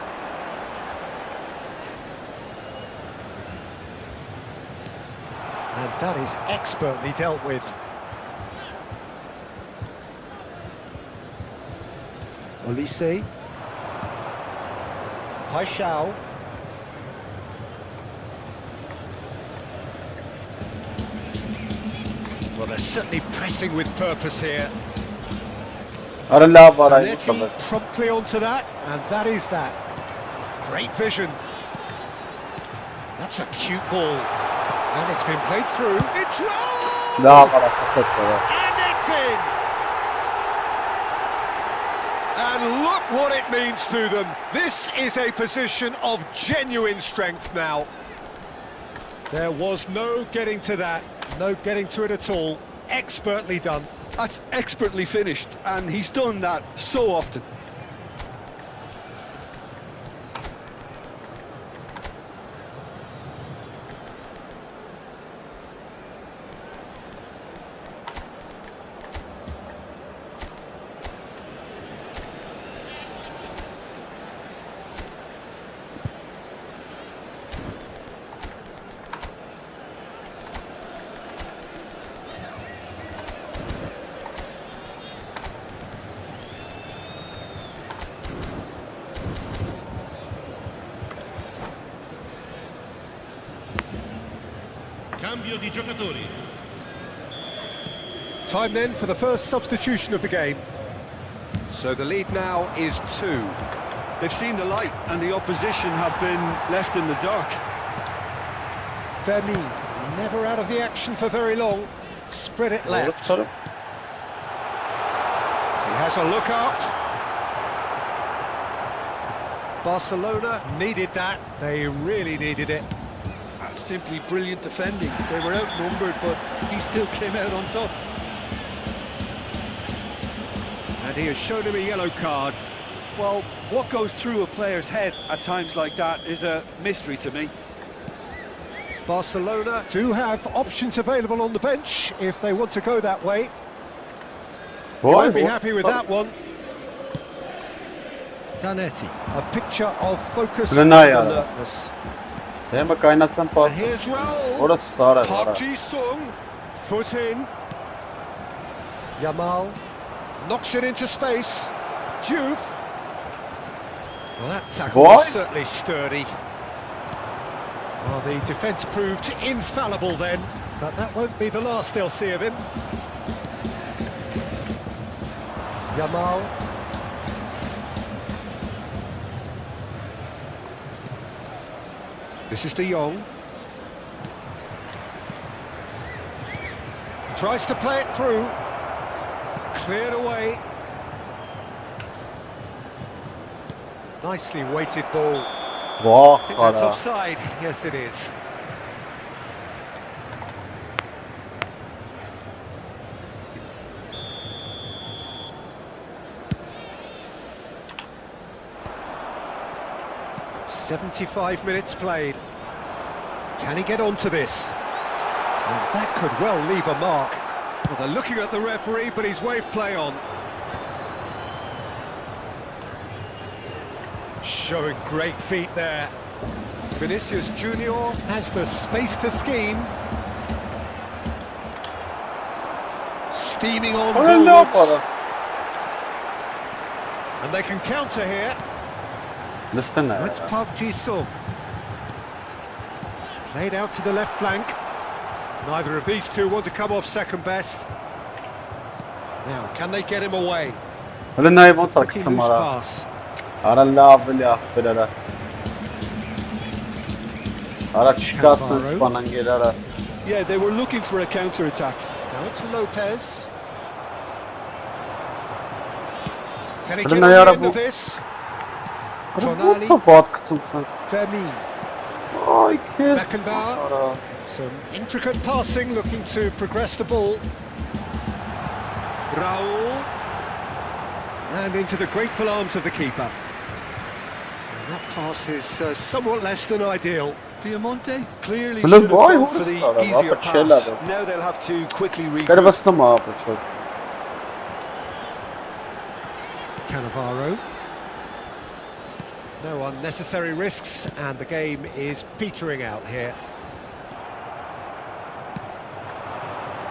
And that is expertly dealt with. Olise. Paixão. Well, they're certainly pressing with purpose here. Zanetti promptly onto that, and that is that. Great vision. That's a cute ball. And it's been played through. It's rolled! And it's in! And look what it means to them. This is a position of genuine strength now. There was no getting to that, no getting to it at all. Expertly done. That's expertly finished, and he's done that so often. Cambio di giocatori. Time then for the first substitution of the game. So the lead now is 2. They've seen the light, and the opposition have been left in the dark. Vermi, never out of the action for very long. Spread it left. He has a look up. Barcelona needed that. They really needed it. Simply brilliant defending. They were outnumbered, but he still came out on top. And he has shown him a yellow card. Well, what goes through a player's head at times like that is a mystery to me. Barcelona do have options available on the bench if they want to go that way. You won't be happy with that one. Zanetti, a picture of focus and alertness. And here's Raul. Park Ji-sung, foot in. Yamal knocks it into space. Diouf. Well, that tackle was certainly sturdy. Well, the defence proved infallible then, but that won't be the last they'll see of him. Yamal. This is De Jong. Tries to play it through. Cleared away. Nicely weighted ball. I think that's offside. Yes, it is. "75 minutes played. Can he get onto this? And that could well leave a mark. Well, they're looking at the referee, but he's waved play on. Showing great feet there. Vinicius Junior has the space to scheme. Steaming on forwards. And they can counter here. It's Park Ji-sung. Played out to the left flank. Neither of these two want to come off second best. Now, can they get him away? It's a pretty loose pass. Yeah, they were looking for a counter-attack. Now it's Lopez. Can he get on the end of this? Tonali. Vermi. Beckenbauer. Some intricate passing, looking to progress the ball. Raul. And into the grateful arms of the keeper. And that pass is somewhat less than ideal. Diamante clearly should have gone for the easier pass. Now they'll have to quickly regroup. Cannavaro. No unnecessary risks, and the game is petering out here.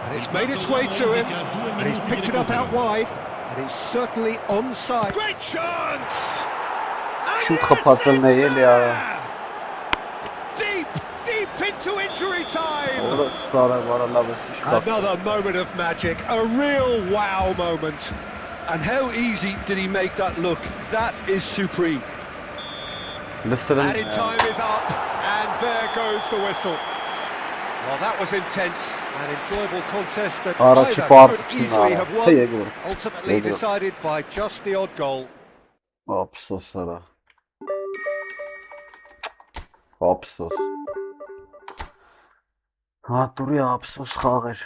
And it's made its way to him, and he's picked it up out wide, and he's certainly onside. Great chance! Deep into injury time! Another moment of magic, a real wow moment. And how easy did he make that look? That is supreme. Added time is up, and there goes the whistle. Well, that was intense, an enjoyable contest that either could easily have won, ultimately decided by just the odd goal. Absos ara. Absos. Հատուրի ափսոս խաղեր։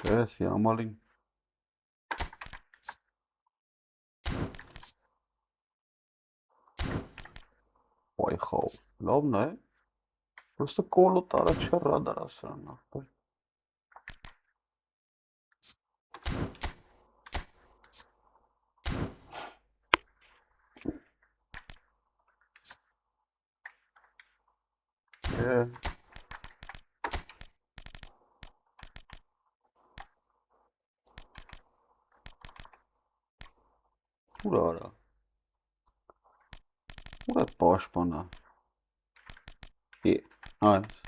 Yes, ямալին։ Ой, խավ, լավն է, просто կոլոտ առաջա ռադար ասրան նախտար։ Ուր արա։ Ուր է պաշտպանը։ Այս։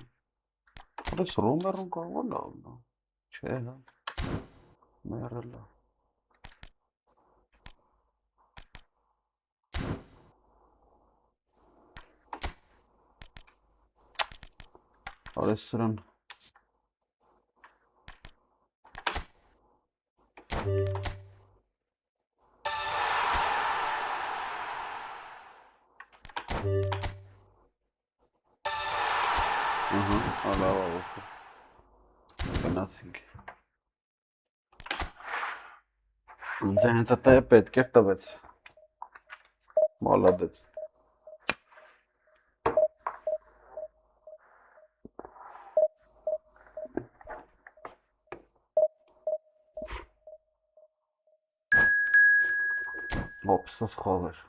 Որս ռոմերուն կարող է լավն է։ Չէ, հա։ Մերել է։ Արես սրան։ Գնացինք։ Ինձ հենց այդ է պետք էր տվեց։ Մալադեց։ Ափսոս խաղեր։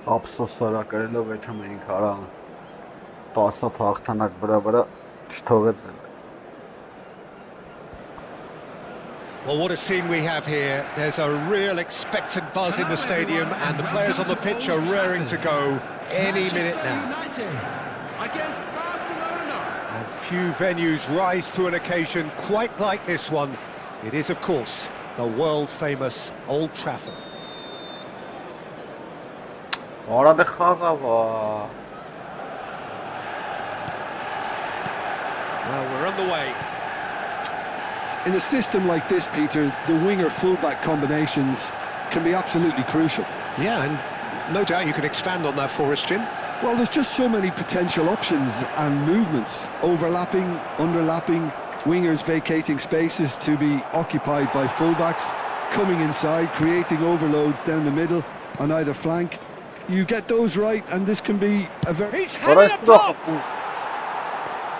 Ափսոսարա կարելով այդ ամենին կարան 10 հաղթանակ վրա չթողեց էլ։ Well, what a scene we have here. There's a real expectant buzz in the stadium, and the players on the pitch are raring to go any minute now. Against Barcelona. And few venues rise to an occasion quite like this one. It is, of course, the world-famous Old Trafford. Ora de khagava. Well, we're on the way. In a system like this, Peter, the winger-fullback combinations can be absolutely crucial. Yeah, and no doubt you can expand on that for us, Jim. Well, there's just so many potential options and movements. Overlapping, underlapping, wingers vacating spaces to be occupied by fullbacks, coming inside, creating overloads down the middle on either flank. You get those right, and this can be a very... He's hanging up top!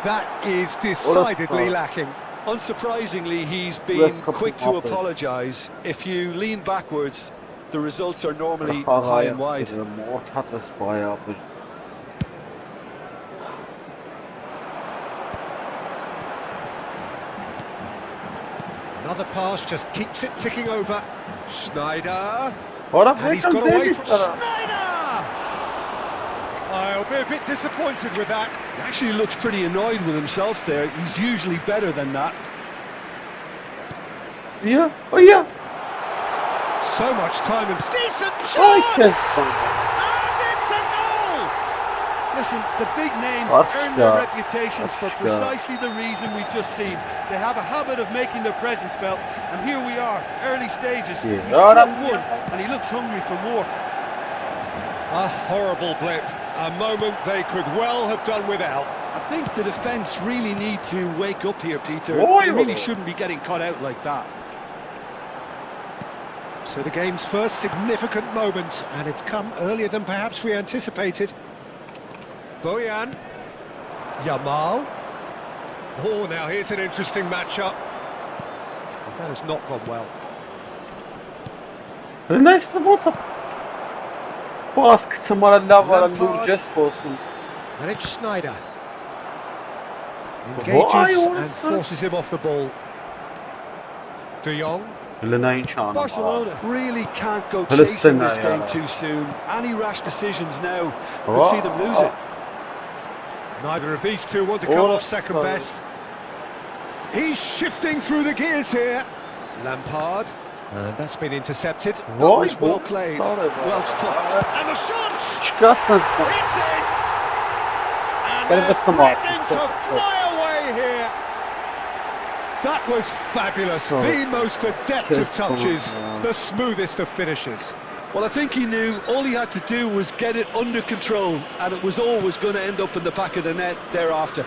That is decidedly lacking. Unsurprisingly, he's been quick to apologise. If you lean backwards, the results are normally high and wide. Another pass just keeps it ticking over. Schneider. And he's got away from Schneider! I'll be a bit disappointed with that. He actually looks pretty annoyed with himself there. He's usually better than that. Yeah, oh yeah. So much time and decent chance! And it's a goal! Listen, the big names earn their reputations for precisely the reason we've just seen. They have a habit of making their presence felt, and here we are, early stages. He's struck one, and he looks hungry for more. A horrible blip, a moment they could well have done without. I think the defence really need to wake up here, Peter. They really shouldn't be getting caught out like that. So the game's first significant moment, and it's come earlier than perhaps we anticipated. Bojan. Yamal. Oh, now here's an interesting matchup. That has not gone well. Nice to And it's Schneider. Engages and forces him off the ball. De Jong. Barcelona really can't go chasing this game too soon. Any rash decisions now could see them lose it. Neither of these two want to come off second best. He's shifting through the gears here. Lampard. And that's been intercepted. That was well played, well stopped. And the shot! It's in! And they're threatening to fly away here. That was fabulous. The most adept of touches, the smoothest of finishes. Well, I think he knew all he had to do was get it under control, and it was always going to end up in the back of the net thereafter.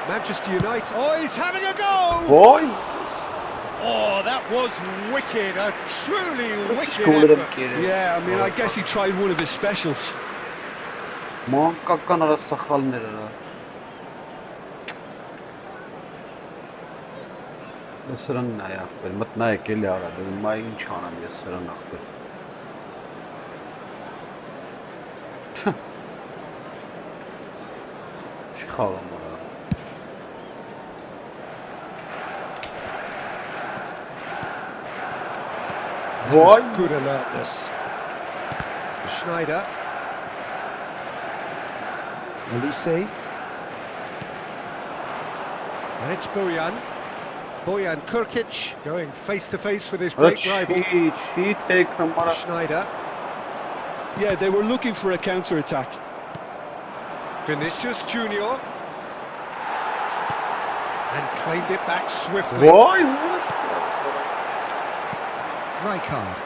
Manchester United. Oh, he's having a go! Boy! Oh, that was wicked, a truly wicked effort. Yeah, I mean, I guess he tried one of his specials. Sırın ne yaptı? Mutlu ekil ya da mayın çana diye sırın aktı. Çıkalım oraya. Vay! Good alertness. Schneider. Elise. And it's Bojan. Bojan Kurkic going face-to-face with his great rival. Schneider. Yeah, they were looking for a counter-attack. Vinicius Junior. And claimed it back swiftly. Rijkaard.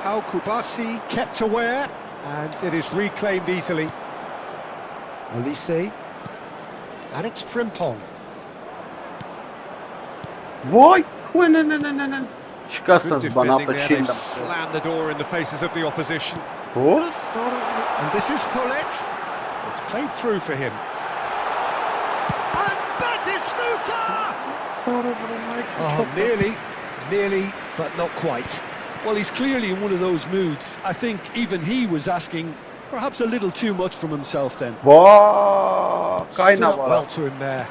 Pau Kubasi kept aware, and it is reclaimed easily. Elise. And it's Frimpong. Why? Good defending there, they've slammed the door in the faces of the opposition. And this is Hullet. It's played through for him. And Batistuta! Oh, nearly, but not quite. Well, he's clearly in one of those moods. I think even he was asking perhaps a little too much from himself then. Stood up well to him there.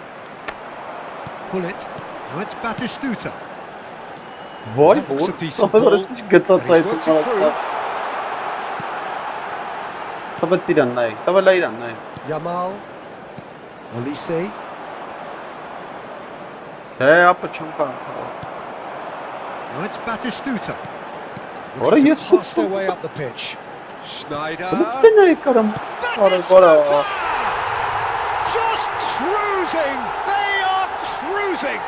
Hullet. Now it's Batistuta. Vay That looks a oğlum. decent Sana ball. böyle hiç göt And he's atsaydın worked it through. bana. Tabii tiran nay. Tabii layran nay. Yamal. Olise. He yapacağım kanka. Now it's Batistuta. Oraya Looking yes to pass their tuttum. way up the pitch. Schneider. Nasıl ne yıkarım? Batistuta! Just cruising. They are cruising.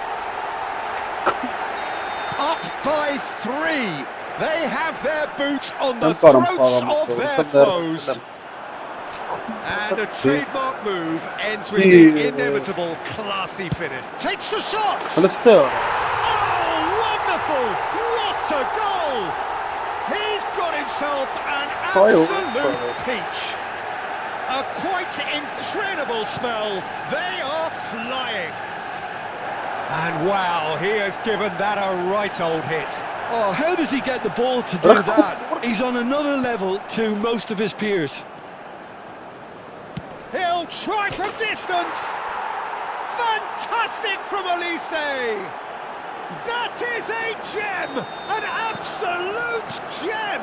Up by 3. They have their boots on the throats of their foes. And a trademark move ends with the inevitable classy finish. Takes the shot. Hıstı. Oh, wonderful! What a goal! He's got himself an absolute peach. A quite incredible spell. They are flying. And wow, he has given that a right old hit. Oh, how does he get the ball to do that? He's on another level to most of his peers. He'll try from distance. Fantastic from Olise. That is a gem, an absolute gem.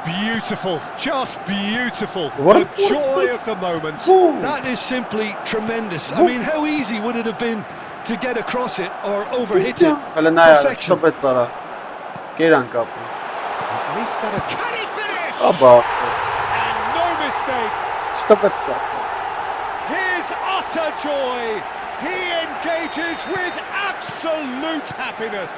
Beautiful, just beautiful. The joy of the moment. That is simply tremendous. I mean, how easy would it have been to get across it or overhit it? Perfection. Stop it Sara. Gelen kapı. At least that is. Can he finish? Aba. And no mistake. Stop it Sara. His utter joy. He engages with absolute happiness.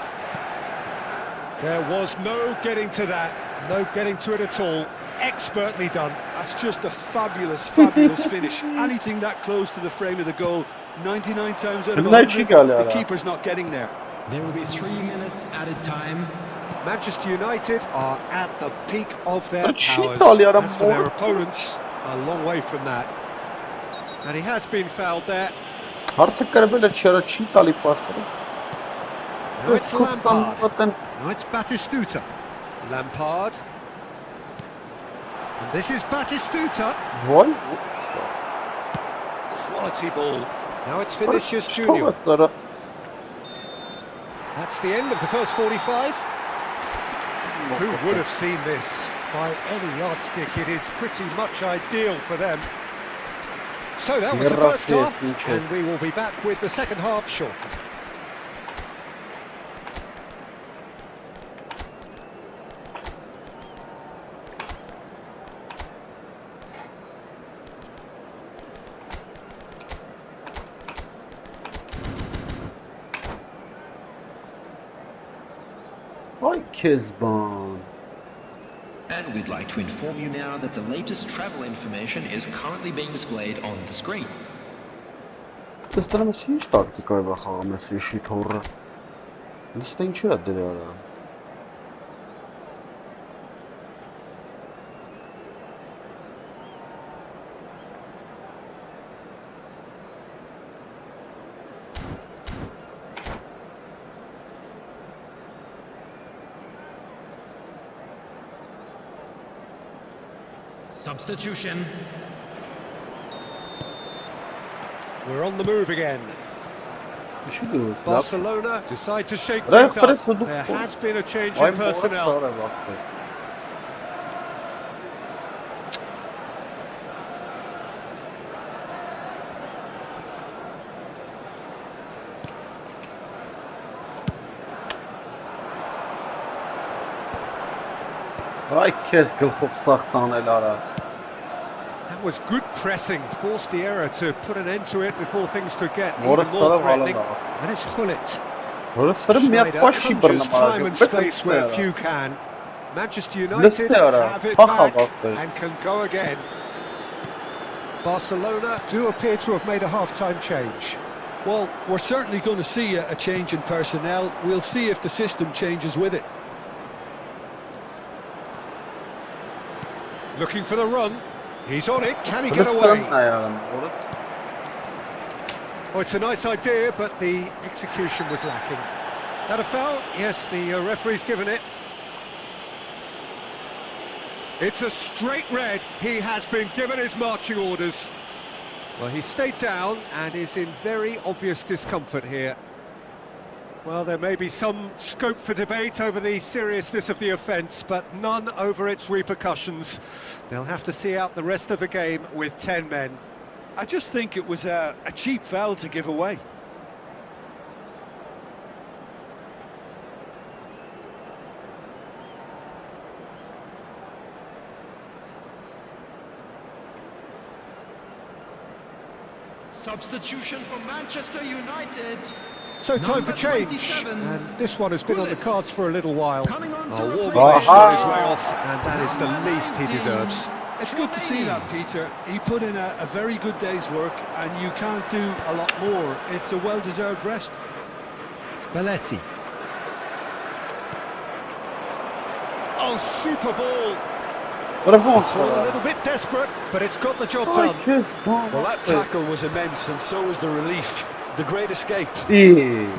There was no getting to that. No getting to it at all. Expertly done. That's just a fabulous, fabulous finish. Anything that close to the frame of the goal, 99 times out of 100, the keeper's not getting there. There will be 3 minutes added time. Manchester United are at the peak of their powers. As for their opponents, a long way from that. And he has been fouled there. Harcıkları böyle çi tali pasları. Now it's Lampard. Now it's Batistuta. Lampard. And this is Batistuta. Vay. Quality ball. Now it's Vinicius Junior. That's the end of the first 45. Who would have seen this? By any yardstick, it is pretty much ideal for them. So that was the first half, and we will be back with the second half shortly. Vay Kezban. And we'd like to inform you now that the latest travel information is currently being displayed on the screen. Դստրամս ինչ տակտիկա է խաղում ես իշի թորը։ Լիստը ինչ է դրա։ Substitution. We're on the move again. Barcelona decide to shake Right, things up. There has been a change in personnel. Vay kez gılfıq saxtan elara. That was good pressing, forced the error to put an end to it before things could get even more threatening. And it's Gullit. Schneider conjures time and space where few can. Manchester United have it back and can go again. Barcelona do appear to have made a half-time change. Well, we're certainly going to see a change in personnel. We'll see if the system changes with it. Looking for the run. He's on it. Can he get away? Oh, it's a nice idea, but the execution was lacking. That a foul? Yes, the referee's given it. It's a straight red. He has been given his marching orders. Well, he stayed down and is in very obvious discomfort here. Well, there may be some scope for debate over the seriousness of the offence, but none over its repercussions. They'll have to see out the rest of the game with 10 men. I just think it was a cheap foul to give away. Substitution for Manchester United. So time for change, 27. and this one has been on the cards for a little while. Coming on to A warm replace ovation on his way off, and that is the least he deserves. It's good to see that, Peter. He put in a very good day's work, and you can't do a lot more. It's a well-deserved rest. Belletti. Oh, super ball! It's all a little bit desperate, but it's got the job done. Well, that tackle was immense, and so was the relief. The great escape. And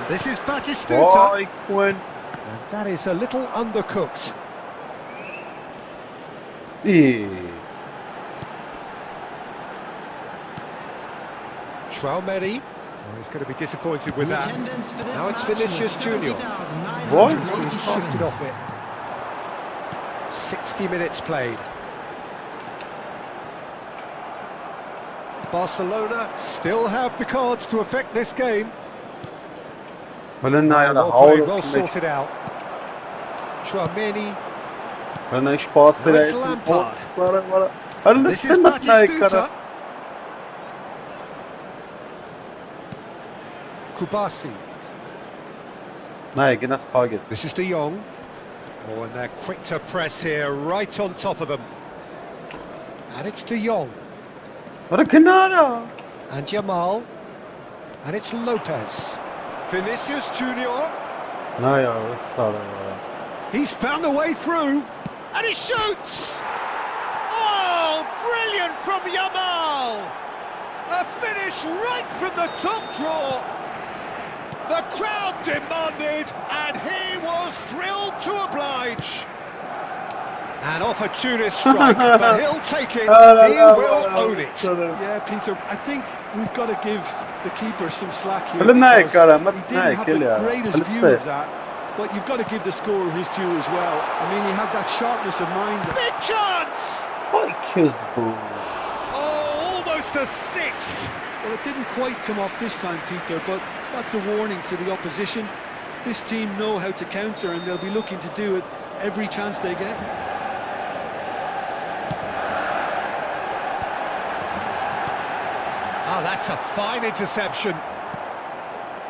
This is Batistuta, and that is a little undercooked. Traumeri, he's going to be disappointed with that. Now it's Vinicius Junior. He's been shifted off it. 60 minutes played. Barcelona still have the cards to affect this game. Well sorted out. Traumeri. Now it's Lampard. This is Batistuta. Kubasi. This is De Jong. Oh, and they're quick to press here, right on top of them. And it's De Jong. And Jamal. And it's Lopez. Vinicius Junior. He's found a way through. And he shoots! Oh, brilliant from Jamal! A finish right from the top draw. The crowd demanded, and he was thrilled to oblige. An opportunist strike, but he'll take it. He will own it. Yeah, Peter, I think we've got to give the keeper some slack here, because he didn't have the greatest view of that, but you've got to give the scorer his due as well. I mean, he had that sharpness of mind. Big chance! Oh, almost a sixth. Well, it didn't quite come off this time, Peter, but that's a warning to the opposition. This team know how to counter, and they'll be looking to do it every chance they get. Oh, that's a fine interception.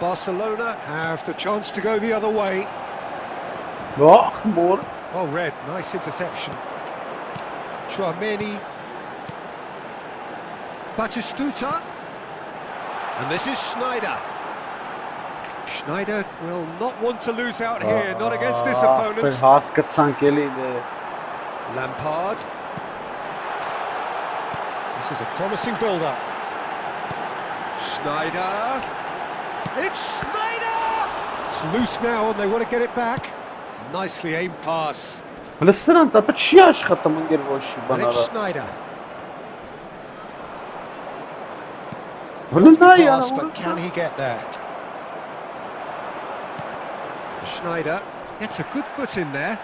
Barcelona have the chance to go the other way. Oh, Red, nice interception. Traumeri. Batistuta. And this is Schneider. Schneider will not want to lose out here, not against this opponent. Lampard. This is a promising build-up. Schneider. It's Schneider! It's loose now and they want to get it back. Nicely aimed pass. And it's Schneider. Pass, but can he get there? Schneider gets a good foot in there.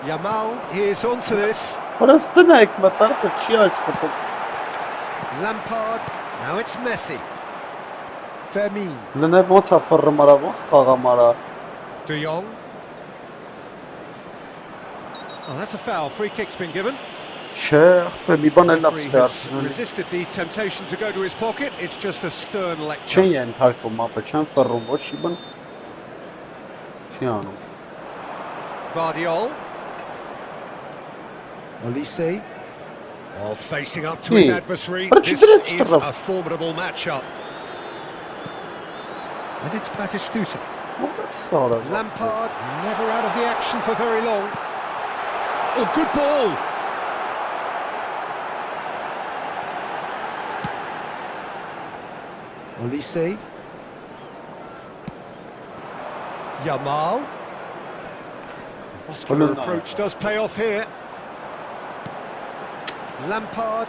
Jamal is onto this. Lampard. Now it's Messi. Fermin. De Jong. Oh, that's a foul. Free kick's been given. Referee has resisted the temptation to go to his pocket. It's just a stern lecture. Vardiol. Olise. Oh, facing up to his adversary. This is a formidable matchup. And it's Batistuta. Lampard never out of the action for very long. Oh, good ball. Olise. Yamal. Muscular approach does pay off here. Lampard.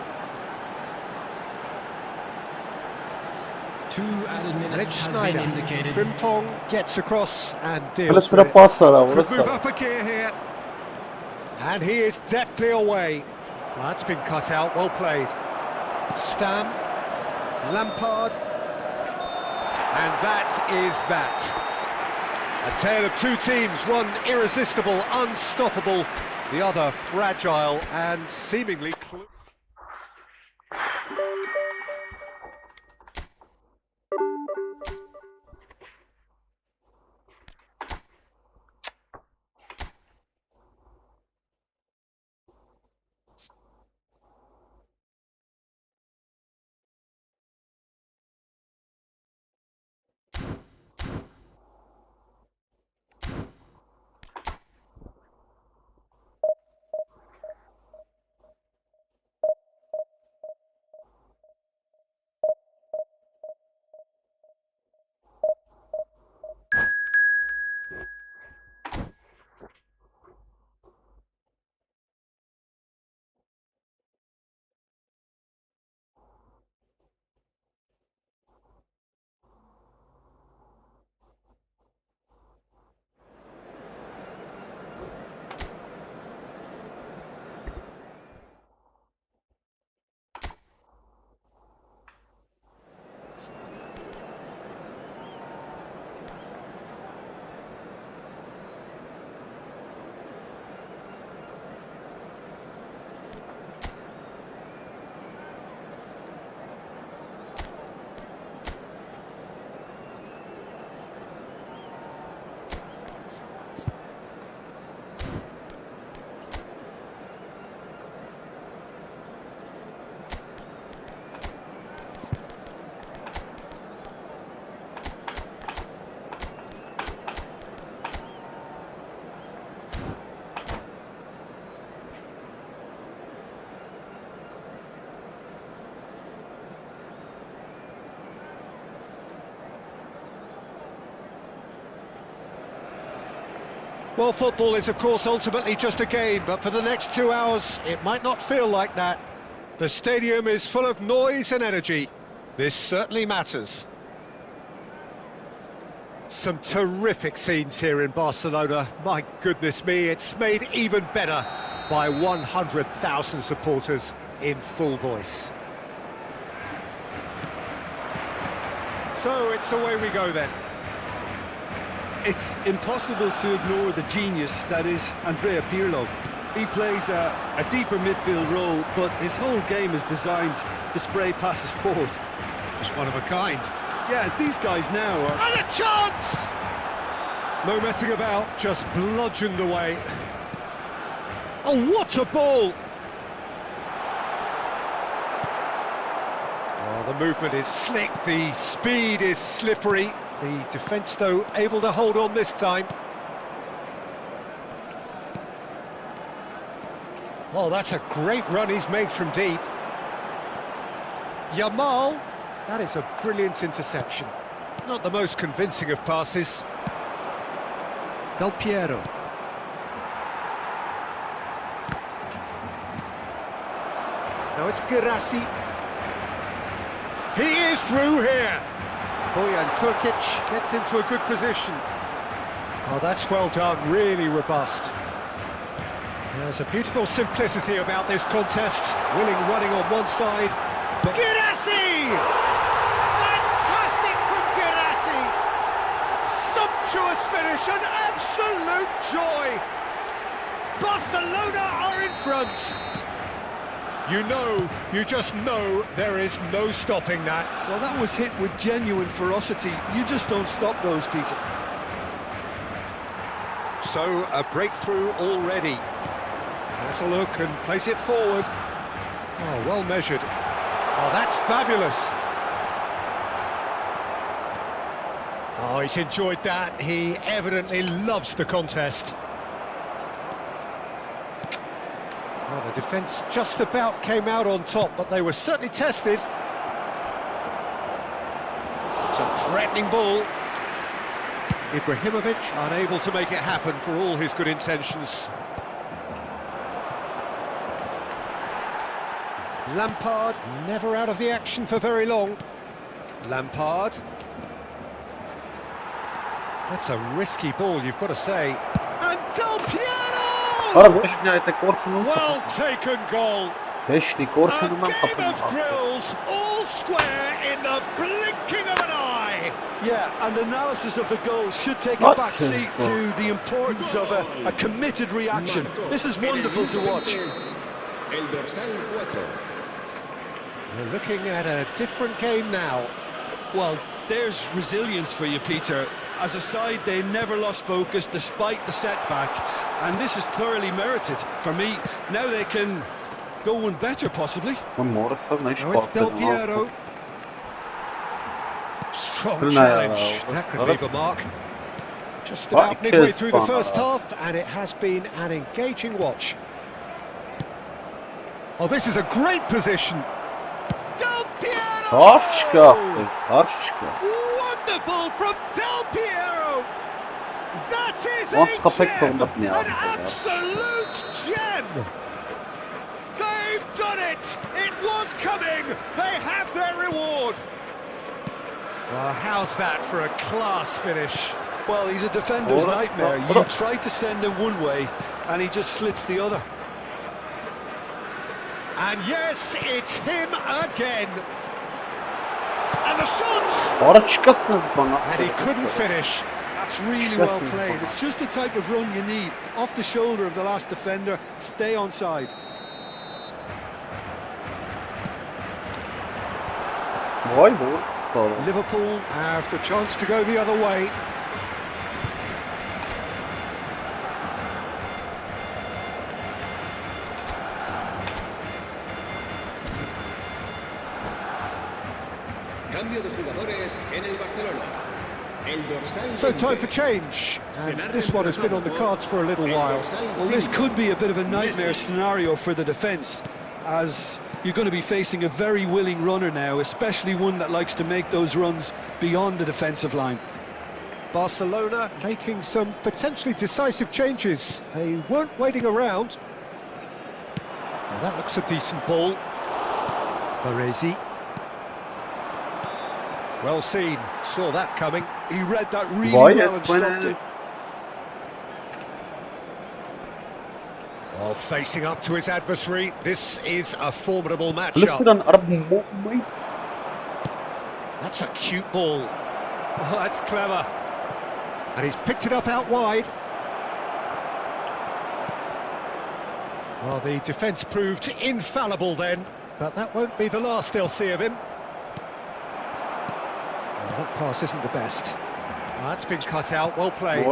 Two added And minutes it's has Schneider. been indicated. Frimpong gets across and deals Let's with put a it. pass around. Could move up a gear here. And he is deftly away. Well, that's been cut out, well played. Stam, Lampard, and that is that. A tale of two teams, one irresistible, unstoppable, the other fragile and seemingly Well, football is, of course, ultimately just a game, but for the next 2 hours, it might not feel like that. The stadium is full of noise and energy. This certainly matters. Some terrific scenes here in Barcelona. My goodness me, it's made even better by 100,000 supporters in full voice. So it's away we go then. It's impossible to ignore the genius that is Andrea Pirlo. He plays a deeper midfield role, but his whole game is designed to spray passes forward. Just one of a kind. Yeah, these guys now are... And a chance! No messing about, just bludgeoned away. Oh, what a ball! Oh, the movement is slick, the speed is slippery. The defence, though, able to hold on this time. Oh, that's a great run he's made from deep. Yamal, that is a brilliant interception. Not the most convincing of passes. Del Piero. Now it's Girassi. He is through here. Bojan Kurkic gets into a good position. Oh, that's well done, really robust. There's a beautiful simplicity about this contest. Willing running on one side. But Girassi! Fantastic from Girassi! Sumptuous finish, an absolute joy! Barcelona are in front! You just know there is no stopping that. Well, that was hit with genuine ferocity. You just don't stop those, Peter. So, a breakthrough already. Has a look and place it forward. Oh, well measured. Oh, that's fabulous. Oh, he's enjoyed that. He evidently loves the contest. Well, the defence just about came out on top, but they were certainly tested. It's a threatening ball. Ibrahimovic unable to make it happen for all his good intentions. Lampard never out of the action for very long. Lampard. That's a risky ball, you've got to say. And Del Piero! Well taken goal. A game of thrills, all square in the blinking of an eye. Yeah, and analysis of the goal should take a back seat to the importance of a committed reaction. This is wonderful to watch. We're looking at a different game now. Well, there's resilience for you, Peter. As a side, they never lost focus despite the setback, and this is thoroughly merited. For me, now they can go one better, possibly. Now it's Del Piero. Strong challenge. That could leave a mark. Just about midway through the first half, and it has been an engaging watch. Oh, this is a great position. Del Piero! Wonderful from Del Piero! That is a gem! An absolute gem! They've done it! It was coming! They have their reward! Well, how's that for a class finish? Well, he's a defender's nightmare. You try to send him one way, and he just slips the other. And yes, it's him again. And the shots! And he couldn't finish. That's really well played. It's just the type of run you need. Off the shoulder of the last defender, stay onside. Liverpool have the chance to go the other way. Cambio de jugadores en el Barcelona. So time for change, and this one has been on the cards for a little while. Well, this could be a bit of a nightmare scenario for the defence, as you're going to be facing a very willing runner now, especially one that likes to make those runs beyond the defensive line. Barcelona making some potentially decisive changes. They weren't waiting around. Now that looks a decent ball. Baresi. Well seen, saw that coming. He read that really well and stopped it. Well, facing up to his adversary, this is a formidable matchup. That's a cute ball. Oh, that's clever. And he's picked it up out wide. Well, the defence proved infallible then, but that won't be the last they'll see of him. Well, that pass isn't the best. That's been cut out, well played.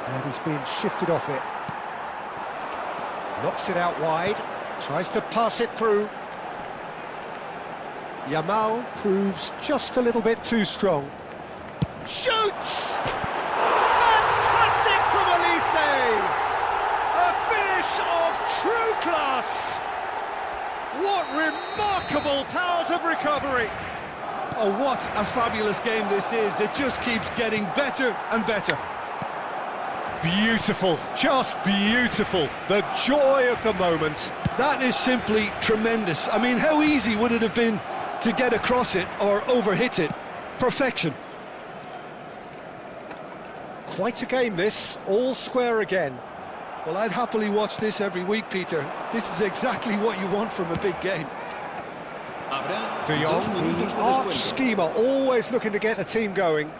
And he's been shifted off it. Knocks it out wide, tries to pass it through. Yamal proves just a little bit too strong. Shoots! Fantastic from Elise! A finish of true class! What remarkable powers of recovery! Oh, what a fabulous game this is. It just keeps getting better and better. Beautiful, just beautiful. The joy of the moment. That is simply tremendous. I mean, how easy would it have been to get across it or overhit it? Perfection. Quite a game this, all square again. Well, I'd happily watch this every week, Peter. This is exactly what you want from a big game. De Jong, the arch schemer, always looking to get the team going.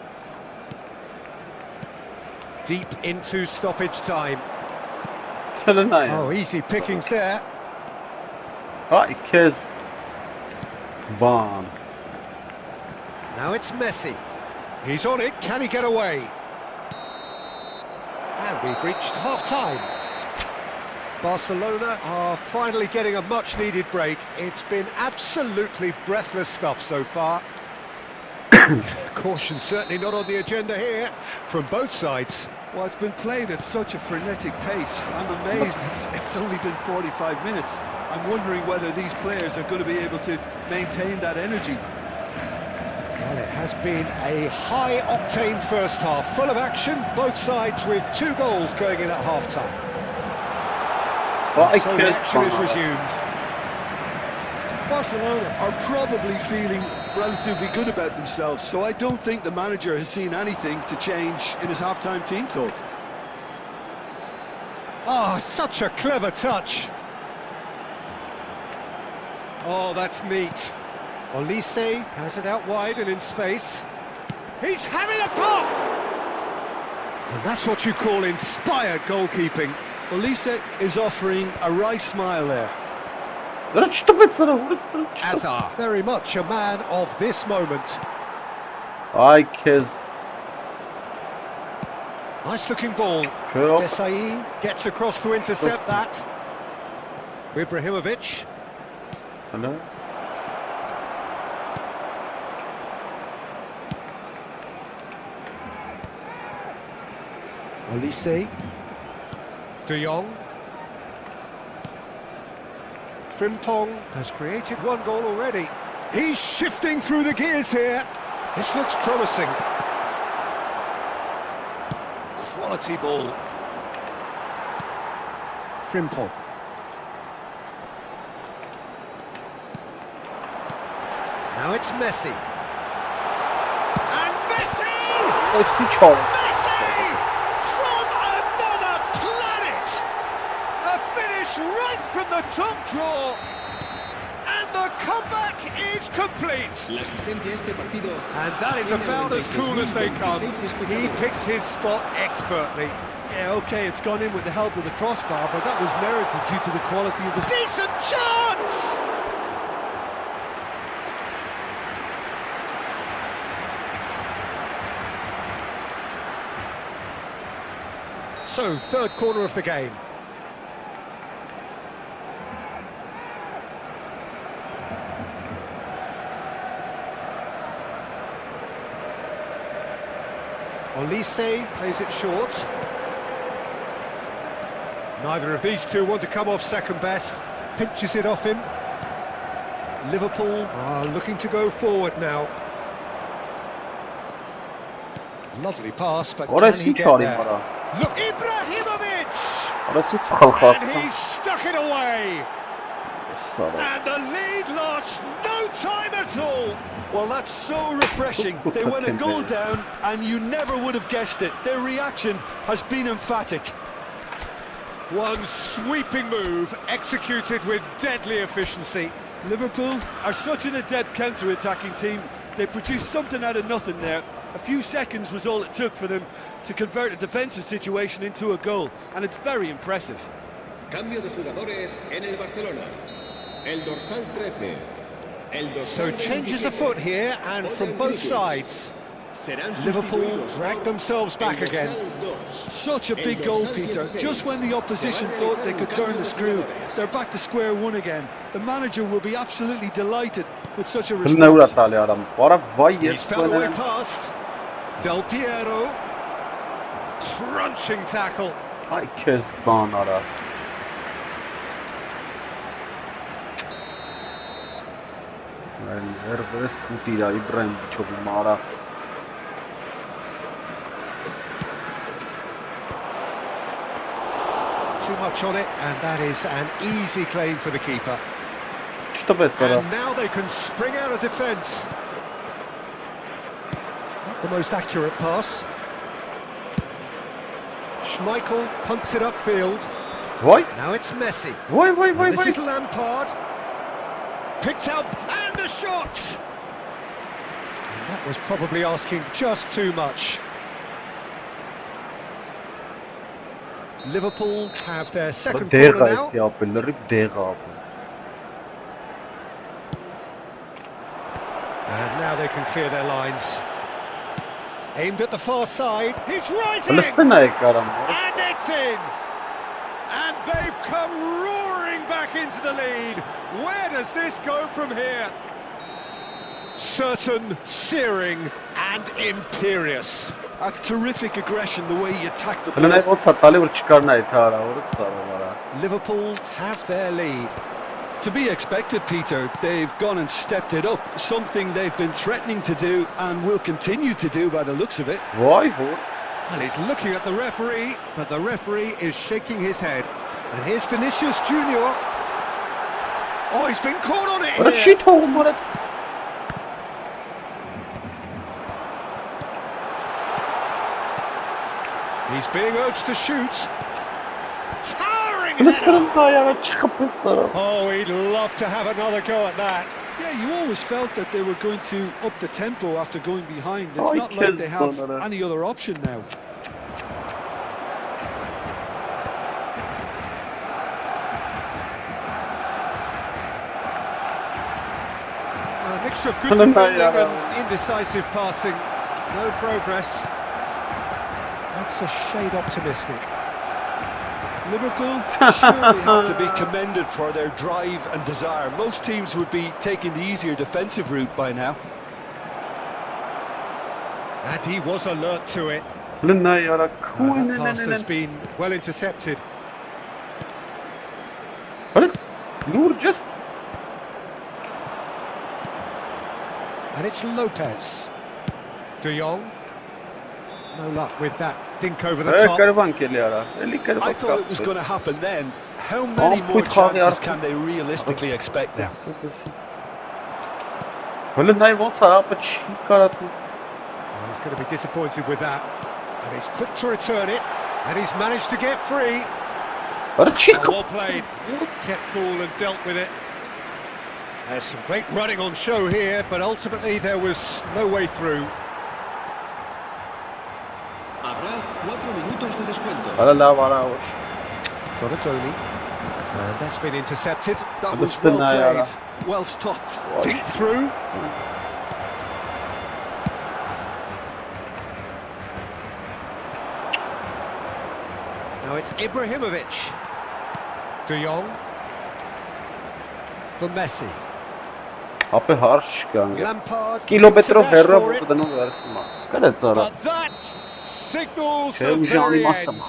Deep into stoppage time. Oh, easy pickings there. Now it's Messi. He's on it, can he get away? And we've reached half-time. Barcelona are finally getting a much-needed break. It's been absolutely breathless stuff so far. Caution certainly not on the agenda here from both sides. Well, it's been played at such a frenetic pace. I'm amazed it's only been 45 minutes. I'm wondering whether these players are going to be able to maintain that energy. Well, Well, it has been a high-octane first half, full of action, both sides with 2 goals going in at half-time. So the action is resumed. Barcelona are probably feeling relatively good about themselves, so I don't think the manager has seen anything to change in his half-time team talk. Oh, such a clever touch. Oh, that's neat. Olise has it out wide and in space. He's having a pop! And that's what you call inspired goalkeeping. Olise is offering a wry smile there. Azar, very much a man of this moment. Ay kez. Nice looking ball. Cool. Decisive gets across to intercept that. Ibrahimovic. Hello. Olise. De Jong. Frimpong has created 1 goal already. He's shifting through the gears here. This looks promising. Quality ball. Frimpong. Now it's Messi. And Messi! Messi from another planet! A finish right from the top draw. And the comeback is complete. And that is about as cool as they come. He picked his spot expertly. Yeah, okay, it's gone in with the help of the crossbar, but that was merited due to the quality of the... Decent chance! So, 3rd corner of the game. Olise plays it short. Neither of these two want to come off second best. Pinches it off him. Liverpool are looking to go forward now. Lovely pass, but can he get there? Look, Ibrahimovic! And he's stuck it away! And the lead lost no time at all! Well, that's so refreshing. They went a goal down, and you never would have guessed it. Their reaction has been emphatic. One sweeping move, executed with deadly efficiency. Liverpool are such an adept counter-attacking team. They produced something out of nothing there. A few seconds was all it took for them to convert a defensive situation into a goal, and it's very impressive. Cambio de jugadores en el Barcelona. El dorsal 13. So changes afoot here, and from both sides. Liverpool drag themselves back again. Such a big goal, Peter. Just when the opposition thought they could turn the screw, they're back to square one again. The manager will be absolutely delighted with such a response. He's fell away past. Del Piero. Crunching tackle. Ay kez banara. Nervous kutira Ibrahim Chobi Mara. Too much on it, and that is an easy claim for the keeper. And now they can spring out of defence. Not the most accurate pass. Schmeichel punts it upfield. Why? Now it's Messi. Why? This is Lampard. Picked out, and the shot! And that was probably asking just too much. Liverpool have their second corner now. And now they can clear their lines. Aimed at the far side. He's rising! And it's in! And they've come roaring back into the lead. Where does this go from here? Certain, searing and imperious. That's terrific aggression, the way he attacked the ball. Liverpool have their lead. To be expected, Peter. They've gone and stepped it up, something they've been threatening to do and will continue to do by the looks of it. Why? Well, he's looking at the referee, but the referee is shaking his head. And here's Vinicius Junior. Oh, he's been caught on it What a here. shit hole, man. He's being urged to shoot. Towering Listen, header. I Oh, he'd love to have another go at that. Yeah, you always felt that they were going to up the tempo after going behind. It's Oh, not he like they kills have one, any other option now. A mixture of good defending and indecisive passing. No progress. That's a shade optimistic. Liverpool surely have to be commended for their drive and desire. Most teams would be taking the easier defensive route by now. And he was alert to it. That That pass has been well intercepted. Noor just... And it's Lopez. De Jong. No luck with that dink over the top. I thought it was going to happen then. How many more chances can they realistically expect now? He's going to be disappointed with that. And he's quick to return it. And he's managed to get free. Well played. Kept cool and dealt with it. There's some great running on show here, but ultimately there was no way through. Habrá 4 minutos de descuento. Got a Tony. And that's been intercepted. That was well played, well stopped. Dink through. Now it's Ibrahimovic. De Jong. For Messi. Lampard. Kilometrov herra for it. buradan versin bak. Kadar But that signals the very end.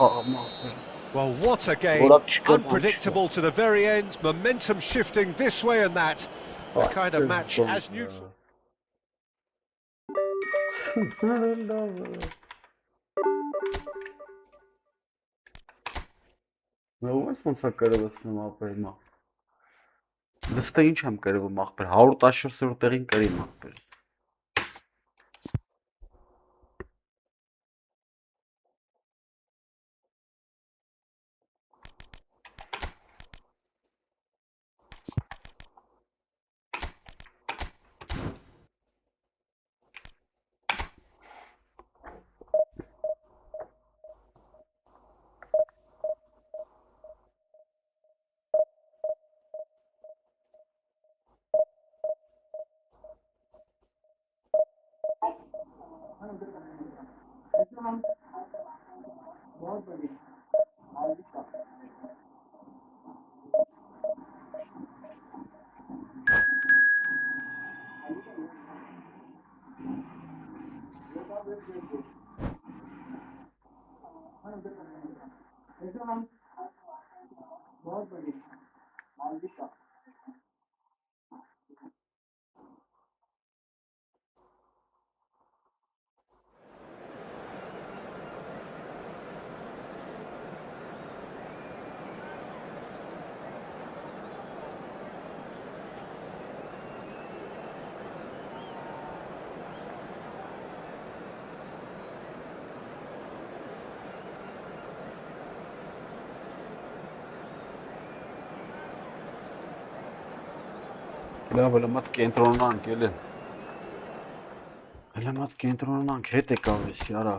Well, what a game. Unpredictable to the very end. Momentum shifting this way and that. The kind of match as neutral. Ո՞ս ոնց է կարողացնում ապրել մա։ Դստը ինչ եմ կարողում ախպեր 114 տեղին կրիմ ախպեր։ Լավ, լամատ կենտրոնանք էլի։ Լամատ կենտրոնանք, հետ եկավ էսի, արա։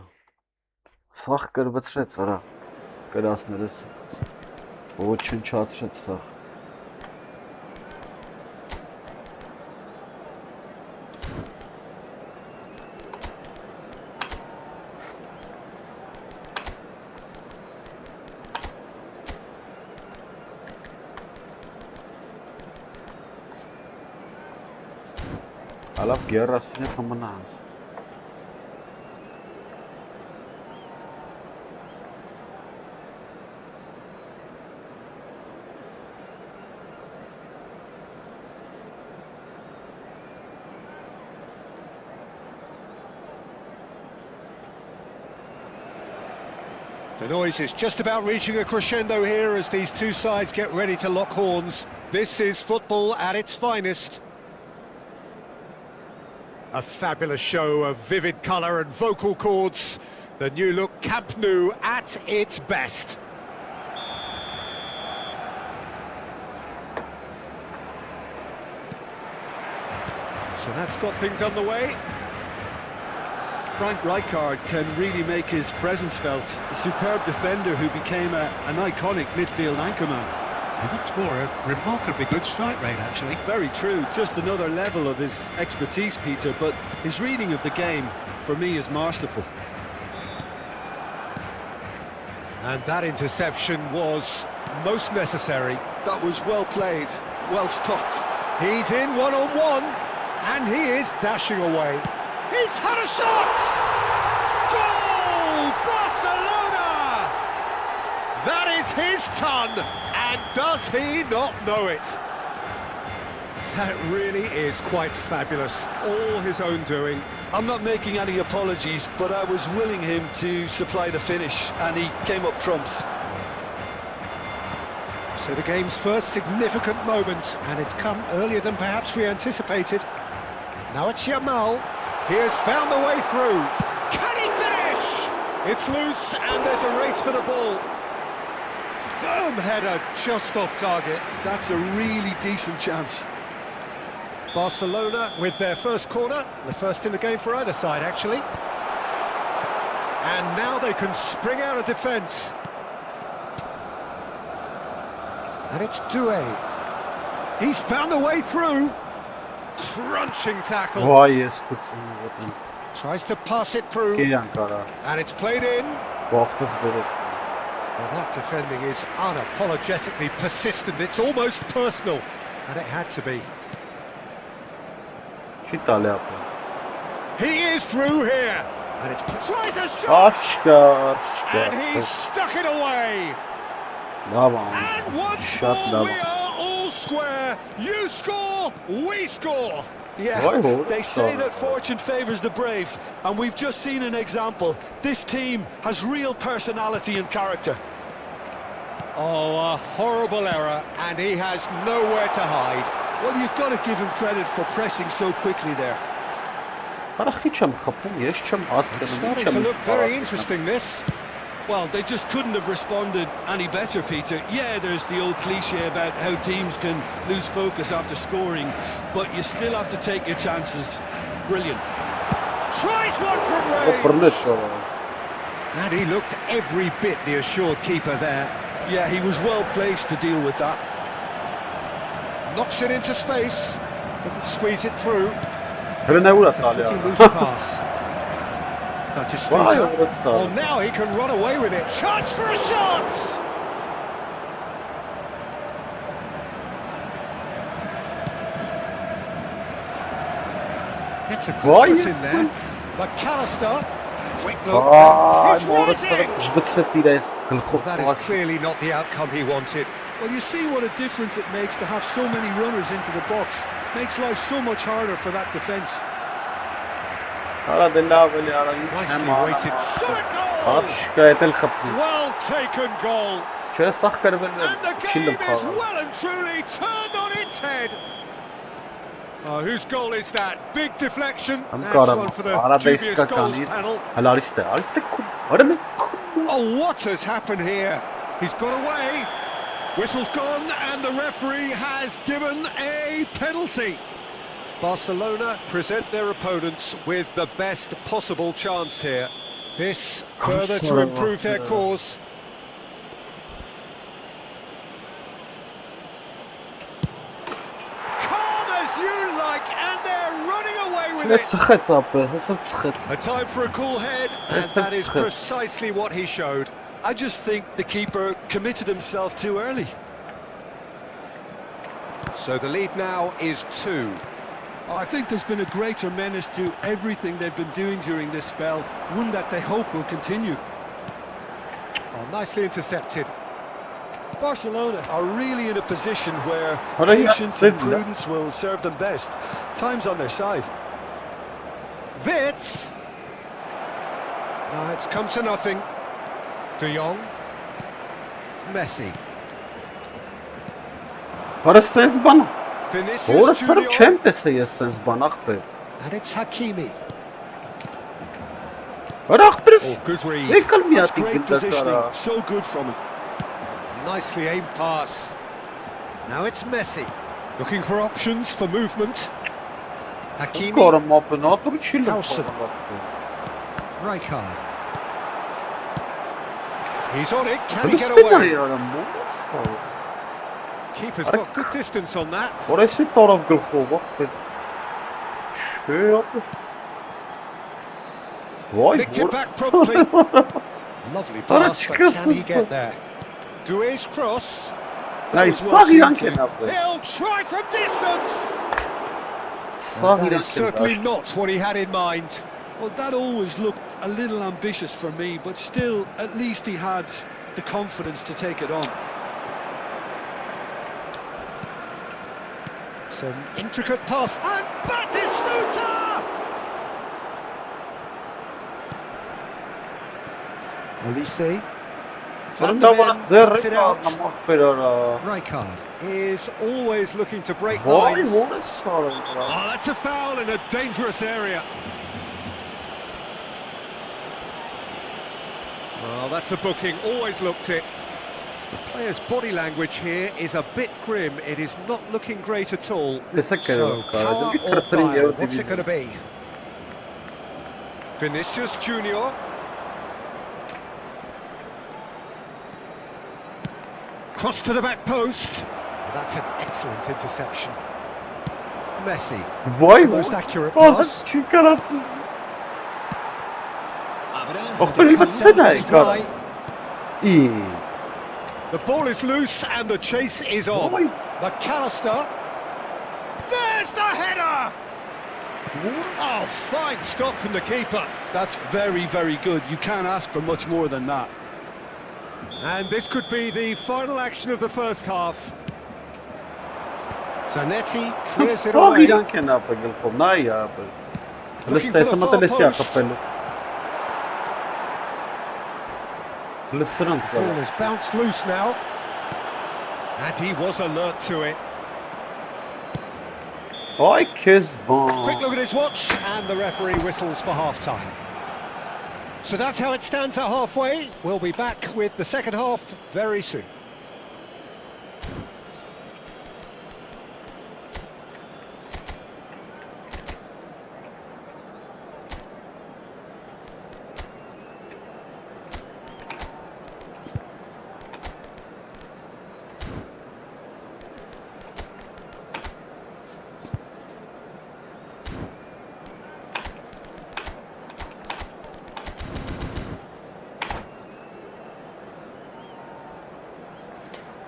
Սաղ կրվծրեց, արա։ Կրասներս։ Ոչնչացրեց սաղ։ Alaf gerasını tamamlanız. The noise is just about reaching a crescendo here as these two sides get ready to lock horns. This is football at its finest. A fabulous show of vivid colour and vocal cords. The new look Camp Nou at its best. So that's got things underway. Frank Rijkaard can really make his presence felt. A superb defender who became an iconic midfield anchorman. And what's more, a remarkably good strike rate, actually. Very true, just another level of his expertise, Peter, but his reading of the game, for me, is masterful. And that interception was most necessary. That was well played, well stopped. He's in one-on-one, and he is dashing away. He's had a shot! Goal! Barcelona! That is his ton, and does he not know it? That really is quite fabulous, all his own doing. I'm not making any apologies, but I was willing him to supply the finish, and he came up trumps. So the game's first significant moment, and it's come earlier than perhaps we anticipated. Now it's Yamal. He has found the way through. Can he finish? It's loose, and there's a race for the ball. Firm header, just off target. That's a really decent chance. Barcelona with their first corner, the first in the game for either side, actually. And now they can spring out of defence. And it's Doué. He's found a way through. Crunching tackle. Why yes, Tries to pass it through. And it's played in. Well, that defending is unapologetically persistent. It's almost personal. And it had to be. He is through here. And it's tries a shot. And he's stuck it away. And once more we are all square. You score, we score. Yeah, they say that fortune favours the brave, and we've just seen an example. This team has real personality and character. Oh, a horrible error, and he has nowhere to hide. Well, you've got to give him credit for pressing so quickly there. It's starting to look very interesting, this. Well, they just couldn't have responded any better, Peter. Yeah, there's the old cliche about how teams can lose focus after scoring, but you still have to take your chances. Brilliant. Tries one from range. And he looked every bit the assured keeper there. Yeah, he was well placed to deal with that. Knocks it into space. Couldn't squeeze it through. Pretty loose pass. Well, now he can run away with it. Chance for a shot! It's a good foot in there. McAllister. Quick look. He's rising! That is clearly not the outcome he wanted. Well, you see what a difference it makes to have so many runners into the box. Makes life so much harder for that defence. Nicely weighted. Well taken goal. And the game is well and truly turned on its head. Oh, whose goal is that? Big deflection. That's one for the dubious goals panel. Oh, what has happened here? He's got away. Whistle's gone, and the referee has given a penalty. Barcelona present their opponents with the best possible chance here. This further to improve their cause. Calm as you like, and they're running away with it. A time for a cool head, and that is precisely what he showed. I just think the keeper committed himself too early. So the lead now is 2. I think there's been a greater menace to everything they've been doing during this spell, one that they hope will continue. Oh, nicely intercepted. Barcelona are really in a position where patience and prudence will serve them best. Time's on their side. Wits! It's come to nothing. De Jong. Messi. What is sense bana? Vinicius Orası sarı Junior. çem dese sense bana be. And it's Hakimi. Bırak bir. Oh, good read. Ne kalmıyor That's great positioning. So good from him. Nicely aimed pass. Now it's Messi. Looking for options for movement. Hakimi. Skoro mapı ne dur çildim. Nelson. Rijkaard. He's on it. Can he get away? Keeper's got good distance on that. Orası taraf gılxo bak be. Şey yaptı. Vay Nicked it vay. back promptly. Lovely pass, but can he get there? Doué's cross. Ay was well sağ yan seen. kenarda. He'll try from distance. Sağ That yan is certainly kenarda. not what he had in mind. Well, that always looked a little ambitious for me, but still, at least he had the confidence to take it on. Some intricate pass, and Batistuta! Olise. Van der Ven cuts it out. Rijkaard is always looking to break Vay lines. vay sarı. Oh, that's a foul in a dangerous area. Well, that's a booking, always looked it. The player's body language here is a bit grim. It is not looking great at all. So, power or bile, what's it going to be? Vinicius Junior. Cross to the back post. That's an excellent interception. Messi. Vay Most vay. accurate Vay pass. çıkarasın. Abraham Bak böyle baksana ekran. İyi. The ball is loose and the chase is on. Vay. McAllister. There's the header! Oh, fine stop from the keeper. That's very, very good. You can't ask for much more than that. And this could be the final action of the first half. Zanetti clears it Sağ away. yan kenarda gılxo. Ne ya be. Looking for the Listesem far te lesia post. kapelu. Lısırın Ball sana. is bounced loose now. And he was alert to it. Ay Kezban. Quick look at his watch, and the referee whistles for half-time. So that's how it stands at halfway. We'll be back with the second half very soon.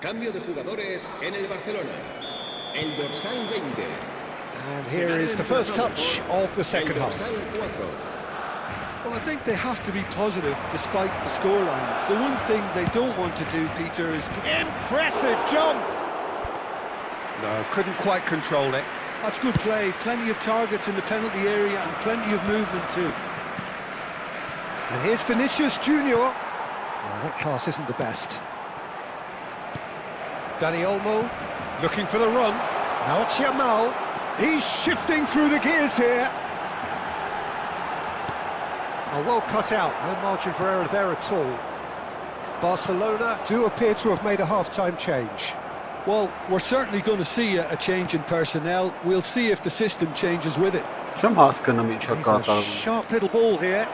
Cambio de jugadores en el Barcelona. El dorsal 20. And here is the first touch of the second El half. dorsal 4. Well, I think they have to be positive despite the scoreline. The one thing they don't want to do, Peter, is... Impressive jump! No, couldn't quite control it. That's good play. Plenty of targets in the penalty area and plenty of movement too. And here's Vinicius Junior. Well, that pass isn't the best. Dani Olmo looking for the run. Now it's Yamal. He's shifting through the gears here. Oh, well cut out. No margin for error there at all. Barcelona do appear to have made a half-time change. Well, we're certainly going to see a change in personnel. We'll see if the system changes with it. Czym haskını mı He's a çakatar? sharp little ball here.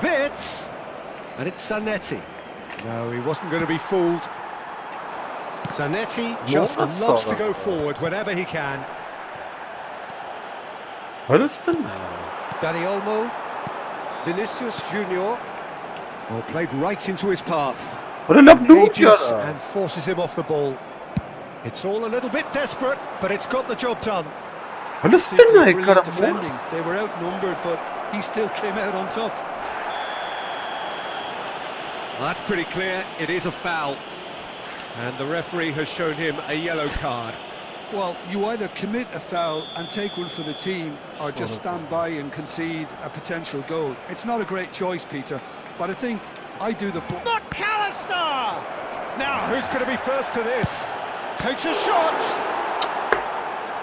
Vitz! And it's Zanetti. No, he wasn't going to be fooled. Zanetti just That's loves to all go right. forward whenever he can. Hırıstın mı? Dani Olmo. Vinicius Junior. Oh, played right into his path. Böyle laf ne Engages olacak? and forces him off the ball. It's all a little bit desperate, but it's got the job done. Hırıstın Simply mı brilliant ekran? defending. They were outnumbered, but he still came out on top. That's pretty clear, it is a foul. And the referee has shown him a yellow card. Well, you either commit a foul and take one for the team, or just stand by and concede a potential goal. It's not a great choice, Peter, but I think I do the... McAllister! Now, who's going to be first to this? Takes a shot.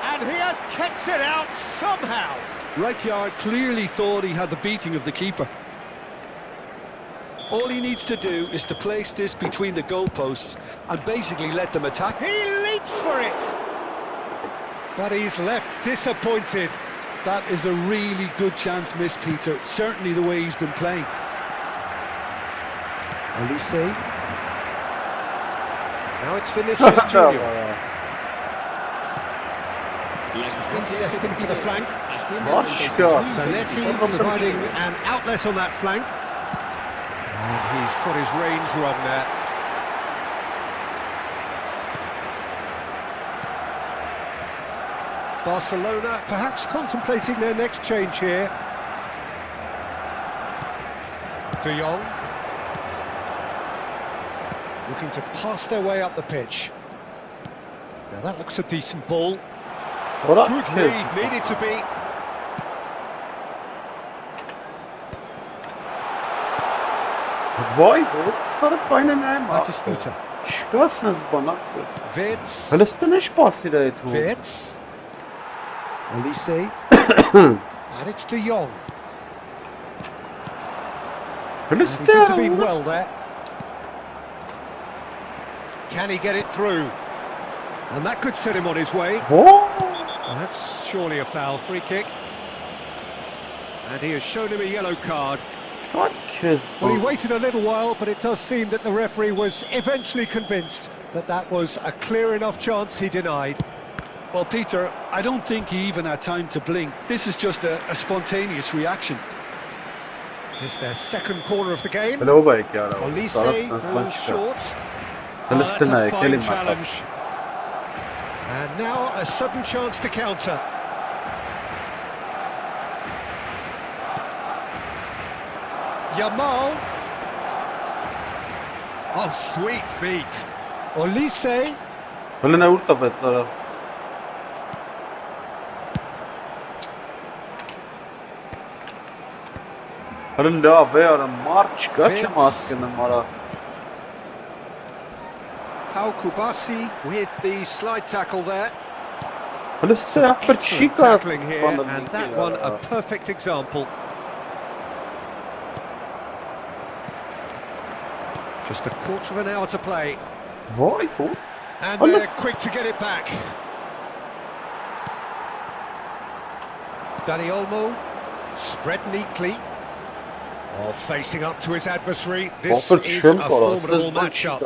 And he has kept it out somehow. Rijkaard clearly thought he had the beating of the keeper. All he needs to do is to place this between the goalposts and basically let them attack. He leaps for it! But he's left disappointed. That is a really good chance missed, Peter. Certainly the way he's been playing. Elise. Now it's Vinicius Junior. He's destined for the flank. Zanetti providing an outlet on that flank. And he's got his range wrong there. Barcelona perhaps contemplating their next change here. De Jong. Looking to pass their way up the pitch. Now that looks a decent ball. Good read, needed to be. Vay be, sarı kaynanayım abi. Batistuta. Çıkarsınız bana. Wirtz. Palestinian pasıyla etu. Wirtz. Elise. And it's De Jong. He seems to be well there. Can he get it through? And that could set him on his way. Oh. Well, that's surely a foul, free kick. And he has shown him a yellow card. Well, he waited a little while, but it does seem that the referee was eventually convinced that that was a clear enough chance he denied. Well, Peter, I don't think he even had time to blink. This is just a spontaneous reaction. It's their second corner of the game. Elise goes short. That's a fine challenge. And now a sudden chance to counter. Yamal. Oh, sweet feet. Elise. Pau Kubasi with the slide tackle there. Excellent tackling here, and that one a perfect example. Just a quarter of an hour to play. And they're quick to get it back. Dani Olmo, spread neatly. Oh, facing up to his adversary. This is a formidable matchup.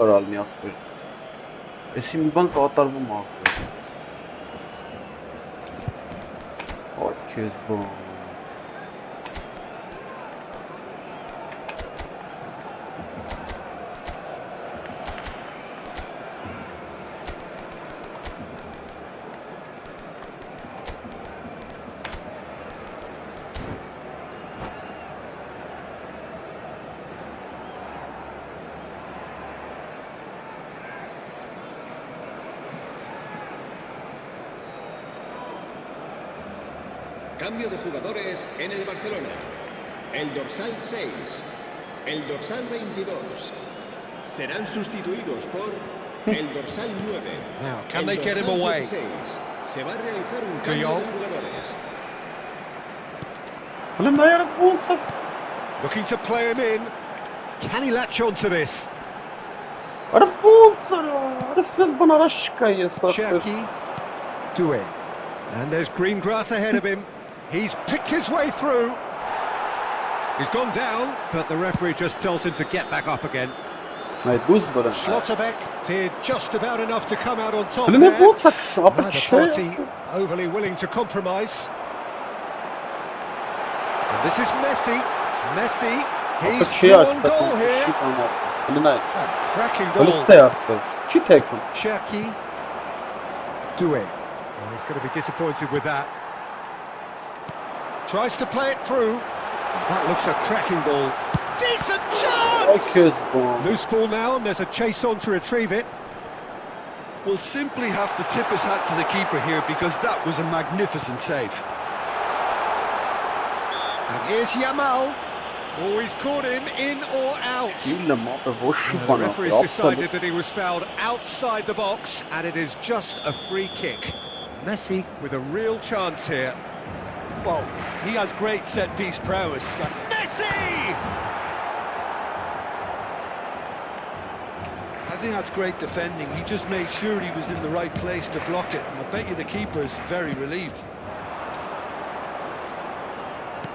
Cambio de jugadores en el Barcelona. El dorsal 6, el dorsal 22 serán sustituidos por el dorsal 9. Now, can they get him away? 16. Se va a realizar un cambio de jugadores. Looking to play him in. Can he latch on to this? Cherki, do it. And there's green grass ahead of him. He's picked his way through. He's gone down, but the referee just tells him to get back up again. Schlotterbeck did just about enough to come out on top there. Neither party overly willing to compromise. And this is Messi. Messi, he's through on goal here. A cracking goal. Cherki, do it. Oh, he's going to be disappointed with that. Tries to play it through. That looks a cracking ball. Decent chance! Loose ball now, and there's a chase on to retrieve it. Will simply have to tip his hat to the keeper here because that was a magnificent save. And here's Yamal. Oh, he's caught him in or out. The The referee's decided that he was fouled outside the box, and it is just a free kick. Messi with a real chance here. Well, he has great set-piece prowess. Messi! I think that's great defending. He just made sure he was in the right place to block it. And I bet you the keeper is very relieved.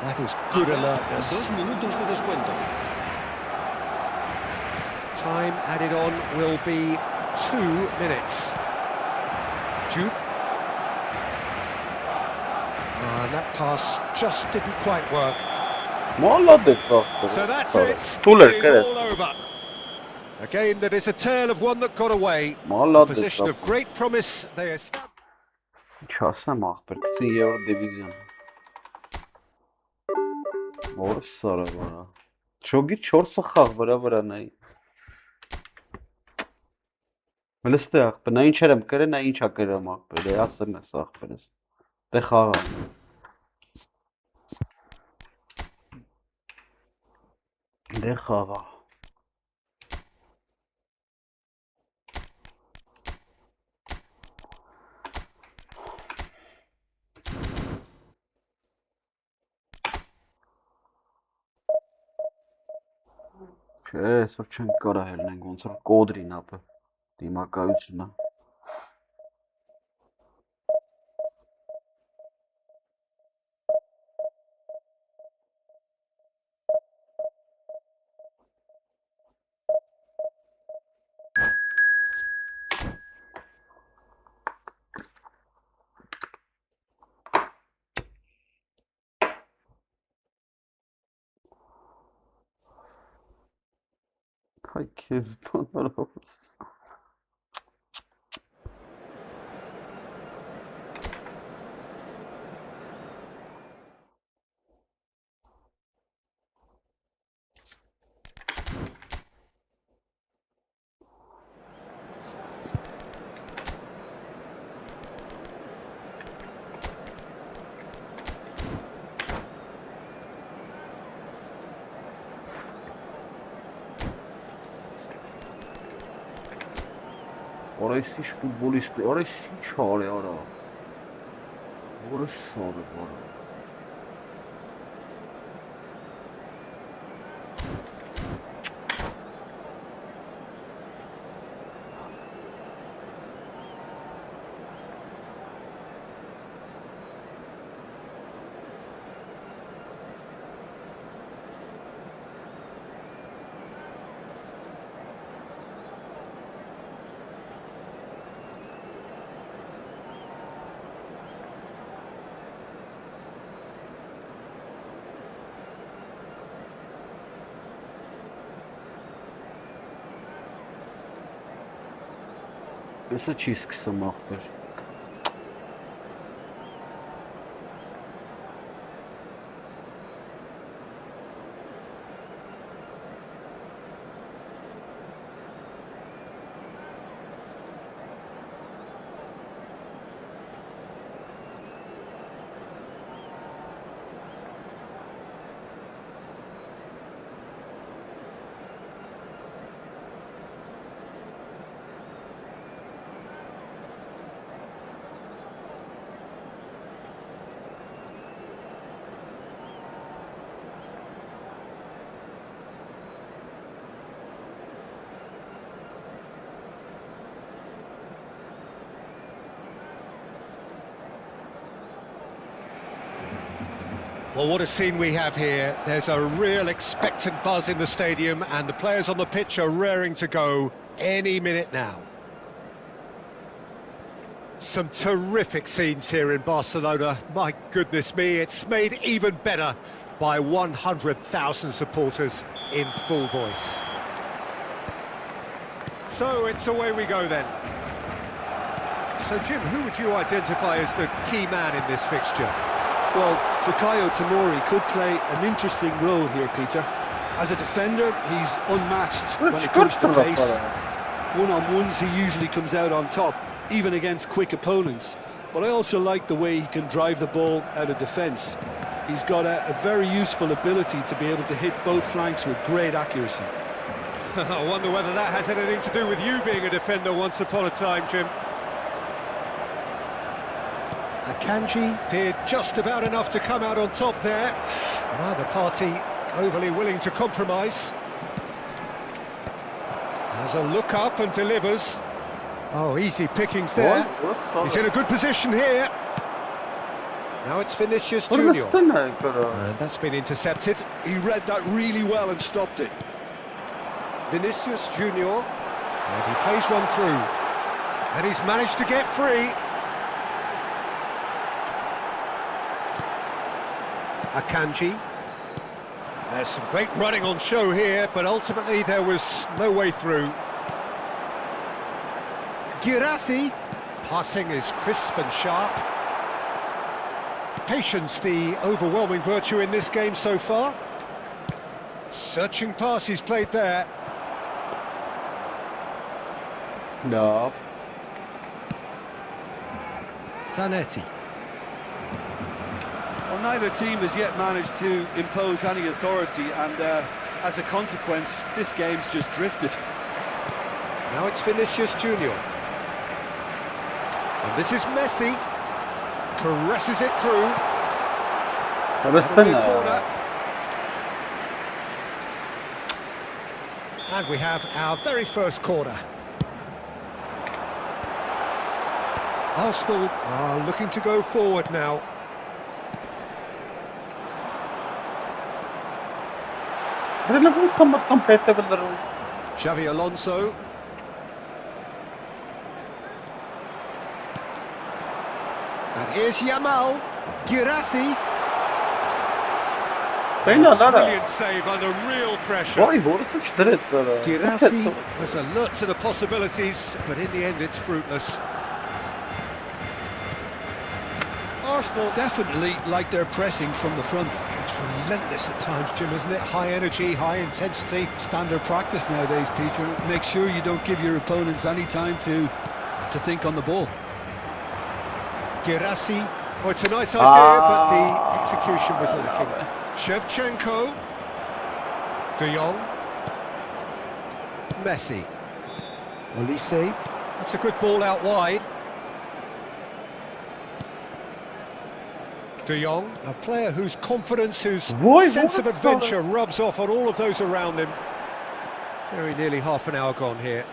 That is good alertness. 2 minutos de descuento. Time added on will be 2 minutes. Jude. And that pass just didn't quite work. So that's it. It is all over. A game that is a tale of one that got away. A position of great promise. They established. Չասեմ ախպեր, կցին Երրորդ դիվիզիոն։ Որս սարը վրա։ Չոգի 4 խաղ վրա նայի։ Մլստե ախպեր, նա ինչ եմ կրել, նա ինչ ա կրեմ ախպեր, ասեմ ես ախպերս։ Դե խաղա։ Դե խաղա։ Չէ, այսօր չենք կարա հելնենք, ոնց որ կոդրին ապը, դիմակայությունա։ Ay, qué espantoso. Ora esses futbolistas, ora esses chore, ora. Ora sobe, ora. Essa çizgi samaktır. Well, what a scene we have here. There's a real expectant buzz in the stadium and the players on the pitch are raring to go any minute now. Some terrific scenes here in Barcelona. My goodness me, it's made even better by 100,000 supporters in full voice. So it's away we go then. So Jim, who would you identify as the key man in this fixture? Well, Fikayo Tomori could play an interesting role here, Peter. As a defender, he's unmatched when it comes to pace. One-on-ones, he usually comes out on top, even against quick opponents. But I also like the way he can drive the ball out of defence. He's got a very useful ability to be able to hit both flanks with great accuracy. I wonder whether that has anything to do with you being a defender once upon a time, Jim. Akanji did just about enough to come out on top there. Neither party overly willing to compromise. Has a look up and delivers. Oh, easy pickings there. He's in a good position here. Now it's Vinicius Junior. And that's been intercepted. He read that really well and stopped it. Vinicius Junior. And he plays one through. And he's managed to get free. Akanji. There's some great running on show here, but ultimately there was no way through. Girassi. Passing is crisp and sharp. Patience, the overwhelming virtue in this game so far. Searching pass he's played there. No. Zanetti. Well, neither team has yet managed to impose any authority, and as a consequence, this game's just drifted. Now it's Vinicius Junior. And this is Messi. Caresses it through. And we have our very first corner. Arsenal are looking to go forward now. Xavi Alonso. And here's Yamal. Girassi. Brilliant save under real pressure. Girassi was alert to the possibilities, but in the end it's fruitless. Arsenal definitely like their pressing from the front. It's relentless at times, Jim, isn't it? High energy, high intensity. Standard practice nowadays, Peter. Make sure you don't give your opponents any time to think on the ball. Girassi. Oh, it's a nice idea, but the execution was lacking. Shevchenko. De Jong. Messi. Olise. That's a good ball out wide. De Jong, a player whose confidence, whose sense of adventure rubs off on all of those around him. Very nearly half an hour gone here.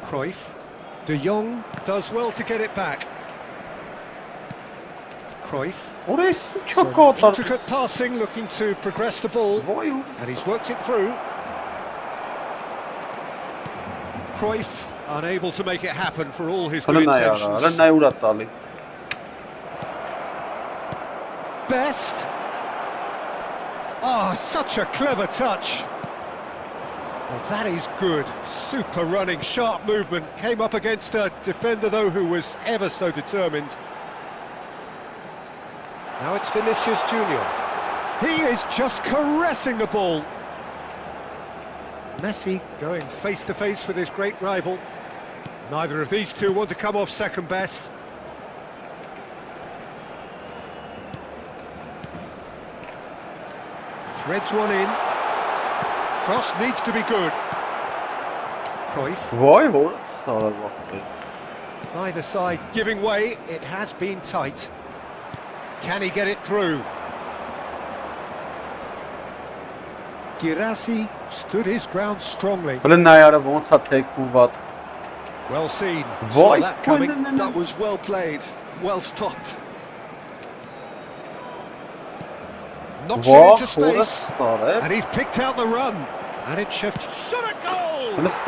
Cruyff. De Jong does well to get it back. Cruyff. Some intricate passing, looking to progress the ball. And he's worked it through. Cruyff unable to make it happen for all his good intentions. Best. Oh, such a clever touch. Well, that is good. Super running, sharp movement. Came up against a defender, though, who was ever so determined. Now it's Vinicius Junior. He is just caressing the ball. Messi going face-to-face with his great rival. Neither of these two want to come off second best. Threads one in. Cross needs to be good. Cruyff. Either side giving way. It has been tight. Can he get it through? Girassi stood his ground strongly. Well seen. Saw that coming. That was well played, well stopped. Knocks it into space, and he's picked out the run. And it's Shevchenko. Shot a goal! He's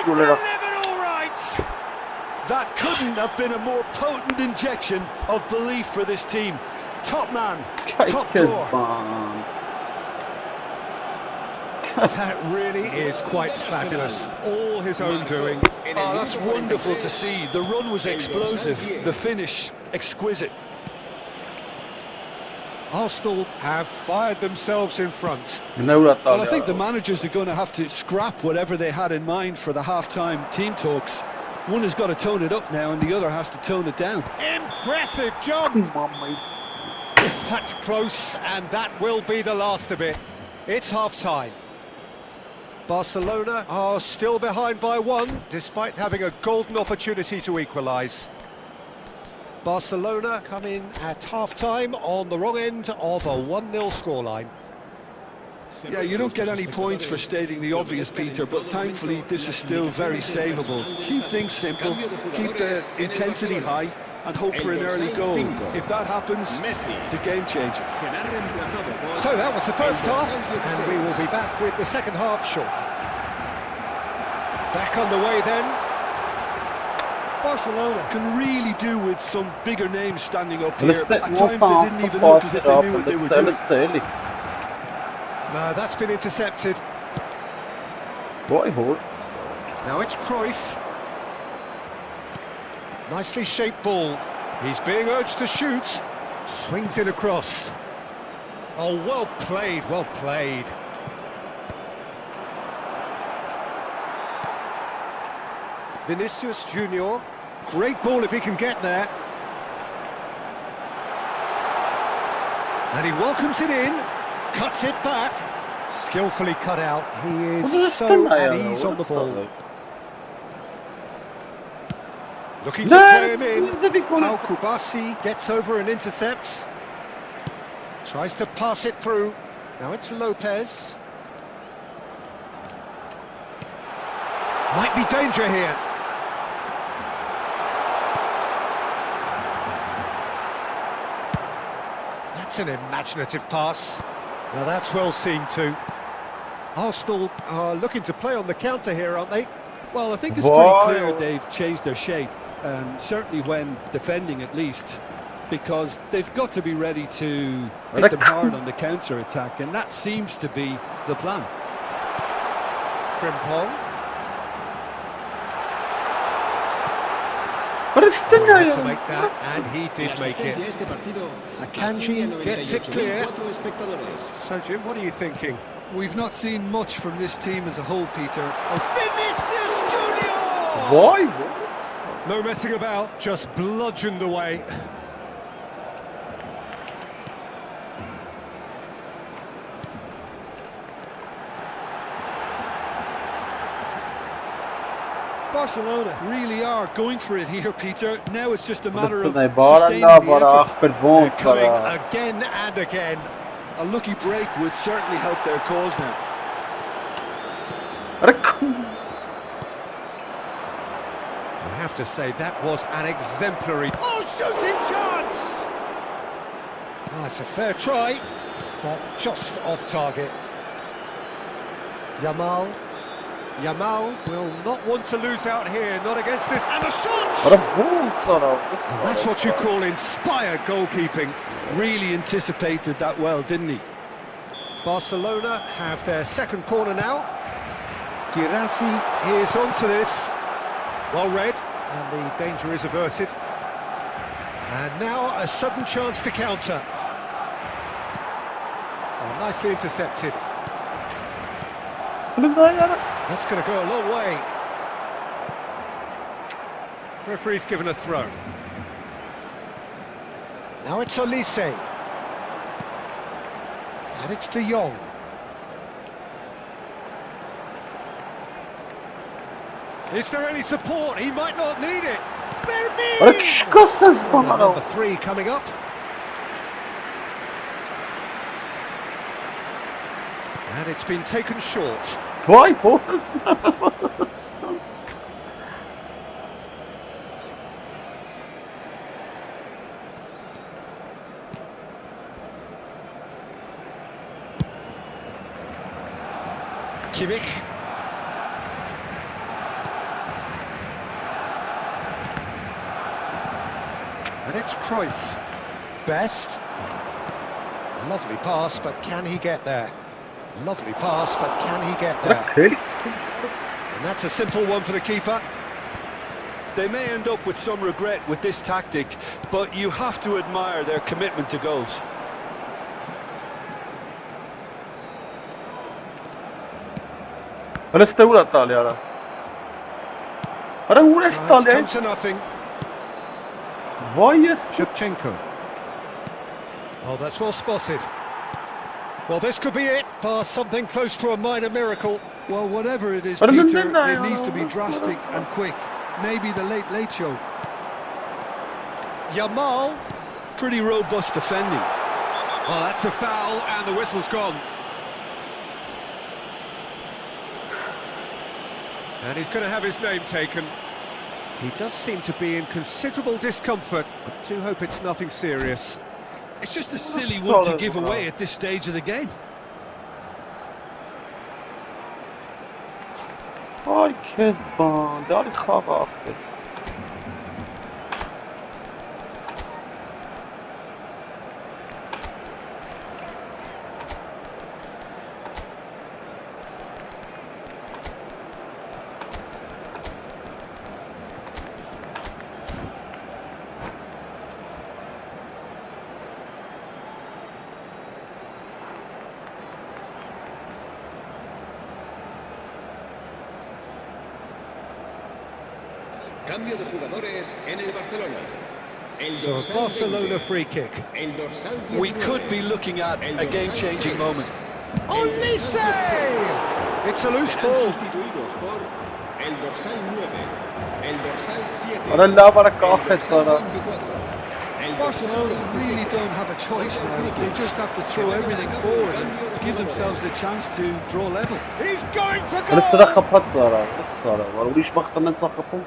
delivered all right! That couldn't have been a more potent injection of belief for this team. Top man, top drawer. That really is quite fabulous. All his own doing. Oh, that's wonderful to see. The run was explosive, the finish exquisite. Arsenal have fired themselves in front. Well, I think the managers are going to have to scrap whatever they had in mind for the half-time team talks One has got to tone it up now and the other has to tone it down. Impressive job! That's close, and that will be the last of it. It's half-time. Barcelona are still behind by 1, despite having a golden opportunity to equalise. Barcelona come in at half-time on the wrong end of a 1-0 scoreline. Yeah, you don't get any points for stating the obvious, Peter, but thankfully this is still very savable. Keep things simple, keep the intensity high, and hope for an early goal. If that happens, it's a game changer. So that was the first half, and we will be back with the second half shortly. Back on the way then. Barcelona can really do with some bigger names standing up here. At times they didn't even look as if they knew what they were doing. No, that's been intercepted. Now it's Cruyff. Nicely shaped ball. He's being urged to shoot. Swings it across. Oh, well played, well played. Vinicius Junior. Great ball if he can get there. And he welcomes it in. Cuts it back. Skillfully cut out. He is so at ease on the ball. Looking to play him in. Al Kubasi gets over and intercepts. Tries to pass it through. Now it's Lopez. Might be danger here. That's an imaginative pass. Now that's well seen too. Arsenal are looking to play on the counter here, aren't they? Well, I think it's pretty clear they've changed their shape, certainly when defending at least, because they've got to be ready to hit them hard on the counter-attack, and that seems to be the plan. Frimpong. But it's still to make that, and he did make it. Akanji gets it clear. So, Jim, what are you thinking? We've not seen much from this team as a whole, Peter. Vinicius Junior! Why? No messing about, just bludgeoned away. Barcelona really are going for it here, Peter. Now it's just a matter of sustaining the effort. They're coming again and again. A lucky break would certainly help their cause now. I have to say, that was an exemplary... Oh, shooting chance! Oh, it's a fair try, but just off target. Yamal will not want to lose out here, not against this, and the shot! And that's what you call inspired goalkeeping. Really anticipated that well, didn't he? Barcelona have their second corner now. Girassi is onto this. Well read, and the danger is averted. And now a sudden chance to counter. Oh, nicely intercepted. That's going to go a long way. Referee's given a throw. Now it's Olise. And it's De Jong. Is there any support? He might not need it. Number 3 coming up. And it's been taken short. Why? Kimmich. And it's Cruyff. Best. Lovely pass, but can he get there? Lovely pass, but can he get there? And that's a simple one for the keeper. They may end up with some regret with this tactic, but you have to admire their commitment to goals. It's come to nothing. Shevchenko. Oh, that's well spotted. Well, this could be it. Past something close to a minor miracle. Well, whatever it is, Peter, it needs to be drastic and quick. Maybe the late show. Yamal. Pretty robust defending. Well, that's a foul, and the whistle's gone. And he's going to have his name taken. He does seem to be in considerable discomfort. I do hope it's nothing serious. It's just a silly one to give away at this stage of the game. Ay Kezban, داری خواب آخه. Cambio de jugadores en el Barcelona. So a Barcelona free kick. We could be looking at a game-changing moment. Olise! It's a loose ball. El dorsal 9, el dorsal 7. Ahora la para coges ahora. Barcelona really don't have a choice now. They just have to throw everything forward and give themselves a chance to draw level. He's going for أنا استرخى goal! بحط صارا بس صارا وليش بختنا نسخفه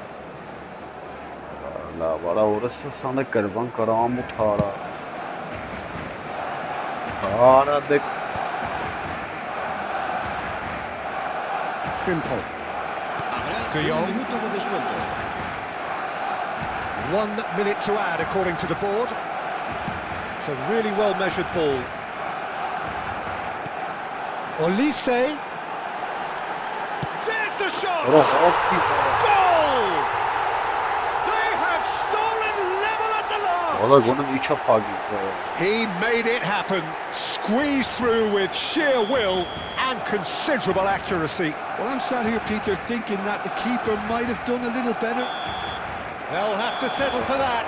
لا ولا ورس صانع كربان كرام متهارا هارا دك Simple. De Jong. 1 minute to add according to the board. It's a really well measured ball. Olise. There's the shot! Goal! They have stolen level at the last! He made it happen. Squeezed through with sheer will and considerable accuracy. Well, I'm sat here, Peter, thinking that the keeper might have done a little better. They'll have to settle for that.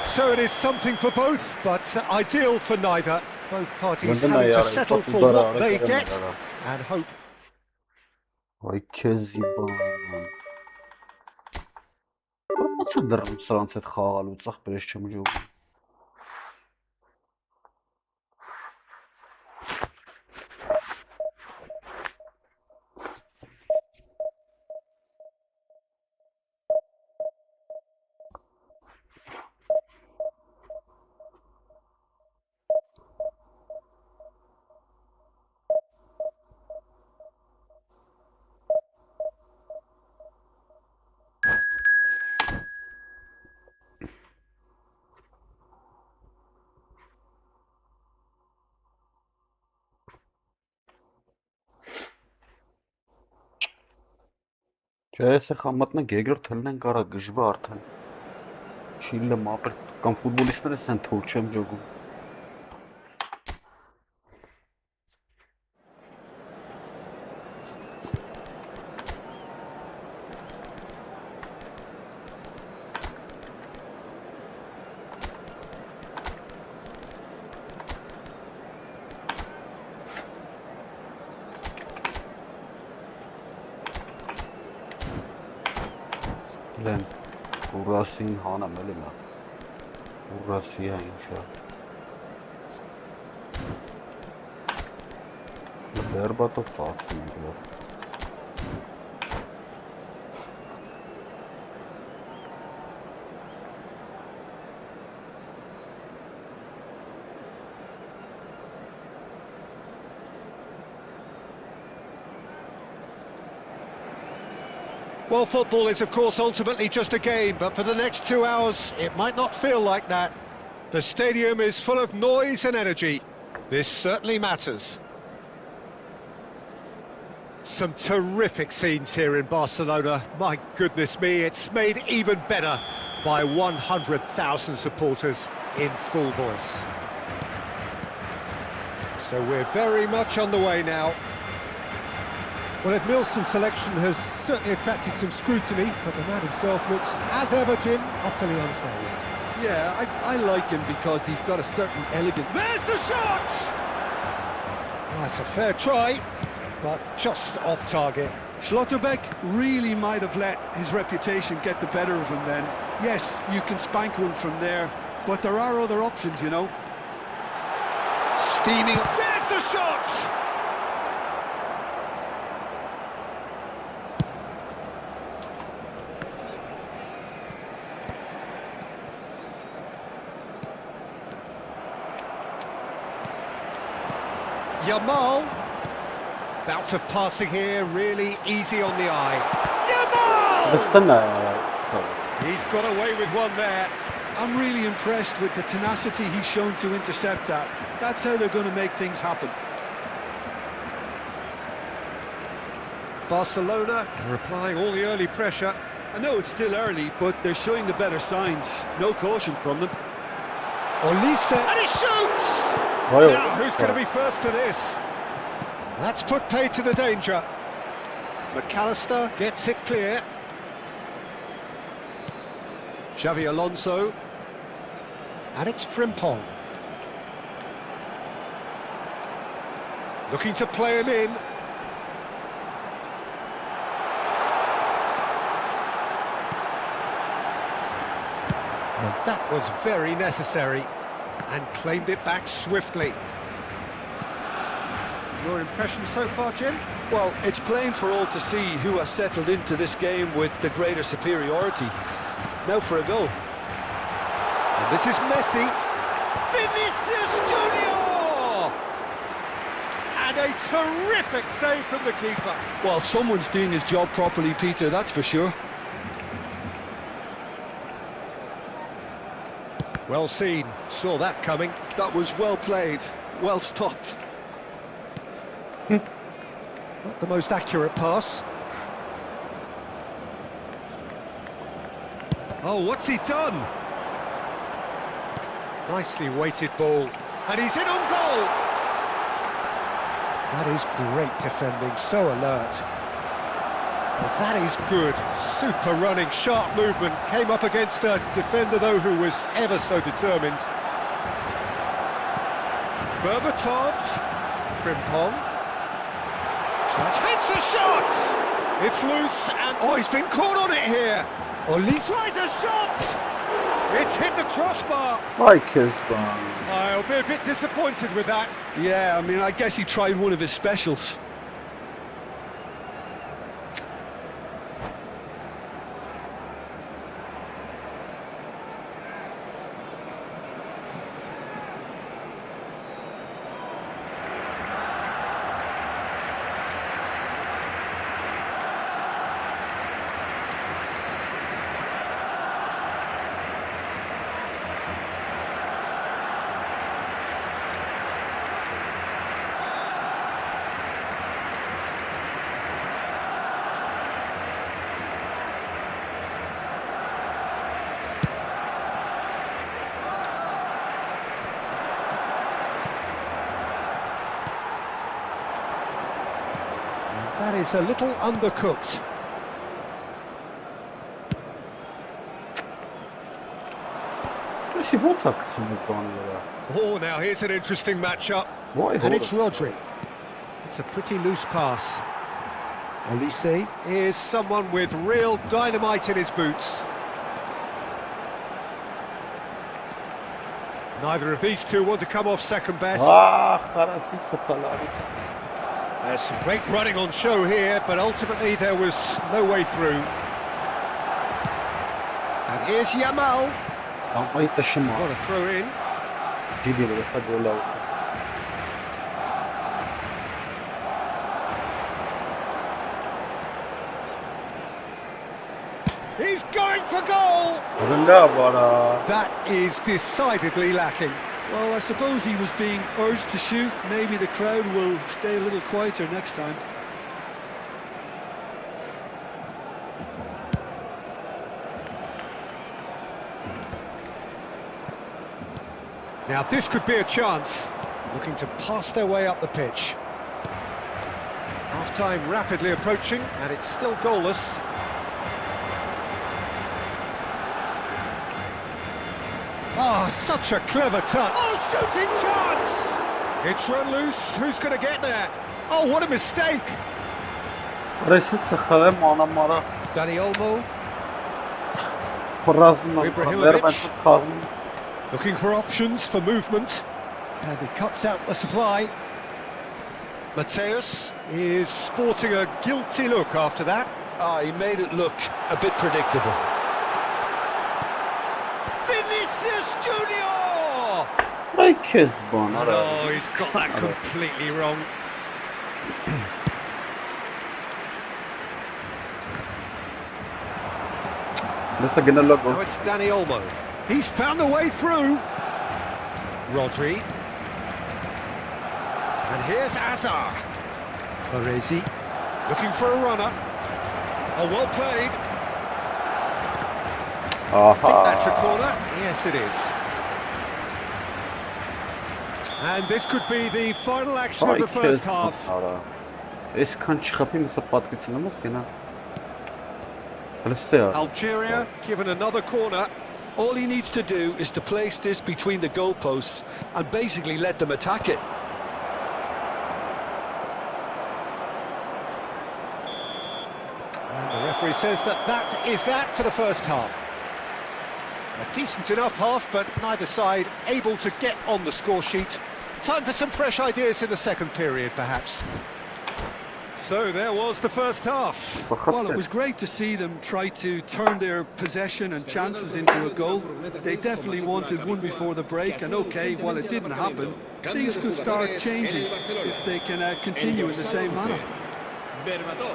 So it is something for both, but ideal for neither. Both parties having to settle for what they get and hope. Ay Kezban. Wat zijn er restaurants het gehaald? Wat zag je hem zo? Չես խամատնը գեգր թելնեն կարա գժվա արդեն Չիլը մապր կամ ֆուտբոլիստները սեն թող չեմ ջոգում Լեն, ուրասին հանամ էլի մա, ուրասի է ինչա Բերբատով տացին ենք լոր Well, football is, of course, ultimately just a game, but for the next 2 hours, it might not feel like that. The stadium is full of noise and energy. This certainly matters. Some terrific scenes here in Barcelona. My goodness me, it's made even better by 100,000 supporters in full voice. So we're very much on the way now. Well, Edmilson's selection has certainly attracted some scrutiny, but the man himself looks, as ever, Jim, utterly unfazed. Yeah, I like him because he's got a certain elegance. There's the shot! That's a fair try, but just off target. Schlotterbeck really might have let his reputation get the better of him then. Yes, you can spank one from there, but there are other options, you know. Steaming. There's the shot! Yamal. Bout of passing here, really easy on the eye. Yamal! He's got away with one there. I'm really impressed with the tenacity he's shown to intercept that. That's how they're going to make things happen. Barcelona applying all the early pressure. I know it's still early, but they're showing the better signs. No caution from them. Olise, and he shoots! Now, who's going to be first to this? That's put pay to the danger. McAllister gets it clear. Xavi Alonso. And it's Frimpong. Looking to play him in. And that was very necessary. And claimed it back swiftly. Your impression so far, Jim? Well, it's plain for all to see who has settled into this game with the greater superiority. Now for a goal. And this is Messi. Vinicius Junior! And a terrific save from the keeper. Well, someone's doing his job properly, Peter, that's for sure. Well seen, saw that coming. That was well played, well stopped. Not the most accurate pass. Oh, what's he done? Nicely weighted ball. And he's in on goal! That is great defending, so alert. Well, that is good. Super running, sharp movement. Came up against a defender, though, who was ever so determined. Berbatov. Frimpong. Takes a shot! It's loose, and oh, he's been caught on it here. Olise tries a shot! It's hit the crossbar. I'll be a bit disappointed with that. Yeah, I mean, I guess he tried one of his specials. That is a little undercooked. Oh, now here's an interesting matchup. And it's Rodri. It's a pretty loose pass. Olise is someone with real dynamite in his boots. Neither of these two want to come off second best. There's some great running on show here, but ultimately there was no way through. And here's Yamal. What a throw in. He's going for goal! That is decidedly lacking. Well, I suppose he was being urged to shoot. Maybe the crowd will stay a little quieter next time. Now this could be a chance. Looking to pass their way up the pitch. Half-time rapidly approaching, and it's still goalless. Oh, such a clever touch. Oh, shooting chance! It's run loose. Who's going to get there? Oh, what a mistake! Dani Olmo. Ibrahimovic. Looking for options for movement. And he cuts out the supply. Mateus is sporting a guilty look after that. He made it look a bit predictable. Vinicius Junior! Oh, he's got that completely wrong. Now it's Dani Olmo. He's found a way through. Rodri. And here's Azar. Baresi looking for a runner. Oh, well played. I think that's a corner. Yes, it is. And this could be the final action of the first half. Algeria given another corner. All he needs to do is to place this between the goalposts and basically let them attack it. And the referee says that is that for the first half. A decent enough half, but neither side able to get on the score sheet. Time for some fresh ideas in the second period, perhaps. So there was the first half. Well, it was great to see them try to turn their possession and chances into a goal. They definitely wanted one before the break, and okay, while it didn't happen, things could start changing if they can continue in the same manner.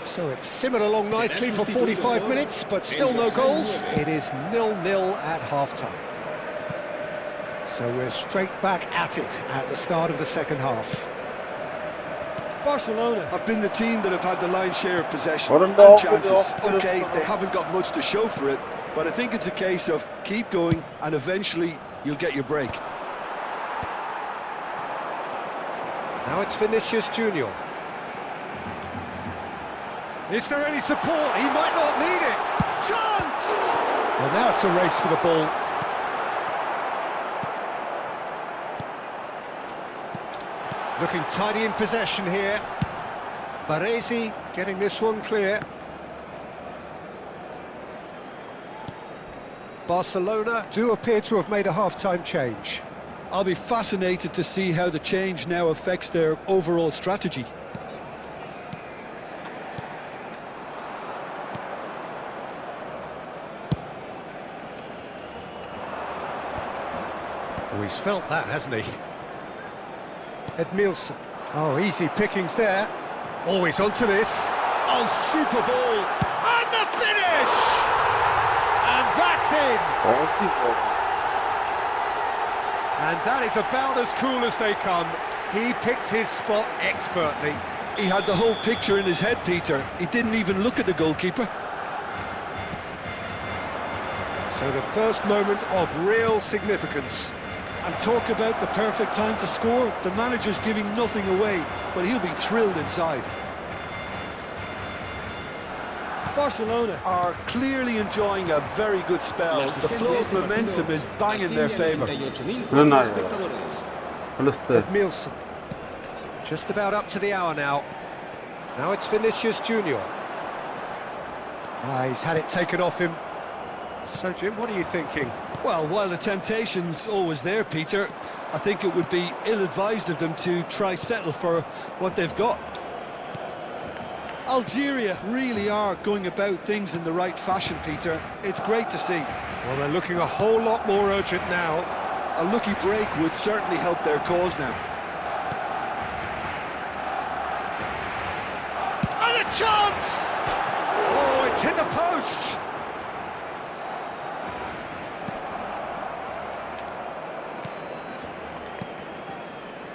So it's simmered along nicely for 45 minutes, but still no goals. It is 0-0 at half-time. So we're straight back at it at the start of the second half. Barcelona have been the team that have had the lion's share of possession and chances. Okay, they haven't got much to show for it, but I think it's a case of keep going and eventually you'll get your break. Now it's Vinicius Junior. Is there any support? He might not need it. Chance! Well, now it's a race for the ball. Looking tidy in possession here. Baresi getting this one clear. Barcelona do appear to have made a half-time change. I'll be fascinated to see how the change now affects their overall strategy. Oh, he's felt that, hasn't he? Edmilson. Oh, easy pickings there. Always onto this. Oh, super ball. And the finish! And that's in! And that is about as cool as they come. He picked his spot expertly. He had the whole picture in his head, Peter. He didn't even look at the goalkeeper. So the first moment of real significance. And talk about the perfect time to score. The manager's giving nothing away, but he'll be thrilled inside. Barcelona are clearly enjoying a very good spell. The flow of momentum is bang in their favour. Edmilson. Just about up to the hour now. Now it's Vinicius Junior. He's had it taken off him. So, Jim, what are you thinking? Well, while the temptation's always there, Peter, I think it would be ill-advised of them to try settle for what they've got. Algeria really are going about things in the right fashion, Peter. It's great to see. Well, they're looking a whole lot more urgent now. A lucky break would certainly help their cause now. And a chance! Oh, it's hit the post!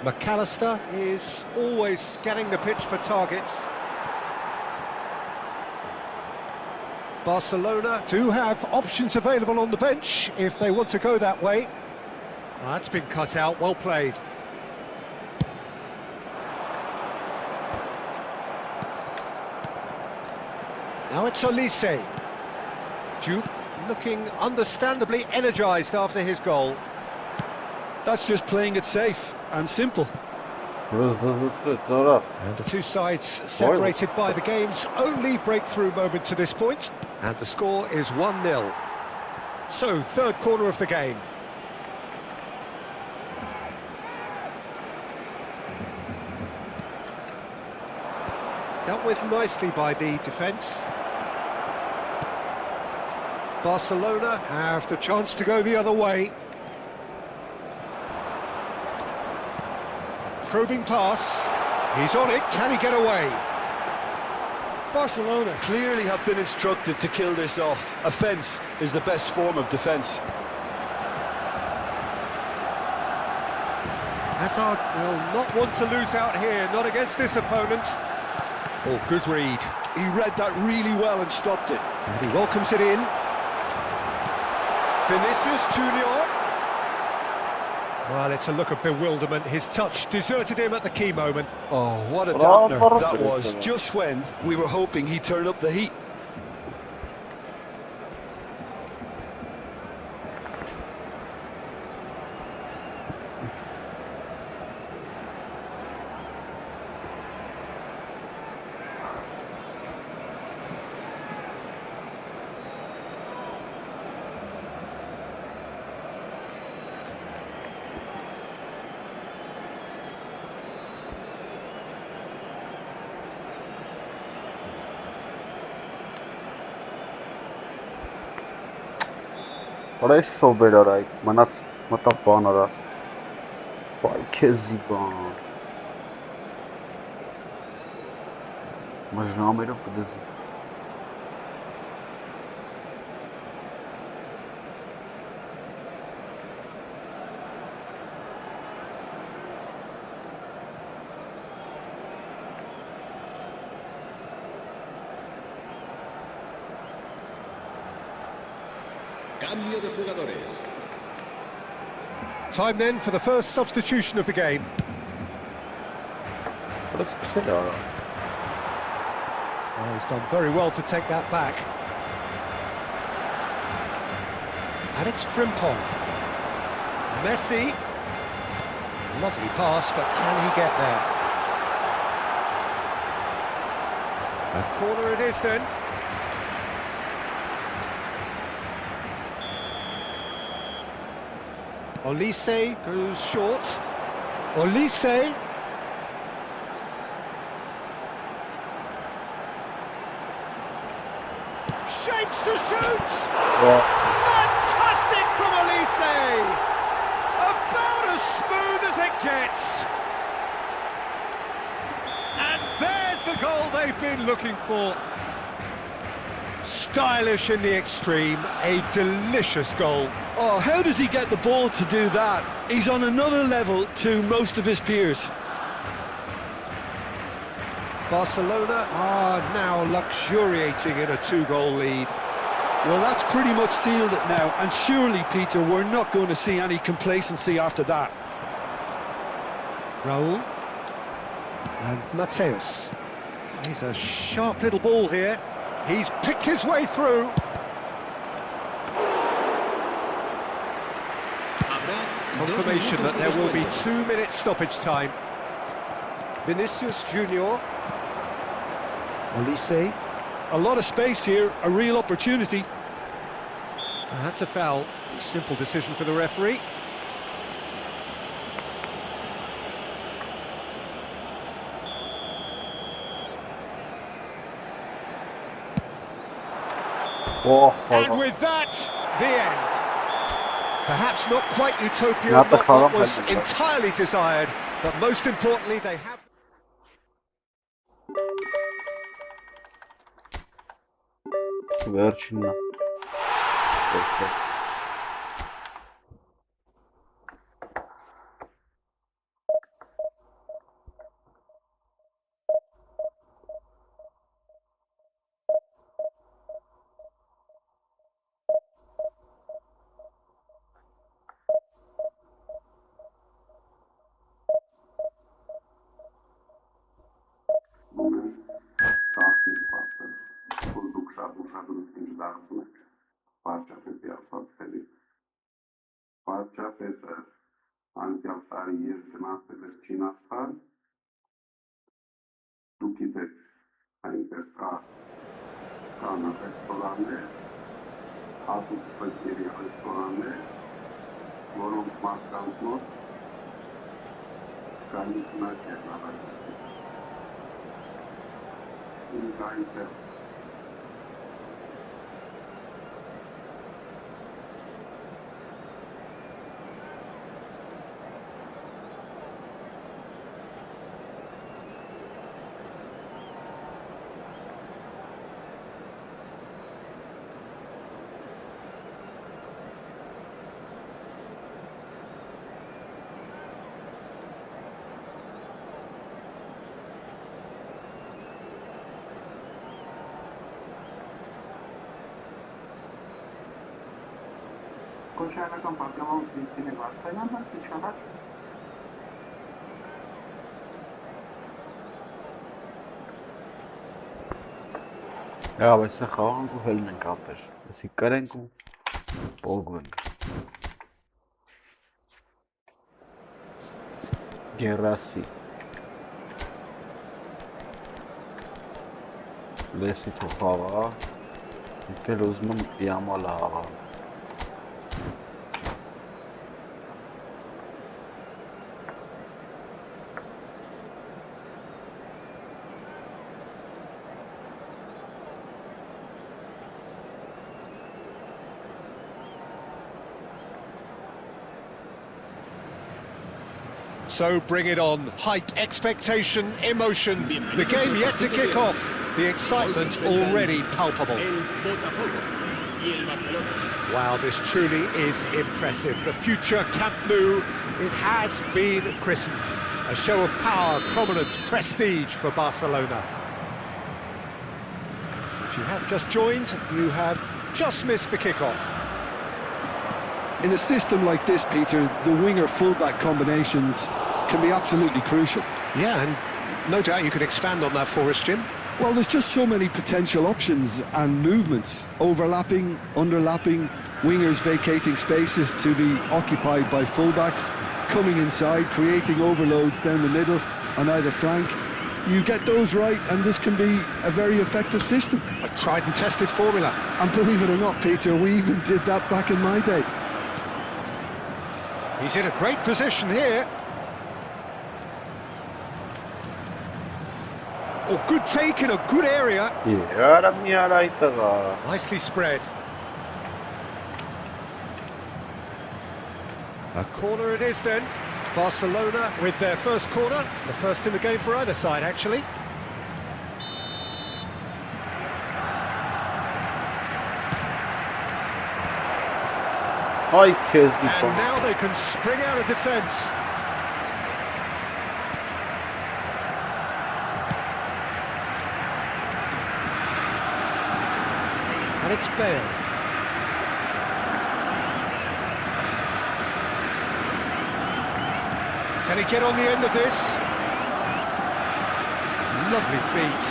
McAllister is always scanning the pitch for targets. Barcelona do have options available on the bench if they want to go that way. That's been cut out, well played. Now it's Olise. Juke looking understandably energised after his goal. That's just playing it safe and simple. And the two sides separated by the game's only breakthrough moment to this point. And the score is 1-0. So, third corner of the game. Dealt with nicely by the defence. Barcelona have the chance to go the other way. Probing pass. He's on it. Can he get away? Barcelona clearly have been instructed to kill this off. Offence is the best form of defence. Hazard will not want to lose out here, not against this opponent. Oh, good read. He read that really well and stopped it. And he welcomes it in. Vinicius Junior. Well, it's a look of bewilderment. His touch deserted him at the key moment. Oh, what a dampener that was, just when we were hoping he'd turn up the heat. What is so bad, alright? Manas matapana ra. Why kezi ban? Mas não me deu poder. Cambio de jugadores. Time then for the first substitution of the game. What is this? Oh, he's done very well to take that back. Alex Frimpong. Messi. Lovely pass, but can he get there? A corner it is then. Olise goes short. Olise. Shapes to shoot! Fantastic from Olise! About as smooth as it gets. And there's the goal they've been looking for. Stylish in the extreme, a delicious goal. Oh, how does he get the ball to do that? He's on another level to most of his peers. Barcelona are now luxuriating in a two-goal lead. Well, that's pretty much sealed it now, and surely, Peter, we're not going to see any complacency after that. Raul. And Mateus. He's a sharp little ball here. He's picked his way through. Confirmation that there will be 2 minutes stoppage time. Vinicius Junior. Olise. A lot of space here, a real opportunity. That's a foul. Simple decision for the referee. And with that, the end. Perhaps not quite utopian, not what was entirely desired, but most importantly, they have... Vercinna. Արտադրություն դարձնենք վարչապետի ասացելի վարչապետը անցյալ տարի երբ գնացել էր Չինաստան դուք գիտեք այնտեղ կան ռեստորաններ հատուկ ֆքերի ռեստորաններ որոնք մարդկանց մոտ գանիքներ են առայժմ ինձ այնտեղ Koşarlardan patlamamız gerektiğini varsayılan hiç kadar Ya mesela xavan ku helnen kapır. Mesela karen ku polguen. Gerasi. Lesi tuhava. Kel uzman yamala. So bring it on. Hype, expectation, emotion. The game yet to kick off. The excitement already palpable. Wow, this truly is impressive. The future Camp Nou, it has been christened. A show of power, prominence, prestige for Barcelona. If you have just joined, you have just missed the kick-off. In a system like this, Peter, the winger-fullback combinations can be absolutely crucial. Yeah, and no doubt you could expand on that for us, Jim. Well, there's just so many potential options and movements, overlapping, underlapping, wingers vacating spaces to be occupied by fullbacks, coming inside, creating overloads down the middle on either flank. You get those right and this can be a very effective system. A tried and tested formula. And believe it or not, Peter, we even did that back in my day. He's in a great position here. Oh, good take in a good area. Nicely spread. A corner it is then. Barcelona with their first corner. The first in the game for either side, actually. And now they can spring out of defence. And it's Bale. Can he get on the end of this? Lovely feet.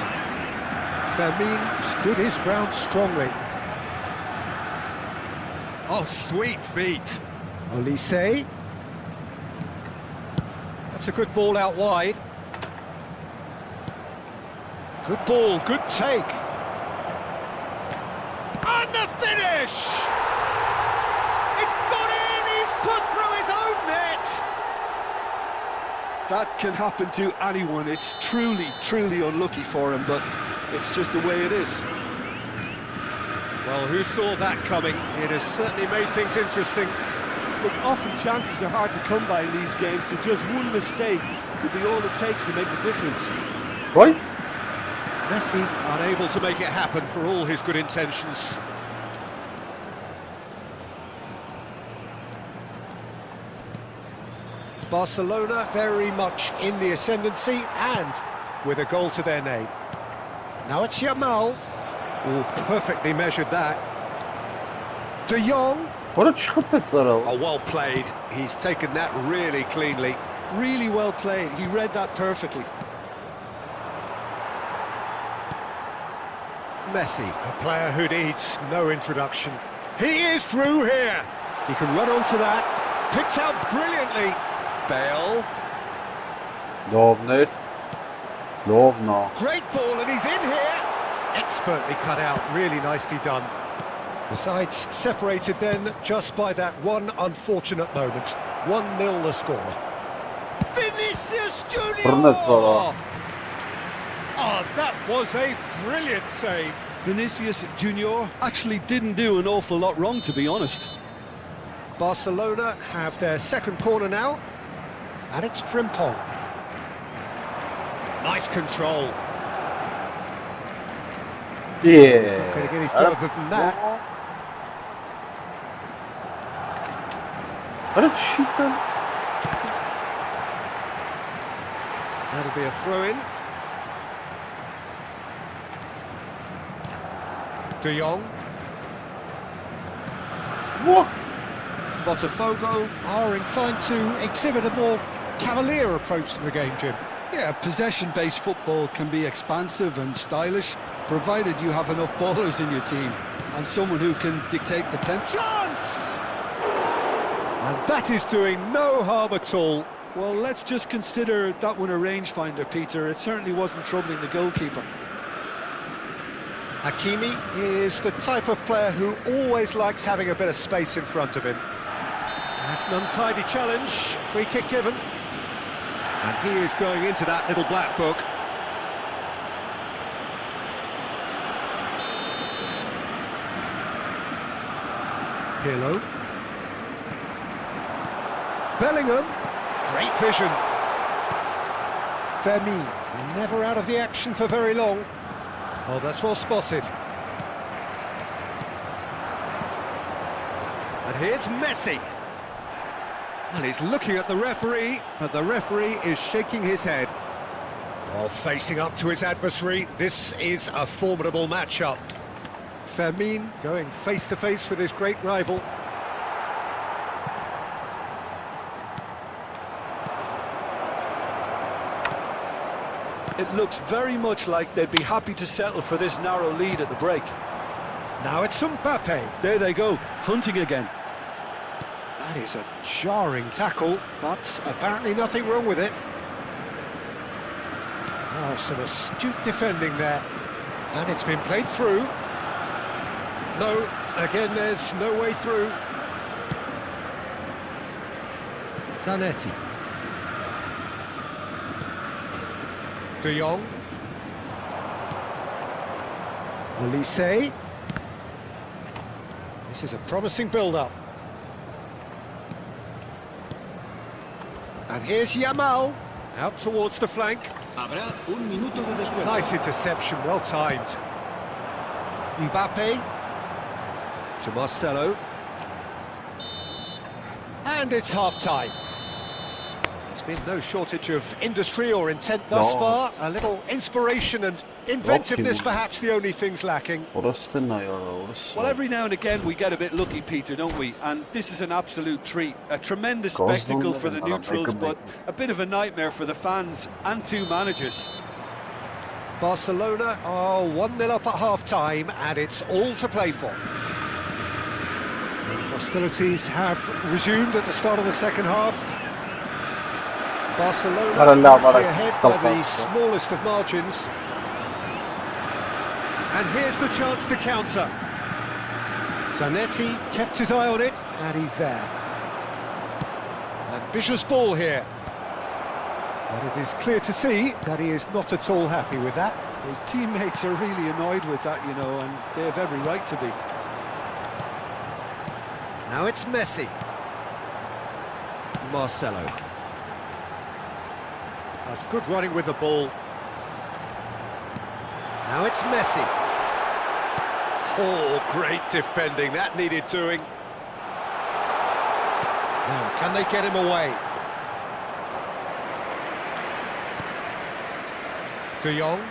Fermin stood his ground strongly. Oh, sweet feet. Olise. That's a good ball out wide. Good ball, good take. And the finish! It's gone in, he's put through his own net! That can happen to anyone. It's truly, truly unlucky for him, but it's just the way it is. Well, who saw that coming? It has certainly made things interesting. Look, often chances are hard to come by in these games, so just one mistake could be all it takes to make the difference. Right? Messi unable to make it happen for all his good intentions. Barcelona very much in the ascendancy and with a goal to their name. Now it's Yamal. Oh, perfectly measured that. De Jong. What a trumpet, Oh, well played. He's taken that really cleanly. Really well played. He read that perfectly. Messi, a player who needs no introduction. He is through here. He can run onto that. Picked out brilliantly. Bale. Lovno. Great ball, and he's in here. Expertly cut out, really nicely done. The sides separated then just by that one unfortunate moment. 1-0 the score. Vinicius Junior! Oh, that was a brilliant save. Vinicius Junior actually didn't do an awful lot wrong, to be honest. Barcelona have their second corner now, and it's Frimpong. Nice control. Yeah. He's not going to get any further than that. That'll be a throw-in. De Jong. What? Botafogo are inclined to exhibit a more cavalier approach to the game, Jim. Yeah, possession-based football can be expansive and stylish, provided you have enough ballers in your team and someone who can dictate the tempo. Chance! And that is doing no harm at all. Well, let's just consider that one a rangefinder, Peter. It certainly wasn't troubling the goalkeeper. Hakimi is the type of player who always likes having a bit of space in front of him. That's an untidy challenge, free kick given. And he is going into that little black book. Pirlo. Bellingham. Great vision. Fermin, never out of the action for very long. Oh, that's well spotted. And here's Messi. And he's looking at the referee, but the referee is shaking his head. While facing up to his adversary, this is a formidable matchup. Fermin going face-to-face with his great rival. It looks very much like they'd be happy to settle for this narrow lead at the break. Now it's Mbappe. There they go, hunting again. That is a jarring tackle, but apparently nothing wrong with it. Oh, some astute defending there. And it's been played through. No, again there's no way through. Zanetti. De Jong. Olise. This is a promising build-up. And here's Yamal, out towards the flank. Habrá un minuto de descuento. Nice interception, well timed. Mbappe. To Marcelo. And it's half-time. There's been no shortage of industry or intent thus far. A little inspiration and inventiveness perhaps the only things lacking. Well, every now and again we get a bit lucky, Peter, don't we? And this is an absolute treat. A tremendous spectacle for the neutrals, but a bit of a nightmare for the fans and two managers. Barcelona are 1-0 up at half-time, and it's all to play for. Hostilities have resumed at the start of the second half. Barcelona currently ahead by the smallest of margins. And here's the chance to counter. Zanetti kept his eye on it, and he's there. Ambitious ball here. But it is clear to see that he is not at all happy with that. His teammates are really annoyed with that, you know, and they have every right to be. Now it's Messi. Marcelo. That's good running with the ball. Now it's Messi. Oh, great defending. That needed doing. Now, can they get him away? De Jong.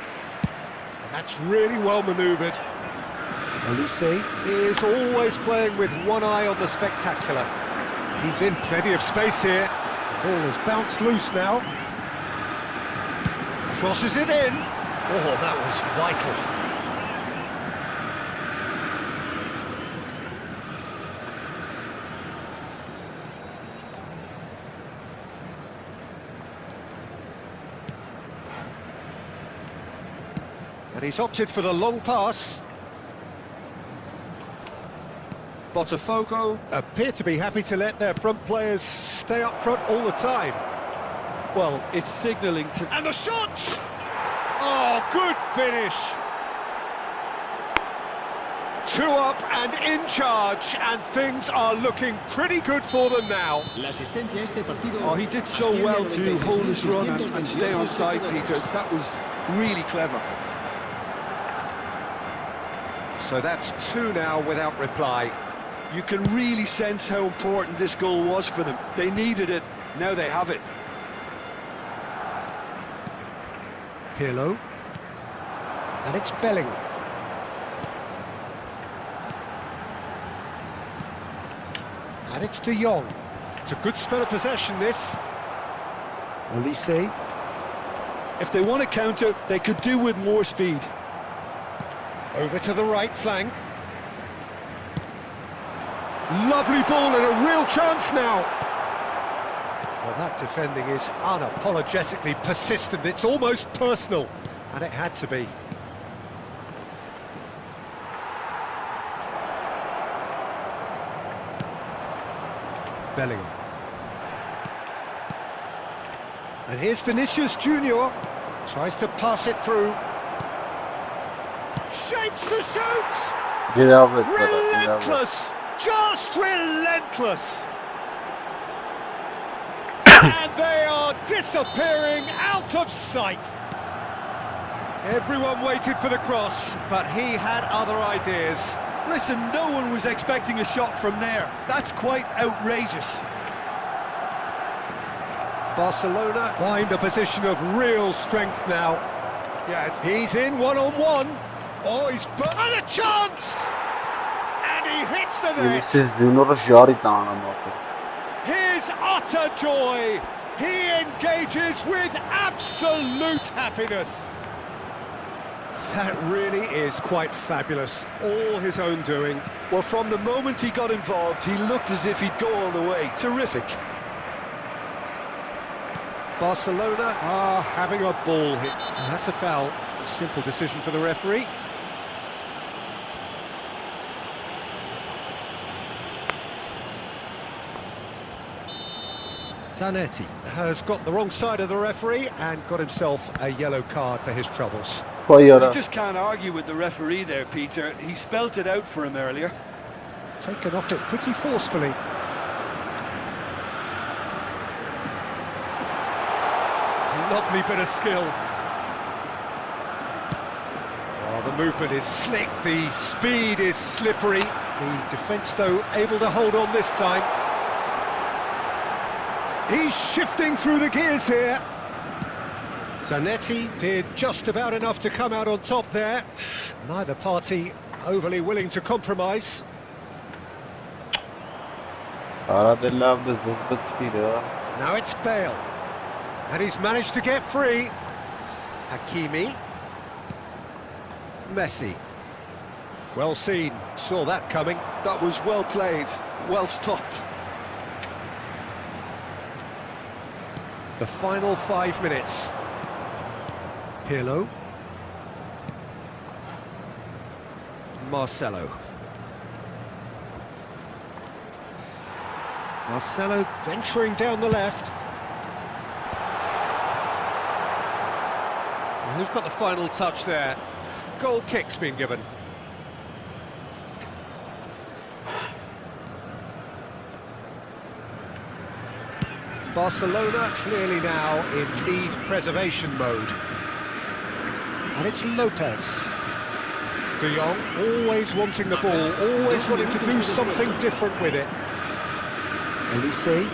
That's really well manoeuvred. Olise is always playing with one eye on the spectacular. He's in plenty of space here. The ball has bounced loose now. Crosses it in. Oh, that was vital. And he's opted for the long pass. Botafogo appear to be happy to let their front players stay up front all the time. Well, it's signalling to... And the shot! Oh, good finish! 2 up and in charge, and things are looking pretty good for them now. Oh, he did so well to hold his run and stay on side, Peter. That was really clever. So that's 2 now without reply. You can really sense how important this goal was for them. They needed it, now they have it. Pirlo. And it's Bellingham. And it's De Jong. It's a good spell of possession, this. Olise. If they want to counter, they could do with more speed. Over to the right flank. Lovely ball and a real chance now. Well, that defending is unapologetically persistent. It's almost personal, and it had to be. Bellingham. And here's Vinicius Junior. Tries to pass it through. Shapes to shoot! Relentless! Just relentless! And they are disappearing out of sight. Everyone waited for the cross, but he had other ideas. Listen, no one was expecting a shot from there. That's quite outrageous. Barcelona find a position of real strength now. Yeah, he's in one-on-one. Oh, he's put and a chance! And he hits the net. His utter joy. He engages with absolute happiness. That really is quite fabulous. All his own doing. Well, from the moment he got involved, he looked as if he'd go all the way. Terrific. Barcelona are having a ball hit. And that's a foul. A simple decision for the referee. Zanetti has got the wrong side of the referee and got himself a yellow card for his troubles. You just can't argue with the referee there, Peter. He spelt it out for him earlier. Taken off it pretty forcefully. Lovely bit of skill. Oh, the movement is slick, the speed is slippery. The defence, though, able to hold on this time. He's shifting through the gears here. Zanetti did just about enough to come out on top there. Neither party overly willing to compromise. Now it's Bale. And he's managed to get free. Hakimi. Messi. Well seen, saw that coming. That was well played, well stopped. The final 5 minutes. Pirlo. Marcelo. Marcelo venturing down the left. And who's got the final touch there? Goal kick's been given. Barcelona clearly now in lead preservation mode. And it's Lopez. De Jong always wanting the ball, always wanting to do something different with it. Olise.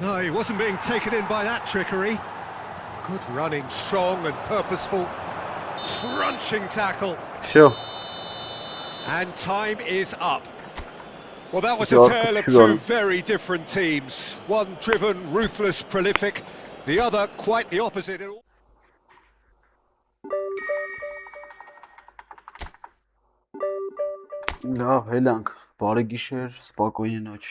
No, he wasn't being taken in by that trickery. Good running, strong and purposeful. Crunching tackle. Sure. And time is up. Well, that was a tale of two very different teams. One driven, ruthless, prolific. The other quite the opposite. Լավ, հելանք, բարի գիշեր, սպակոյի նոչ։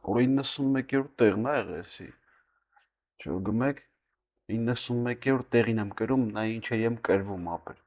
Որը 91-րդ տեղն է եղել էսի։ Չգմեք 91-րդ տեղին եմ կրում, նա ինչ եմ կրվում ապեր։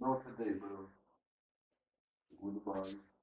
Not today, bro. Goodbye.